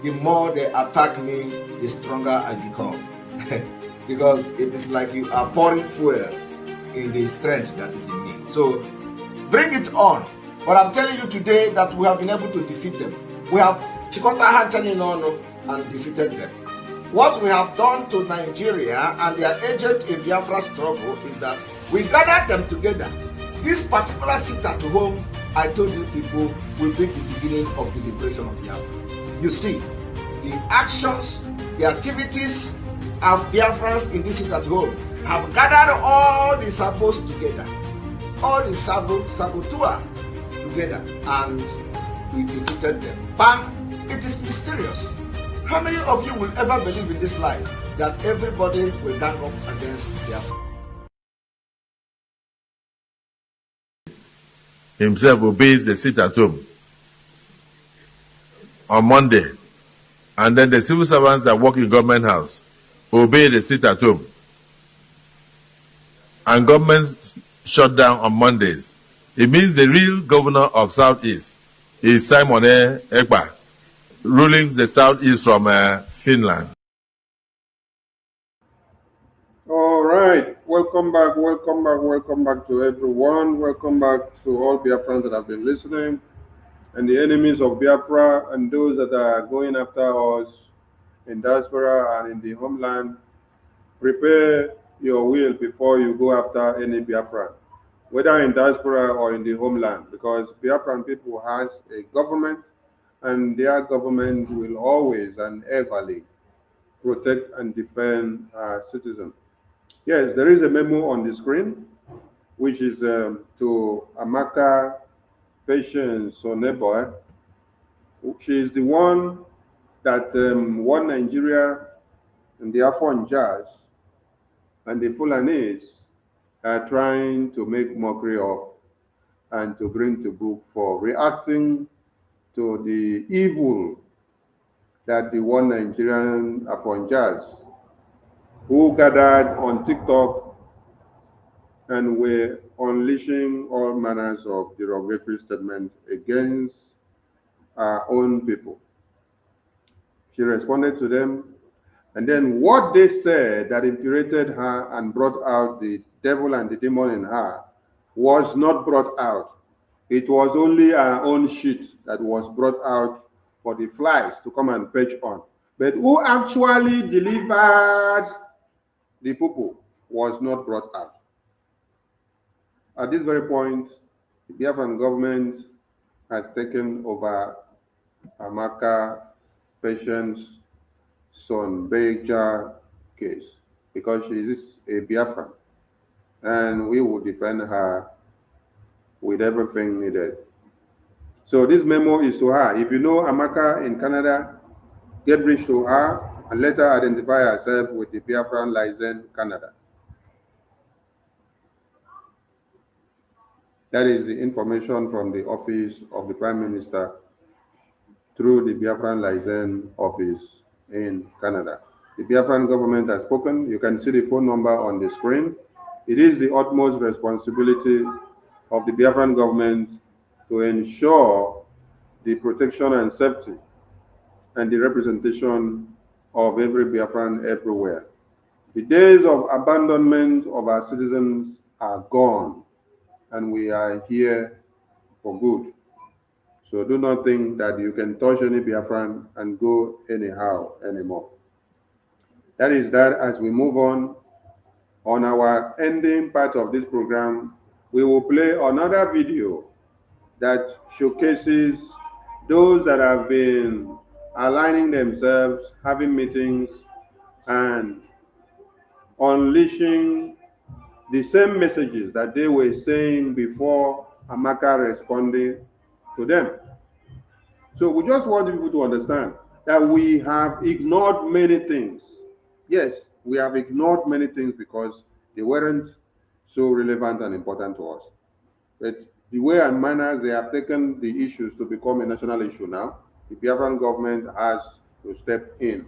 the more they attack me, the stronger I become. Because it is like you are pouring fuel in the strength that is in me. So bring it on. But I'm telling you today that we have been able to defeat them. We have Chikota Hanchani and defeated them. What we have done to Nigeria and their agent in Biafra struggle is that we gathered them together. This particular sit at home, I told you people, will be the beginning of the liberation of Biafra. You see, the actions, the activities of Biafrans in this sit at home have gathered all the sabos together, all the sabotua together, and we defeated them. Bam! It is mysterious. How many of you will ever believe in this life that everybody will gang up against Biafra? Himself obeys the sit at home on Monday, and then the civil servants that work in government house obey the sit at home, and government shut down on Mondays. It means the real governor of Southeast is Simon Ekpa, ruling the Southeast from Finland. All right, welcome back to everyone. Welcome back to all Biafrans that have been listening, and the enemies of Biafra, and those that are going after us in diaspora and in the homeland. Prepare your will before you go after any Biafran, whether in diaspora or in the homeland, because Biafran people has a government, and their government will always and everly protect and defend our citizens. Yes, there is a memo on the screen, which is to Amaka Patience Oneboy. She is the one that won Nigeria and the Afonjas and the Fulanis are trying to make mockery of and to bring to book for reacting to the evil that the one Nigerian Afonjas who gathered on TikTok and were unleashing all manners of derogatory statements against our own people. She responded to them, and then what they said that infuriated her and brought out the devil and the demon in her was not brought out. It was only our own shit that was brought out for the flies to come and perch on. But who actually delivered the poo was not brought out. At this very point, the Biafran government has taken over Amaka Patience Sonbeja case because she is a Biafran, and we will defend her with everything needed. So this memo is to her. If you know Amaka in Canada, get reach to her and let her identify herself with the Biafran license Canada. That is the information from the office of the Prime Minister through the Biafran license office in Canada. The Biafran government has spoken. You can see the phone number on the screen. It is the utmost responsibility of the Biafran government to ensure the protection and safety and the representation of every Biafran everywhere. The days of abandonment of our citizens are gone, and we are here for good. So do not think that you can touch any Biafran and go anyhow anymore. That is that. As we move on our ending part of this program, we will play another video that showcases those that have been aligning themselves, having meetings, and unleashing the same messages that they were saying before Amaka responded to them. So we just want people to understand that we have ignored many things. Yes, we have ignored many things because they weren't so relevant and important to us. But the way and manner they have taken the issues to become a national issue now, the Biafran government has to step in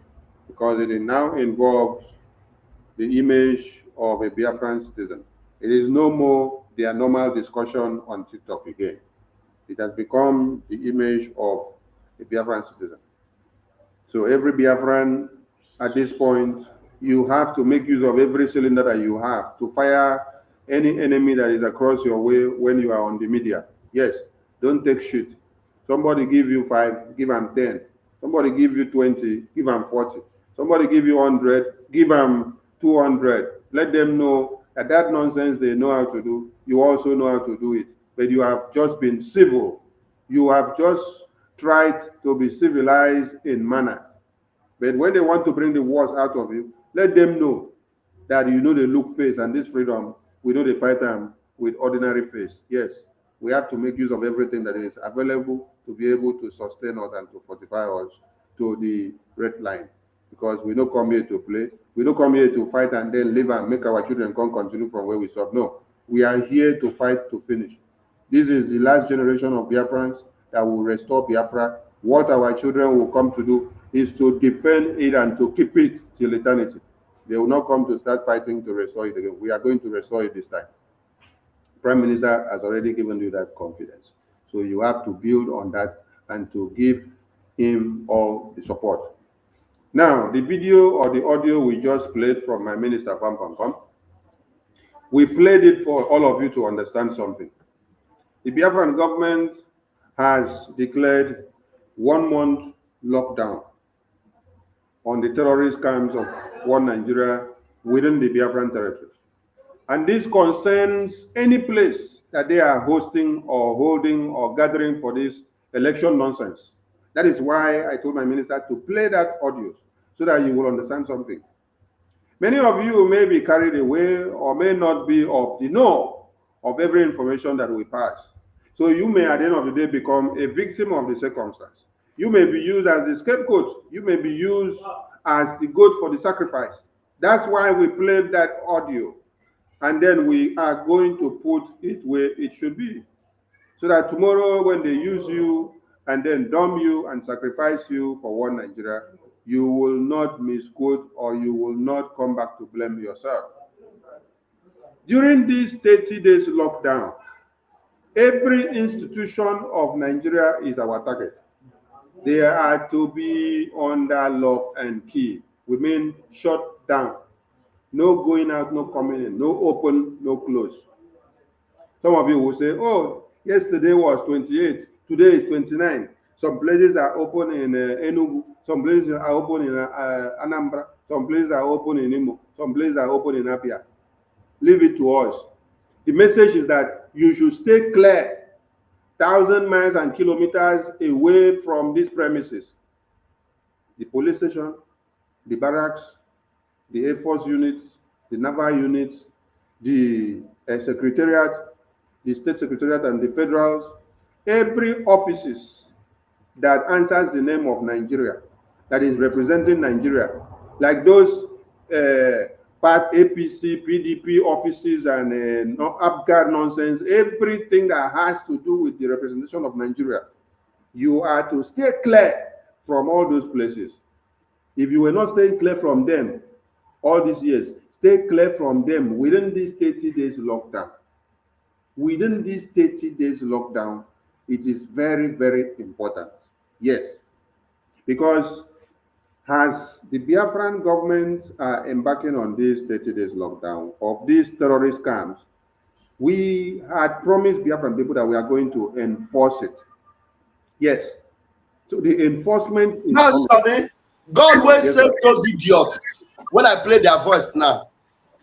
because it now involves the image of a Biafran citizen. It is no more their normal discussion on TikTok again. It has become the image of a Biafran citizen. So every Biafran at this point, you have to make use of every cylinder that you have to fire any enemy that is across your way when you are on the media. Yes, don't take shit. Somebody give you 5, give them 10. Somebody give you 20, give them 40. Somebody give you 100, give them 200. Let them know that that nonsense they know how to do, you also know how to do it. But you have just been civil. You have just tried to be civilized in manner. But when they want to bring the worst out of you, let them know that you know the look face and this freedom, we know they fight them with ordinary face. Yes, we have to make use of everything that is available to be able to sustain us and to fortify us to the red line. Because we don't come here to play. We don't come here to fight and then leave and make our children come continue from where we stop. No, we are here to fight to finish. This is the last generation of Biafrans that will restore Biafra. What our children will come to do is to defend it and to keep it till eternity. They will not come to start fighting to restore it again. We are going to restore it this time. Prime Minister has already given you that confidence. So you have to build on that and to give him all the support. Now, the video or the audio we just played from my minister, we played it for all of you to understand something. The Biafran government has declared 1 month lockdown on the terrorist camps of one Nigeria within the Biafran territory. And this concerns any place that they are hosting or holding or gathering for this election nonsense. That is why I told my minister to play that audio so that you will understand something. Many of you may be carried away or may not be of the know of every information that we pass. So you may at the end of the day become a victim of the circumstance. You may be used as the scapegoat. You may be used as the goat for the sacrifice. That's why we played that audio. And then we are going to put it where it should be. So that tomorrow when they use you and then dump you and sacrifice you for one Nigeria, you will not misquote or you will not come back to blame yourself. During this 30 days lockdown, every institution of Nigeria is our target. They are to be under lock and key. We mean shut down. No going out, no coming in, no open, no close. Some of you will say, oh, yesterday was 28, today is 29. Some places are open in Enugu, some places are open in Anambra, some places are open in Imo, some places are open in Abia. Leave it to us. The message is that you should stay clear, 1,000 miles and kilometers away from these premises. The police station, the barracks, the Air Force units, the naval units, the secretariat, the state secretariat and the federals, every offices that answers the name of Nigeria, that is representing Nigeria, like those part APC, PDP offices and APGAR nonsense, everything that has to do with the representation of Nigeria, you are to stay clear from all those places. If you were not staying clear from them all these years, stay clear from them within these 30 days lockdown. Within these 30 days lockdown, it is very, very important. Yes, because as the Biafran government are embarking on this 30 days lockdown of these terrorist camps, we had promised Biafran people that we are going to enforce it. Yes. So the enforcement is Now, Sonny, God will Yes, save sir. those idiots when I play their voice now.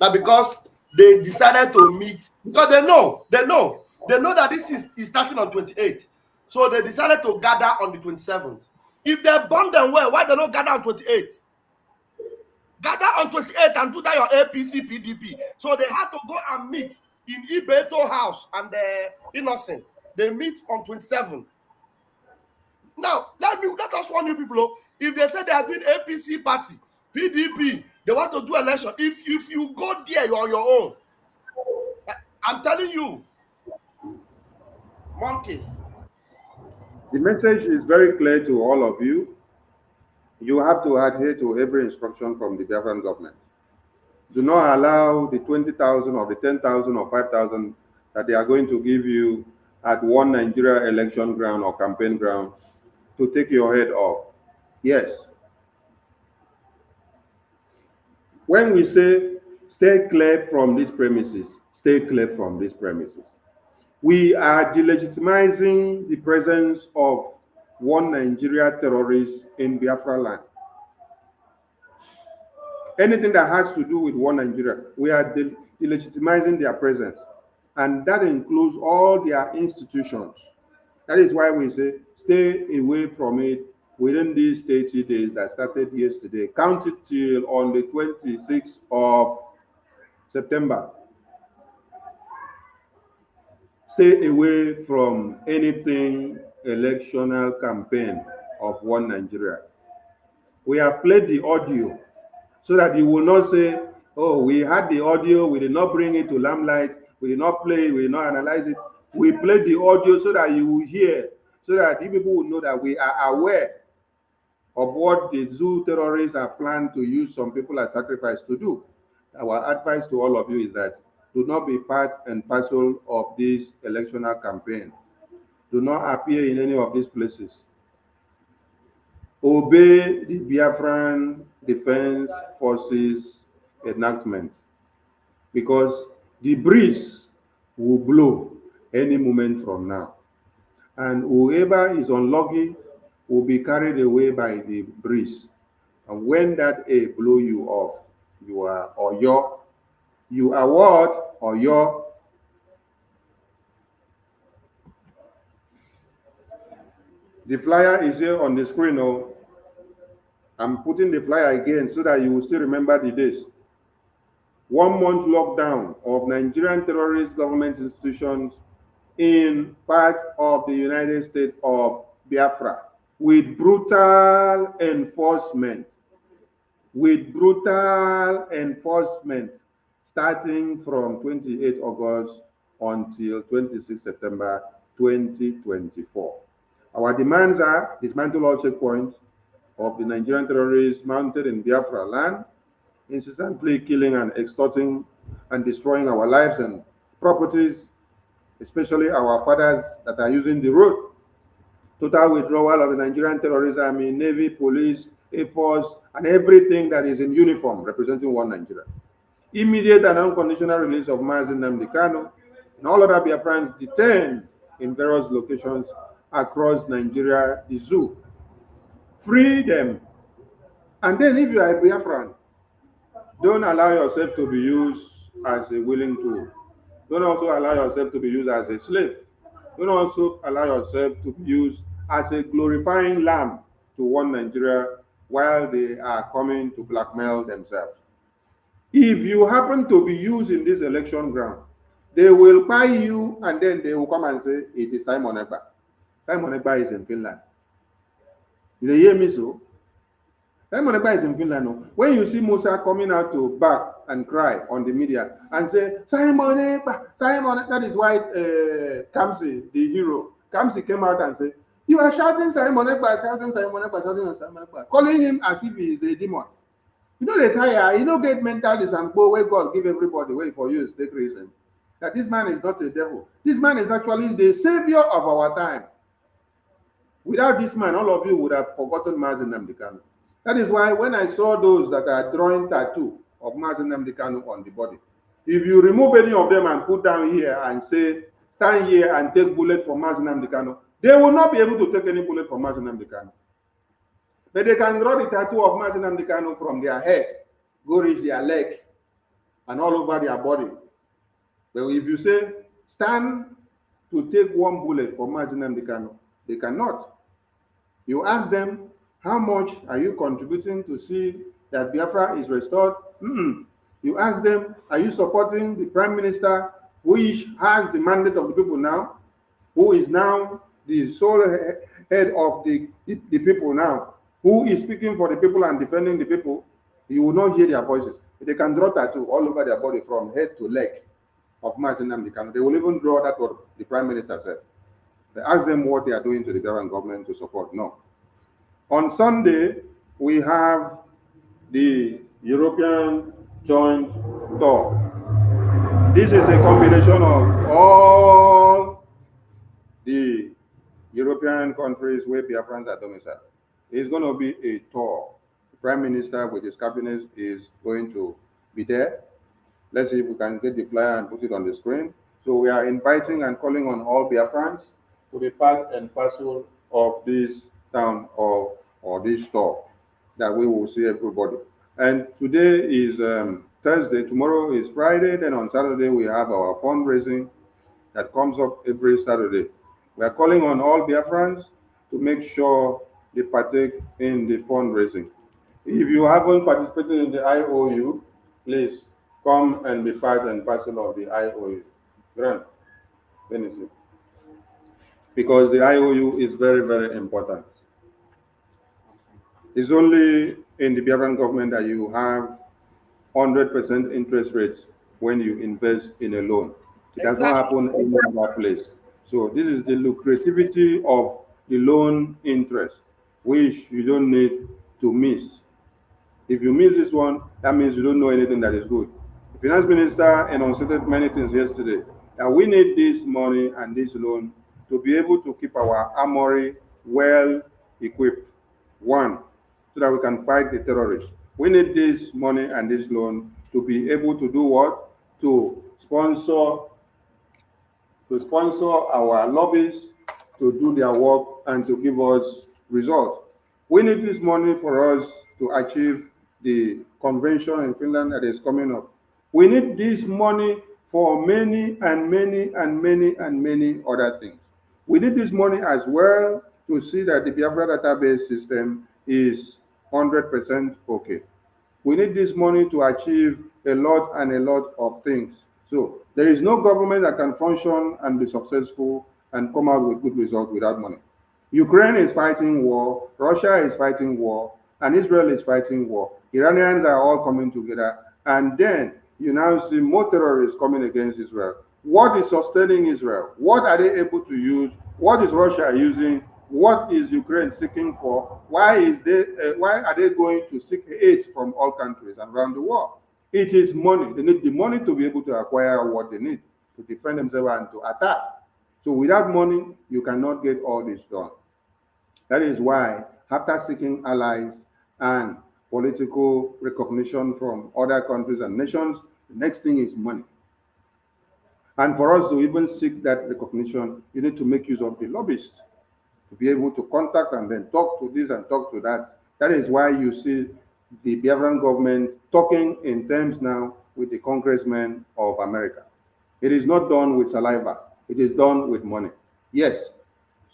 Now, because they decided to meet, because they know that this is starting on 28th. So they decided to gather on the 27th. If they bond them well, why they not gather on 28th? Gather on 28th and do that your APC, PDP. So they had to go and meet in Ibeto house and Innocent. They meet on 27th. Now, let us warn you people. If they say they are doing APC party, PDP, they want to do election. If you go there, you're on your own. I'm telling you, monkeys. The message is very clear to all of you. You have to adhere to every instruction from the Biafran government. Do not allow the 20,000 or the 10,000 or 5,000 that they are going to give you at one Nigeria election ground or campaign ground to take your head off. Yes, When we say stay clear from these premises, stay clear from these premises, we are delegitimizing the presence of one Nigeria terrorist in Biafra land. Anything that has to do with one Nigeria, we are delegitimizing their presence. And that includes all their institutions. That is why we say stay away from it within these 30 days that started yesterday. Count it till on the 26th of September. Stay away from anything electional campaign of one Nigeria. We have played the audio so that you will not say, oh, we had the audio, we did not bring it to limelight, we did not play it, we did not analyze it. We played the audio so that you will hear, so that you people will know that we are aware of what the zoo terrorists are planning to use some people as sacrifice to do. Our advice to all of you is that do not be part and parcel of this electoral campaign. Do not appear in any of these places. Obey the Biafran Defense Forces enactment, because the breeze will blow any moment from now. And whoever is unlucky will be carried away by the breeze. And when that air blow you off, you are what? Or your. The flyer is here on the screen. Oh, I'm putting the flyer again so that you will still remember the days. 1 month lockdown of Nigerian terrorist government institutions in part of the United States of Biafra with brutal enforcement. Starting from 28 August until 26 September 2024. Our demands are dismantle all checkpoints of the Nigerian terrorists mounted in Biafra land, incessantly killing and extorting and destroying our lives and properties, especially our fathers that are using the road. Total withdrawal of the Nigerian terrorist army, navy, police, air force, and everything that is in uniform representing one Nigeria. Immediate and unconditional release of Mazi Nnamdi Kanu and all other Biafrans detained in various locations across Nigeria, the zoo. Free them. And then if you are a Biafran, don't allow yourself to be used as a willing tool. Don't also allow yourself to be used as a slave. Don't also allow yourself to be used as a glorifying lamb to one Nigeria while they are coming to blackmail themselves. If you happen to be used in this election ground, they will buy you and then they will come and say, it is Simon Ekpa. Simon Ekpa is in Finland. They hear me so? Simon Ekpa is in Finland. No? When you see Musa coming out to bark and cry on the media and say, Simon Ekpa, that is why Kamsi, the hero, Kamsi came out and said, you are shouting Simon Ekpa, shouting Simon Ekpa, calling him as if he is a demon. You know the tire, you know get mental disample where God give everybody way for you to take reason. That this man is not a devil. This man is actually the savior of our time. Without this man, all of you would have forgotten Mazi Nnamdi Kanu. That is why when I saw those that are drawing tattoo of Mazi Nnamdi Kanu on the body, if you remove any of them and put down here and say, stand here and take bullet for Mazi Nnamdi Kanu, they will not be able to take any bullet from Mazi Nnamdi Kanu. But they can draw the tattoo of Mazi Nnamdi Kanu from their head, go reach their leg, and all over their body. But if you say, stand to take one bullet for Mazi Nnamdi Kanu, they cannot. You ask them, how much are you contributing to see that Biafra is restored? You ask them, are you supporting the Prime Minister who has the mandate of the people now, who is now the sole head of the people now, who is speaking for the people and defending the people? You will not hear their voices. They can draw tattoo all over their body from head to leg of Mazi Nnamdi Kanu. They will even draw that what the Prime Minister said. They ask them what they are doing to the Biafran government to support. No. On Sunday, we have the European Joint Tour. This is a combination of all the European countries where Biafrans are domiciled. It's going to be a tour Prime Minister with his cabinet is going to be there. Let's see if we can get the flyer and put it on the screen. So we are inviting and calling on all Biafrans to be part and parcel of this town or this store that we will see everybody. And today is Thursday, tomorrow is Friday, then on Saturday we have our fundraising that comes up every Saturday. We are calling on all Biafrans to make sure they partake in the fundraising. If you haven't participated in the IOU, please come and be part and parcel of the IOU. Grant, benefit. Because the IOU is very, very important. It's only in the Biafran government that you have 100% interest rates when you invest in a loan. It does not happen any other place. So this is the lucrativity of the loan interest, which you don't need to miss. If you miss this one, that means you don't know anything that is good. The finance minister enunciated many things yesterday, that we need this money and this loan to be able to keep our armory well equipped. One, so that we can fight the terrorists. We need this money and this loan to be able to do what? To sponsor our lobbies to do their work and to give us results. We need this money for us to achieve the convention in Finland that is coming up. We need this money for many and many and many and many other things. We need this money as well to see that the Biafra database system is 100% okay. We need this money to achieve a lot and a lot of things. So there is no government that can function and be successful and come out with good results without money. Ukraine is fighting war, Russia is fighting war, and Israel is fighting war. Iranians are all coming together, and then you now see more terrorists coming against Israel. What is sustaining Israel? What are they able to use? What is Russia using? What is Ukraine seeking for? Why are they going to seek aid from all countries around the world? It is money. They need the money to be able to acquire what they need to defend themselves and to attack. So without money, you cannot get all this done. That is why, after seeking allies and political recognition from other countries and nations, the next thing is money. And for us to even seek that recognition, you need to make use of the lobbyists to be able to contact and then talk to this and talk to that. That is why you see the Biafran government talking in terms now with the congressmen of America. It is not done with saliva. It is done with money. Yes.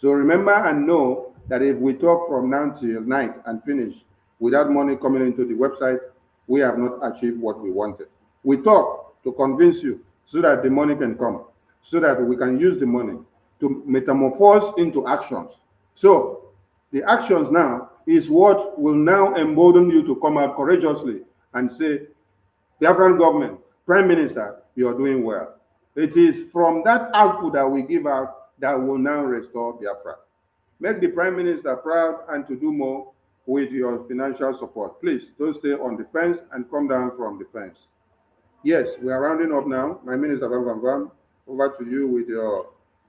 So remember and know that if we talk from now till night and finish without money coming into the website, we have not achieved what we wanted. We talk to convince you so that the money can come, so that we can use the money to metamorphose into actions. So the actions now is what will now embolden you to come out courageously and say, Biafran government, Prime Minister, you are doing well. It is from that output that we give out that will now restore Biafra. Make the Prime Minister proud and to do more with your financial support. Please don't stay on the fence and come down from the fence. Yes, we are rounding up now. My Minister Van, over to you with your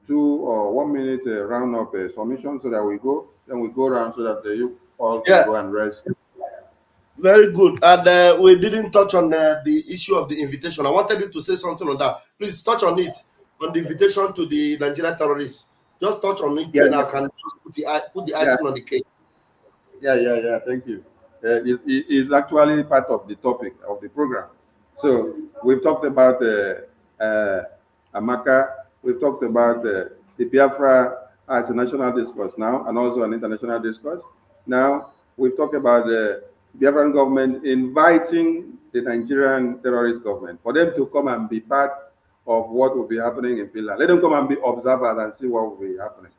2 or 1 minute round up submission so that we go around so that you all can go and rest. Very good. And we didn't touch on the issue of the invitation. I wanted you to say something on that. Please touch on it, on the invitation to the Nigerian terrorists. Just touch on it, then I can just put the icing on the cake. Yeah. Thank you. It's actually part of the topic of the program. So we've talked about Amaka. We've talked about the Biafra as a national discourse now, and also an international discourse. Now we've talked about the Biafran government inviting the Nigerian terrorist government for them to come and be part of what will be happening in Finland. Let them come and be observers and see what will be happening.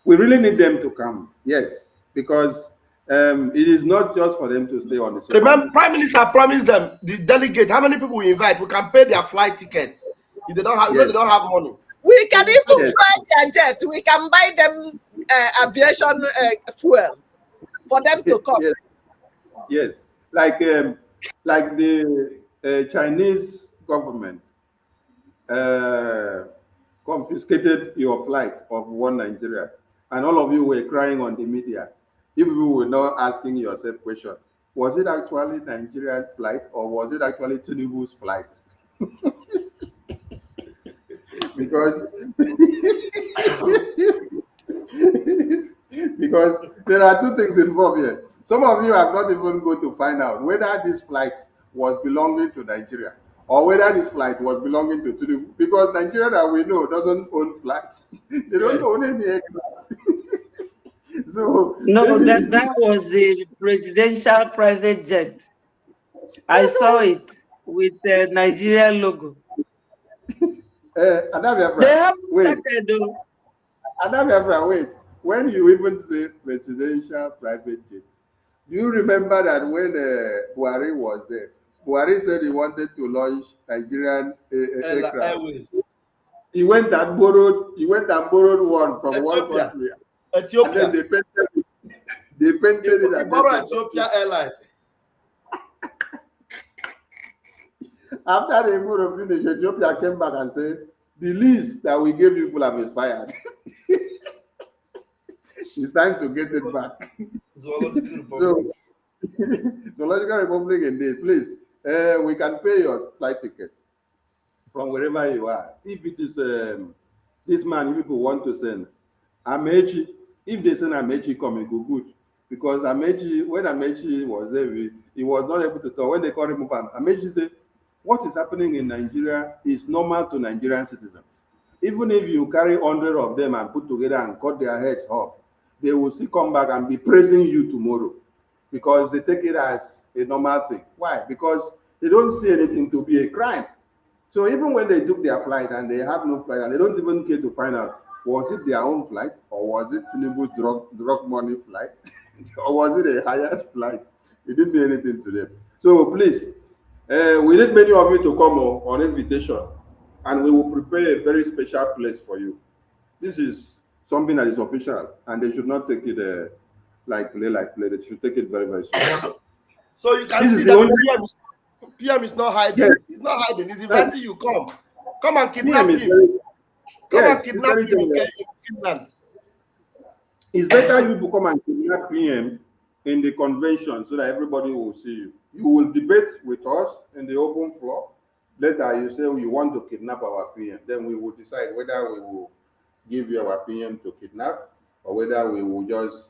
We really need them to come, yes, because it is not just for them to stay on the surface. Remember, Prime Minister promised them, the delegate, how many people we invite, we can pay their flight tickets. If they don't have, they don't have money. We can even fly their jet. We can buy them aviation fuel for them to come. Yes. Like the Chinese government confiscated your flight of one Nigeria, and all of you were crying on the media. You people were not asking yourself questions. was it actually Nigerian flight or was it actually Tinubu's flight? Because because there are two things involved here. Some of you have not even go to find out whether this flight was belonging to Nigeria or whether this flight was belonging to Tinubu. Because Nigeria that we know doesn't own flights. They don't own any aircraft. So No, maybe that was the presidential private jet. I saw it with the Nigerian logo. Adabiafra, They haven't wait, started though. Adabiafra, wait. When you even say presidential private jet, do you remember that when Buhari was there, Buhari said he wanted to launch Nigerian aircraft. Airways. He went and borrowed one from one Ethiopia. country, Ethiopia. and then they painted it. They And borrow then Ethiopia Airline. after they borrowed finish, Ethiopia came back and said, the lease that we gave you people have expired. It's time to get it back. Zoological Republic. So, Zoological Republic indeed, please, we can pay your flight ticket from wherever you are. If it is this man you people want to send, Amechi, if they send Amechi come, it go good. Because Amechi, when Amechi was there, he was not able to talk. When they called him up, Amechi said, what is happening in Nigeria is normal to Nigerian citizens. Even if you carry 100 of them and put together and cut their heads off, they will still come back and be praising you tomorrow because they take it as a normal thing. Why? Because they don't see anything to be a crime. So even when they took their flight and they have no flight and they don't even care to find out, was it their own flight or was it Tinubu's drug money flight or was it a hired flight? It didn't mean anything to them. So please, we need many of you to come on invitation and we will prepare a very special place for you. This is something that is official and they should not take it like play. They should take it very, very seriously. So you can This is see the that only- PM is not hiding. Yes. He's not hiding. He's inviting you. Come and kidnap PM is him. very- Come yes, and it's kidnap very him in dangerous. Finland. It's better you to come and kidnap PM in the convention so that everybody will see you. You will debate with us in the open floor. Later, you say you want to kidnap our PM. Then we will decide whether we will give you our PM to kidnap or whether we will just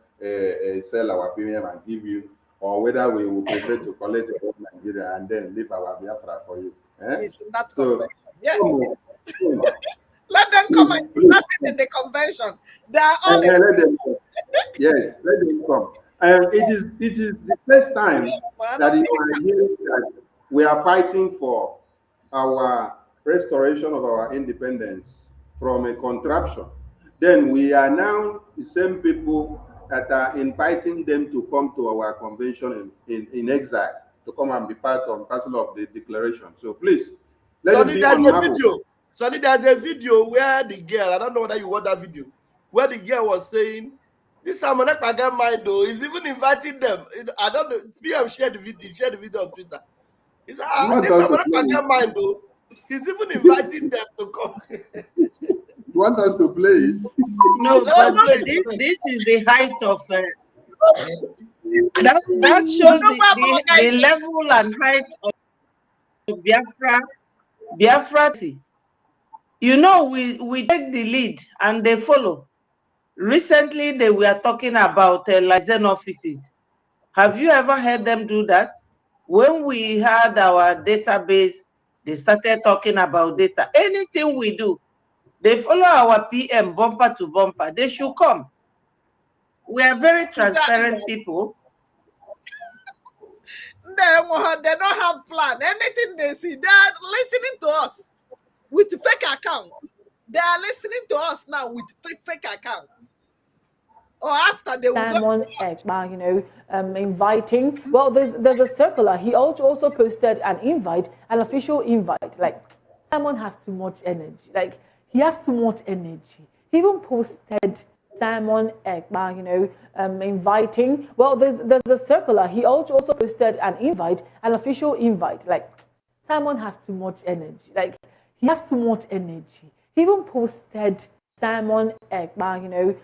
sell our PM and give you, or whether we will prefer to collect the whole Nigeria and then leave our Biafra for you. It's in that So, convention. Yes. come on. Let them come and Please. kidnap it in the convention. They are all And let them come. Yes, let them come. It is the first time that you are hearing that we are fighting for our restoration of our independence from a contraption. Then we are now the same people that are inviting them to come to our convention in exile to come and be part and parcel of the declaration. So please, let it Sonny, be there's a unmarveled. video. Sonny, there's a video where the girl, I don't know whether you watched that video, where the girl was saying, this Amanek Pagan mind though, is even inviting them. I don't know. PM shared the video on Twitter. He said, You want this us to Amanek play Pagan it? mind though, he's even inviting them to come. You want us to play it? No, Let's but play this is the height of that shows the level and height of Biafra. You know, we take the lead and they follow. Recently, they were talking about license offices. Have you ever heard them do that? When we had our database, they started talking about data. Anything we do, they follow our PM bumper to bumper. They should come. We are very transparent people. they don't have plan. Anything they see, they are listening to us with fake account. They are listening to us now with fake accounts. Or after they will Simon Ekpa, inviting. Well, there's a circular. He also posted an invite, an official invite. Like, Simon has too much energy. Like, he has too much energy. He even posted Simon Ekpa, inviting. Well, there's a circular. He also posted an invite, an official invite. Like, Simon has too much energy. Like, he has too much energy. He even posted Simon Ekpa,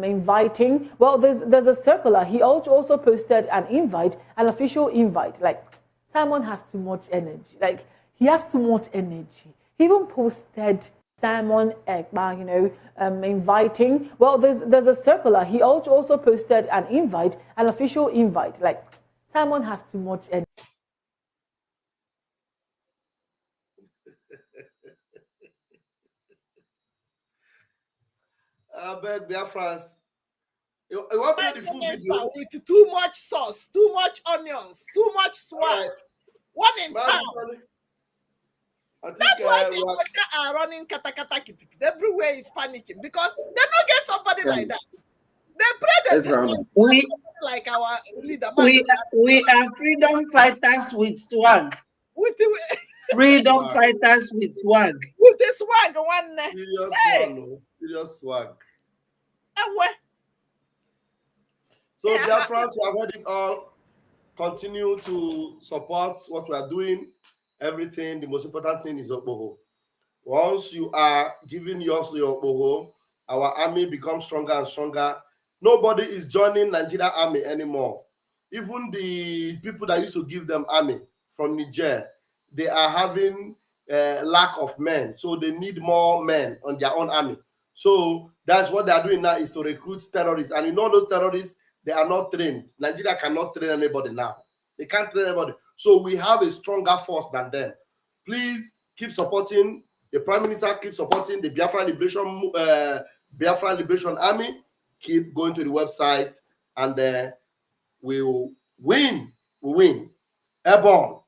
inviting. Well, there's a circular. He also posted an invite, an official invite. Like, Simon has too much energy. Like, he has too much energy. He even posted Simon Ekpa, inviting. Well, there's a circular. He also posted an invite, an official invite. Like, Simon has too much energy. I beg Biafrans. You want to play the full video? With too much sauce, too much onions, too much swag. Right. One in Man, town. I think, That's why the are running kata everywhere is panicking because they don't get somebody like that. They pray that like our leader. We are freedom fighters with swag. With the Freedom fighters with swag. With the swag one. Serious swag. So Biafrans, you have heard it all. Continue to support what we are doing. Everything. The most important thing is Okpoho. Once you are giving yours to your Okpoho, our army becomes stronger and stronger. Nobody is joining Nigeria army anymore. Even the people that used to give them army from Niger, they are having lack of men. So they need more men on their own army. So that's what they are doing now, is to recruit terrorists. And you know those terrorists, they are not trained. Nigeria cannot train anybody now. They can't train anybody. So we have a stronger force than them. Please keep supporting the Prime Minister, keep supporting the Biafra Liberation Army. Keep going to the website, and we'll win. We win. Airborne.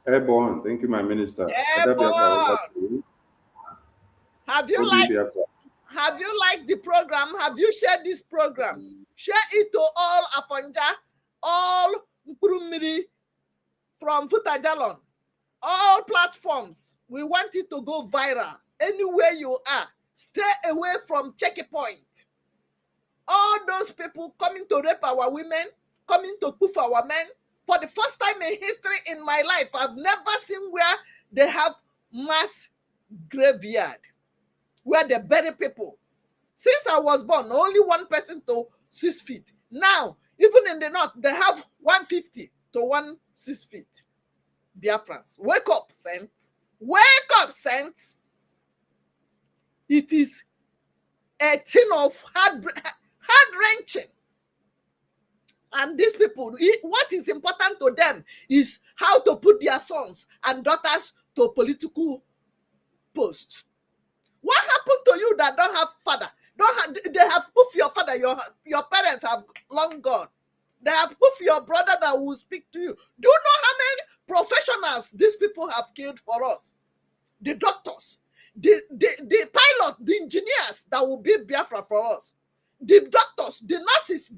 Airborne. Thank you, my minister. Airborne. Have you liked the program? Have you shared this program? Share it to all Afonja, all Mkurumiri from Futajalon, all platforms. We want it to go viral. Anywhere you are, stay away from checkpoint. All those people coming to rape our women, coming to poof our men. For the first time in history in my life, I've never seen where they have mass graveyard, where they bury people. Since I was born, only one person to 6 feet. Now, even in the north, they have 150 to 6 feet. Biafrans, wake up, saints. Wake up, saints. It is a thing of heart-wrenching. And these people, what is important to them is how to put their sons and daughters to political posts. What happened to you that don't have father? They have put your father, your parents have long gone. They have put your brother that will speak to you. Do you know how many professionals these people have killed for us? The doctors, the pilot, the engineers that will build Biafra for us. The doctors, the nurses,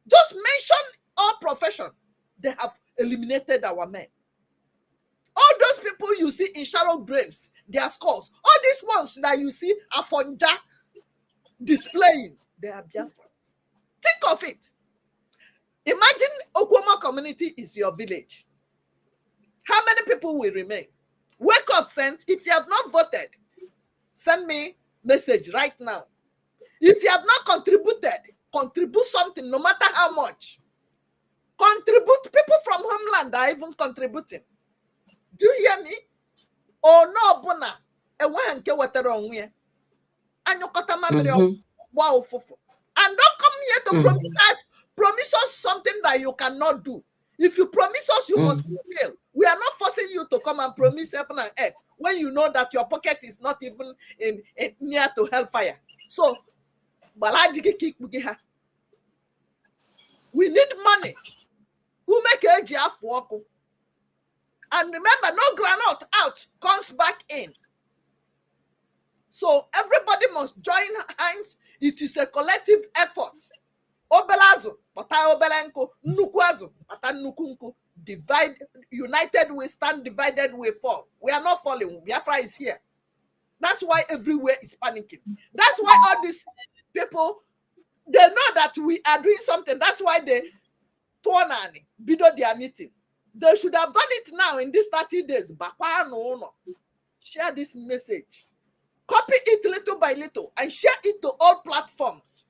just mention all profession. They have eliminated our men. All those people you see in shallow graves, their skulls, all these ones that you see Afonja displaying, they are Biafrans. Think of it. Imagine Okwama community is your village. How many people will remain? Wake up, Saint. If you have not voted, send me message right now. If you have not contributed, contribute something, no matter how much. Contribute. People from homeland are even contributing. Do you hear me? Oh no, Bona. And don't come here to promise us something that you cannot do. If you promise us, you must fulfill. We are not forcing you to come and promise heaven and earth when you know that your pocket is not even in near to hellfire. So, we need money. Who make a GF work? And remember, no granite out comes back in. So everybody must join hands. It is a collective effort. Obelazo, pata obelenko, nukwazo, pata nukunku. Divide, united we stand, divided we fall. We are not falling. Biafra is here. That's why everywhere is panicking. That's why all these people, they know that we are doing something. That's why they bido their meeting. They should have done it now in these 30 days. Share this message. Copy it little by little and share it to all platforms.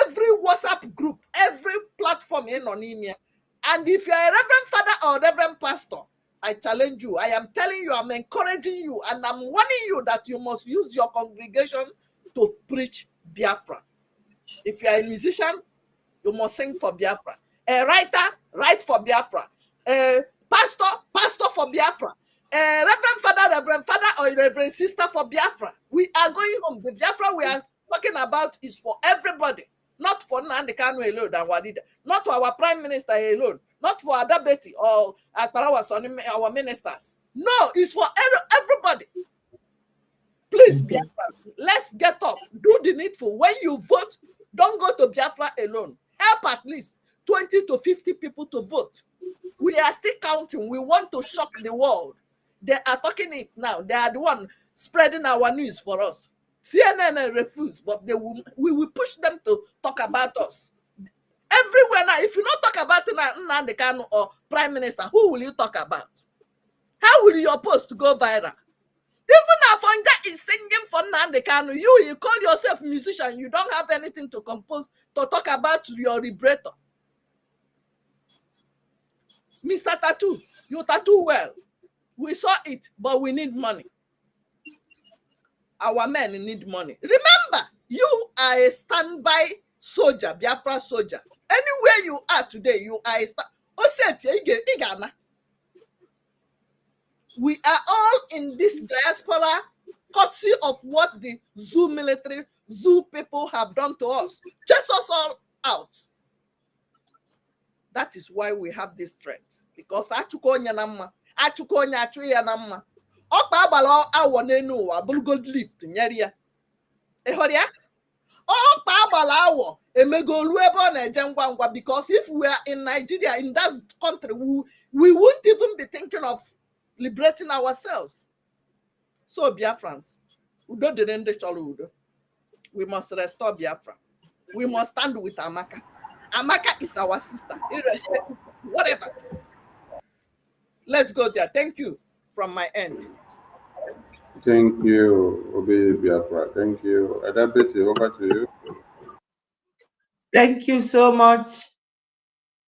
Every WhatsApp group, every platform in Onimia. And if you're a reverend father or reverend pastor, I challenge you. I am telling you, I'm encouraging you, and I'm warning you that you must use your congregation to preach Biafra. If you're a musician, you must sing for Biafra. A writer, write for Biafra. A pastor for Biafra. A reverend father or reverend sister for Biafra. We are going home. The Biafra we are talking about is for everybody, not for Nnamdi Kanu alone and Wadida, not for our prime minister alone, not for Adabeti or our ministers. No, it's for everybody. Please, Biafrans, let's get up. Do the needful. When you vote, don't go to Biafra alone. Help at least 20 to 50 people to vote. We are still counting. We want to shock the world. They are talking it now. They are the one spreading our news for us. CNN refuse, but we will push them to talk about us. Everywhere now, if you not talk about Nnamdi Kanu or Prime Minister, who will you talk about? How will your post go viral? Even Afonja is singing for Nnamdi Kanu. You call yourself musician. You don't have anything to compose to talk about your libretto. Mr. Tattoo, you tattoo well. We saw it, but we need money. Our men need money. Remember, you are a standby soldier, Biafra soldier. Anywhere you are today, you are a we are all in this diaspora, courtesy of what the zoo military, zoo people have done to us. Chase us all out. That is why we have this threat. Because achukonya nama, achukonya achuya nama. Okpa abala awo nenu wa bulgod lift nyeria. Ehoria? Okpa abala awo emegolu ebo na ejengwa. Because if we are in Nigeria, in that country, we won't even be thinking of liberating ourselves. So Biafrans, we must restore Biafra. We must stand with Amaka. Amaka is our sister, irrespective of whatever. Let's go there. Thank you from my end. Thank you, Obi Biafra. Thank you. Adabeti, over to you. Thank you so much,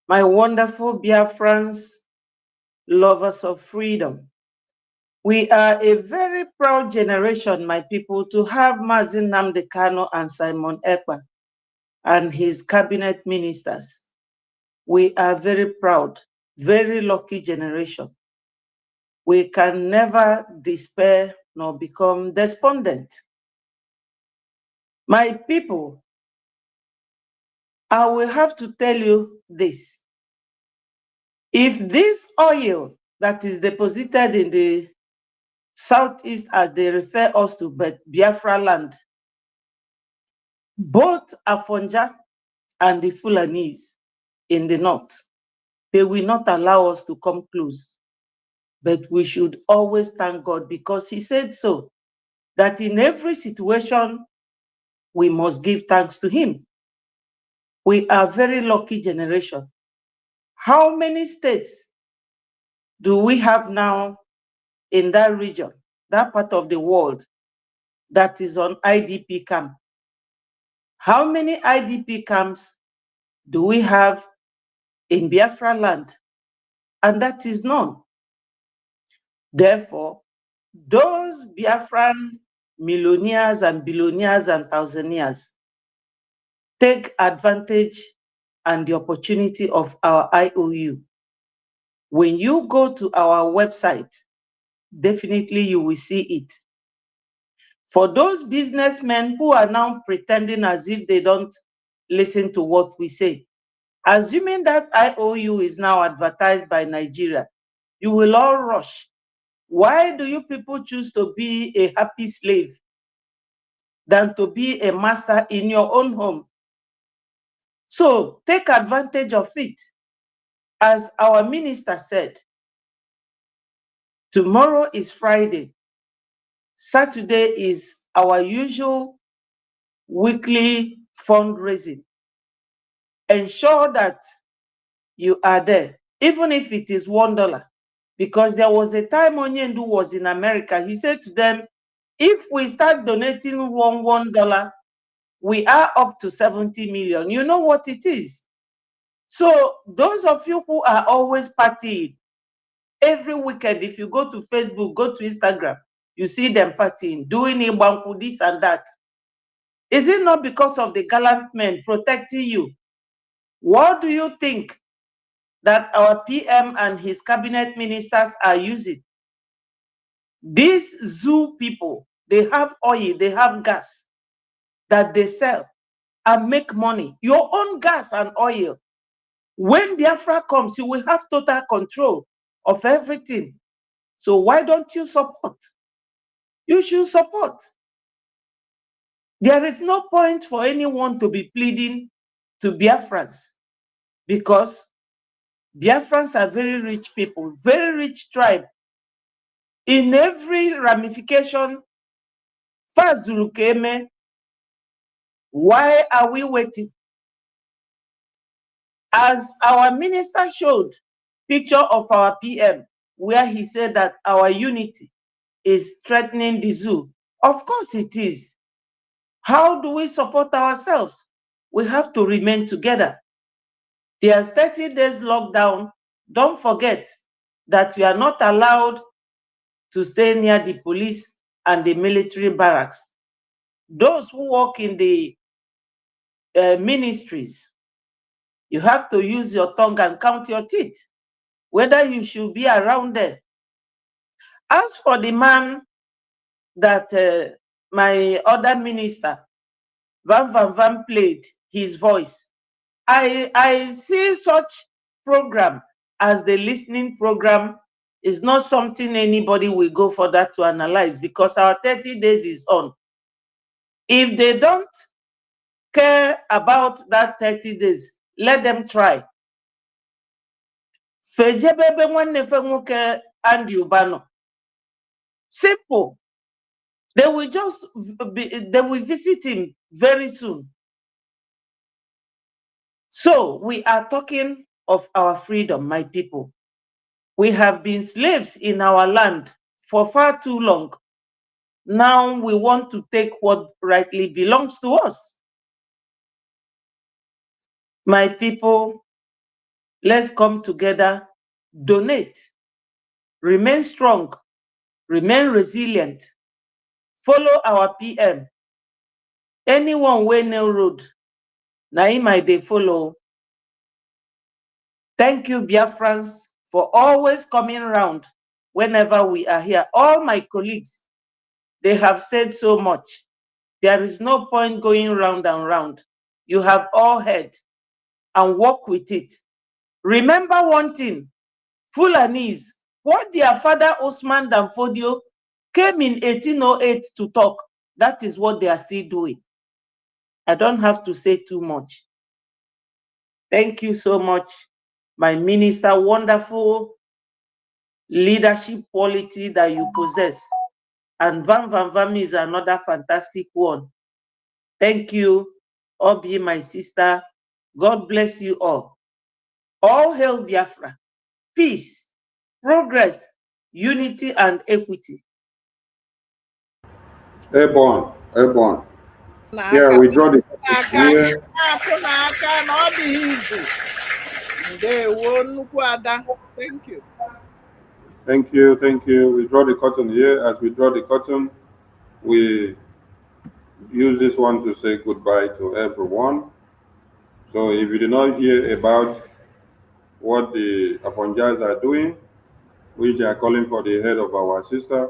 my wonderful Biafrans, lovers of freedom. We are a very proud generation, my people, to have Mazi Nnamdi Kanu and Simon Ekpa and his cabinet ministers. We are very proud, very lucky generation. We can never despair nor become despondent. My people, I will have to tell you this. If this oil that is deposited in the southeast, as they refer us to, but Biafra land, both Afonja and the Fulanese in the north, they will not allow us to come close. But we should always thank God, because he said so, that in every situation, we must give thanks to him. We are a very lucky generation. How many states do we have now in that region, that part of the world, that is on IDP camp? How many IDP camps do we have in Biafra land? And that is none. Therefore, those Biafran millionaires and billionaires and thousandaires take advantage and the opportunity of our IOU. When you go to our website, definitely you will see it. For those businessmen who are now pretending as if they don't listen to what we say, assuming that IOU is now advertised by Nigeria, you will all rush. Why do you people choose to be a happy slave than to be a master in your own home? So take advantage of it. As our minister said, tomorrow is Friday. Saturday is our usual weekly fundraising. Ensure that you are there, even if it is $1. Because there was a time Onyendu was in America, he said to them, If we start donating $1, we are up to 70 million. You know what it is? So those of you who are always partying, every weekend, if you go to Facebook, go to Instagram, you see them partying, doing Ibanku, this and that. Is it not because of the gallant men protecting you? What do you think that our PM and his cabinet ministers are using? These zoo people, they have oil, they have gas that they sell and make money. Your own gas and oil. When Biafra comes, you will have total control of everything. So why don't you support? You should support. There is no point for anyone to be pleading to Biafrans, because Biafrans are very rich people, very rich tribe. In every ramification, Fazulu Keme, why are we waiting? As our minister showed picture of our PM, where he said that our unity is threatening the zoo. Of course it is. How do we support ourselves? We have to remain together. There's 30 days lockdown. Don't forget that we are not allowed to stay near the police and the military barracks. Those who work in the ministries, you have to use your tongue and count your teeth, whether you should be around there. As for the man that my other minister, Van played his voice, I see such program as the listening program is not something anybody will go for that to analyze, because our 30 days is on. If they don't care about that 30 days, let them try. Fejebebe nwanne fe nwoke Andy Ubano. Simple. They will visit him very soon. So we are talking of our freedom, my people. We have been slaves in our land for far too long. Now we want to take what rightly belongs to us. My people, let's come together, donate, remain strong, remain resilient, follow our PM. Anyone wey no road, na him I dey follow. Thank you, Biafrans, for always coming around whenever we are here. All my colleagues, they have said so much. There is no point going round and round. You have all heard and work with it. Remember one thing, Fulanis, what their father Osman Danfodio came in 1808 to talk, that is what they are still doing. I don't have to say too much. Thank you so much, my minister. Wonderful leadership quality that you possess. And Van is another fantastic one. Thank you, Obi, my sister. God bless you all. All hail Biafra. Peace, progress, unity, and equity. Airborne. Yeah, we draw the here. Thank you. Thank you. We draw the curtain here. As we draw the curtain, we use this one to say goodbye to everyone. So if you did not hear about what the Afonjas are doing, which are calling for the head of our sister,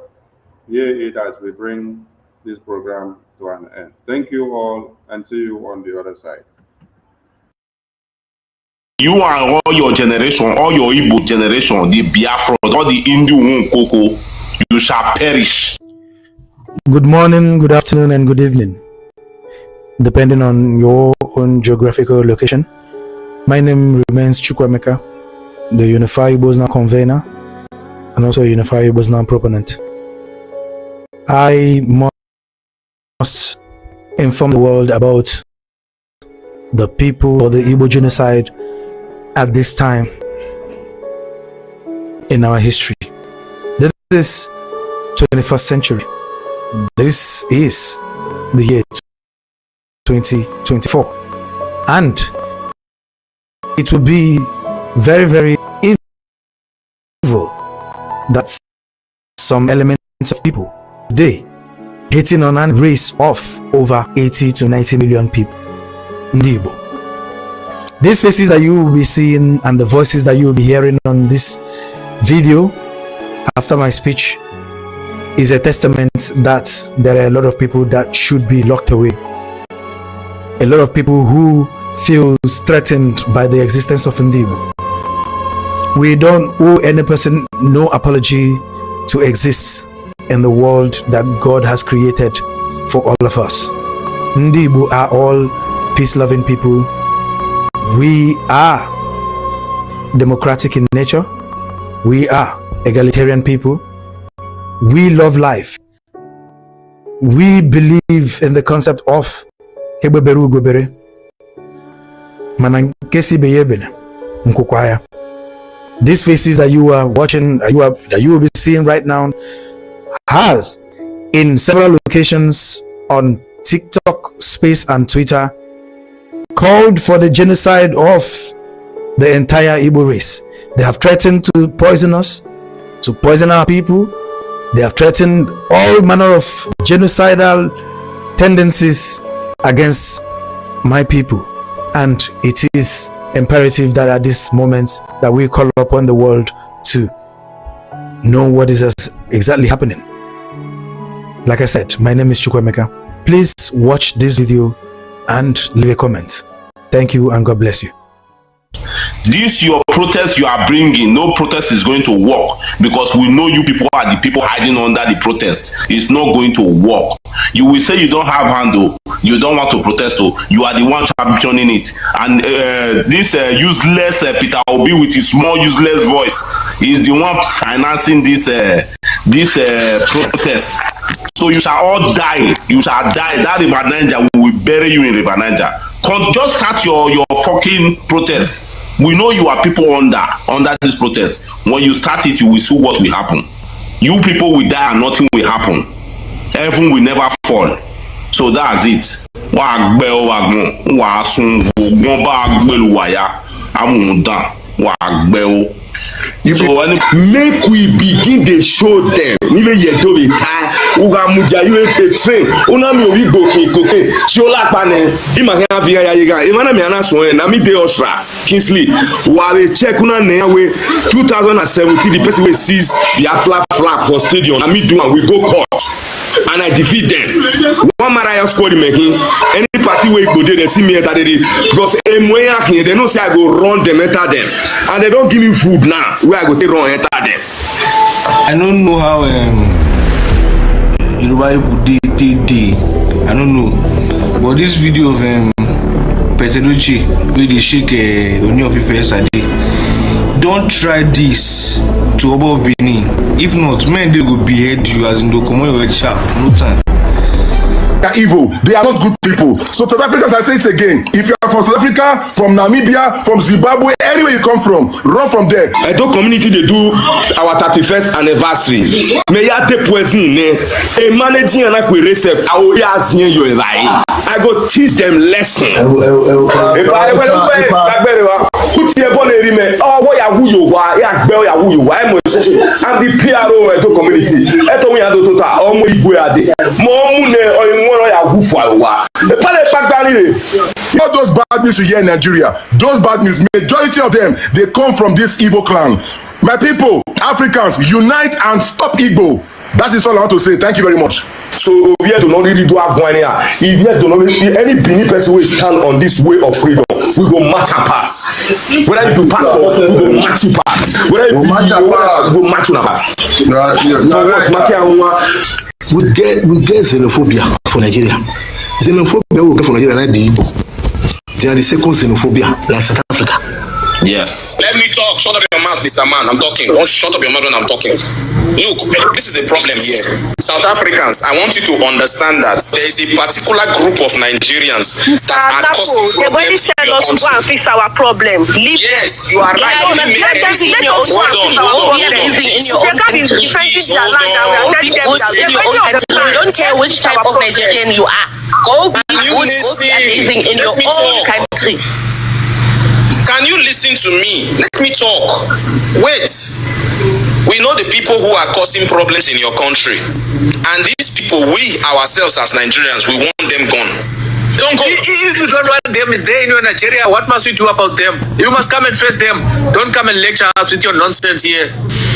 hear it as we bring this program to an end. Thank you all, and see you on the other side. You and all your generation, all your Igbo generation, the Biafra, all the Indu Koko, you shall perish. Good morning, good afternoon, and good evening, depending on your own geographical location. My name remains Chukwemeka, the Unified Igbos Now convener, and also a Unified Igbos Now proponent. I must inform the world about the people or the Igbo genocide at this time in our history. This is 21st century. This is the year 2024, and it will be very, very evil that some elements of people today hitting on a race of over 80 to 90 million people. Ndibo. These faces that you will be seeing and the voices that you will be hearing on this video after my speech is a testament that there are a lot of people that should be locked away. A lot of people who feel threatened by the existence of Ndibo. We don't owe any person no apology to exist in the world that God has created for all of us. Ndibo are all peace-loving people. We are democratic in nature. We are egalitarian people. We love life. We believe in the concept of Ebeberu Gobere. Manankesi Beyebene Mkukwaya. These faces that you are watching, that you will be seeing right now, has in several locations on TikTok space and Twitter called for the genocide of the entire Igbo race. They have threatened to poison us, to poison our people. They have threatened all manner of genocidal tendencies against my people. And it is imperative that at this moment that we call upon the world to know what is exactly happening. Like I said, my name is Chukwemeka. Please watch this video and leave a comment. Thank you and God bless you. This your protest you are bringing, no protest is going to work, because we know you people are the people hiding under the protest. It's not going to work. You will say you don't have handle, you don't want to protest, you are the one championing it. And this useless Peter Obi with his small useless voice is the one financing this protest. So you shall all die. You shall die. That River Niger, we will bury you in River Niger. Just start your fucking protest. We know you are people under this protest. When you start it, you will see what will happen. You people will die and nothing will happen. Heaven will never fall. So that's it. So make we begin to show them. Even you do the time. Uga muja you a train. Una mi obi go koke. Tiola pane. Ima kan fi ya yiga. Imana mi ana so na mi de Osra. Kingsley. Wa we check una na we 2017 the person we seize Biafra flag for stadium. Na mi do and we go court. And I defeat them. One Mariah squad making any party where go there, they see me enter there because they know say I go run them, enter them, and they don't give me food now. Where I go take run enter them. I don't know how Yoruba people day. I don't know, but this video of Petelucci where they shake Oni of Ife yesterday. Don't try this to above Benin. If not, men they will behead you as in the community sharp. No time. They are evil. They are not good people. So South Africans, I say it again. If you are from South Africa, from Namibia, from Zimbabwe, anywhere you come from, run from there. Edo community they do our 31st anniversary. May ya te poison ne. A managing and I will receive. I will ask you like. I go teach them lesson. If I put your bonnet me. Oh, what ya who you are? Ya bell ya who you are. I'm the PRO Edo community. Edo we are the total. Oh, we go ade. More all those bad news you hear in Nigeria, those bad news, majority of them, they come from this Igbo clan. My people, Africans, unite and stop Igbo. That is all I want to say. Thank you very much. So we have to not really do our going here. If you have to not any Benin person will stand on this way of freedom, we go match and pass. Whether you do passport, we go match you pass. Whether you match and pass, we go match you and pass. We get xenophobia for Nigeria. Xenophobia will get for Nigeria like the Igbo. They are the second xenophobia like South Africa. Yes. Let me talk. Shut up your mouth, Mr. Man. I'm talking. Don't shut up your mouth when I'm talking. Look, this is the problem here. South Africans, I want you to understand that there is a particular group of Nigerians that are causing problems in your country. Go and fix our problem. Yes, you are right. Hold on. We don't care which type of Nigerian you are. Go be good, go be amazing in your own country. Can you listen to me? Let me talk. Wait. We know the people who are causing problems in your country. And these people, we ourselves as Nigerians, we want them gone. Don't go. If you don't want them there in Nigeria, what must we do about them? You must come and face them. Don't come and lecture us with your nonsense here.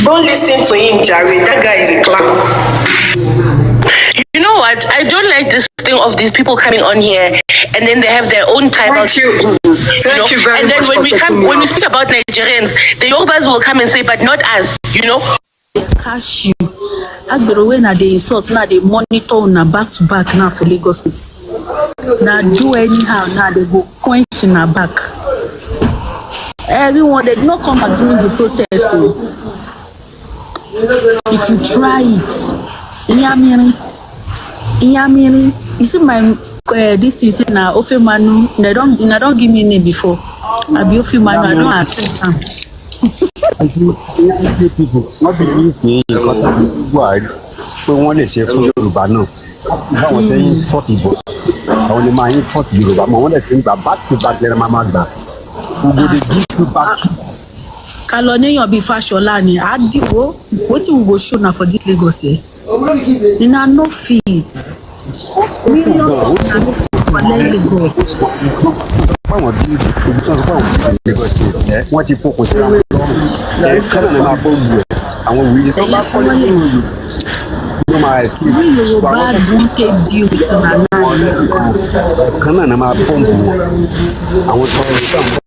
Don't listen to him, Jerry. That guy is a clown. You know what? I don't like this thing of these people coming on here and then they have their own type of. Thank you. Thank you very much. And then when we speak about Nigerians, the Yorubas will come and say, but not us, you know. Cash you. Agbero when they insult now they monitor na back to back now for Lagos State. Now do anyhow now they go quench in our back. Everyone they not come back during the protest. If you try it, you see my this is now Ofe Manu. They don't give me name before. I be Ofe Manu. I don't accept them. People not believe me because word we want to say for Yoruba now. I was saying 40 but I only mind 40 Yoruba. I want to think back to back there mama gba. We go dey give you back. Kalone be Fashola ni adiwo wetin we go show na for this Lagos here. Una no fit. Millions of Lagos. Fáwọn bí Lagos State wọ́n ti fòkùn sí àwọn ọlọ́run kánà ní máa bọ́ọ̀lù ẹ̀ àwọn òwe tó bá kọ́ ní sínú ìlú ló máa escape kánà ní máa bọ́ọ̀lù wọn àwọn tó ń sọ àwọn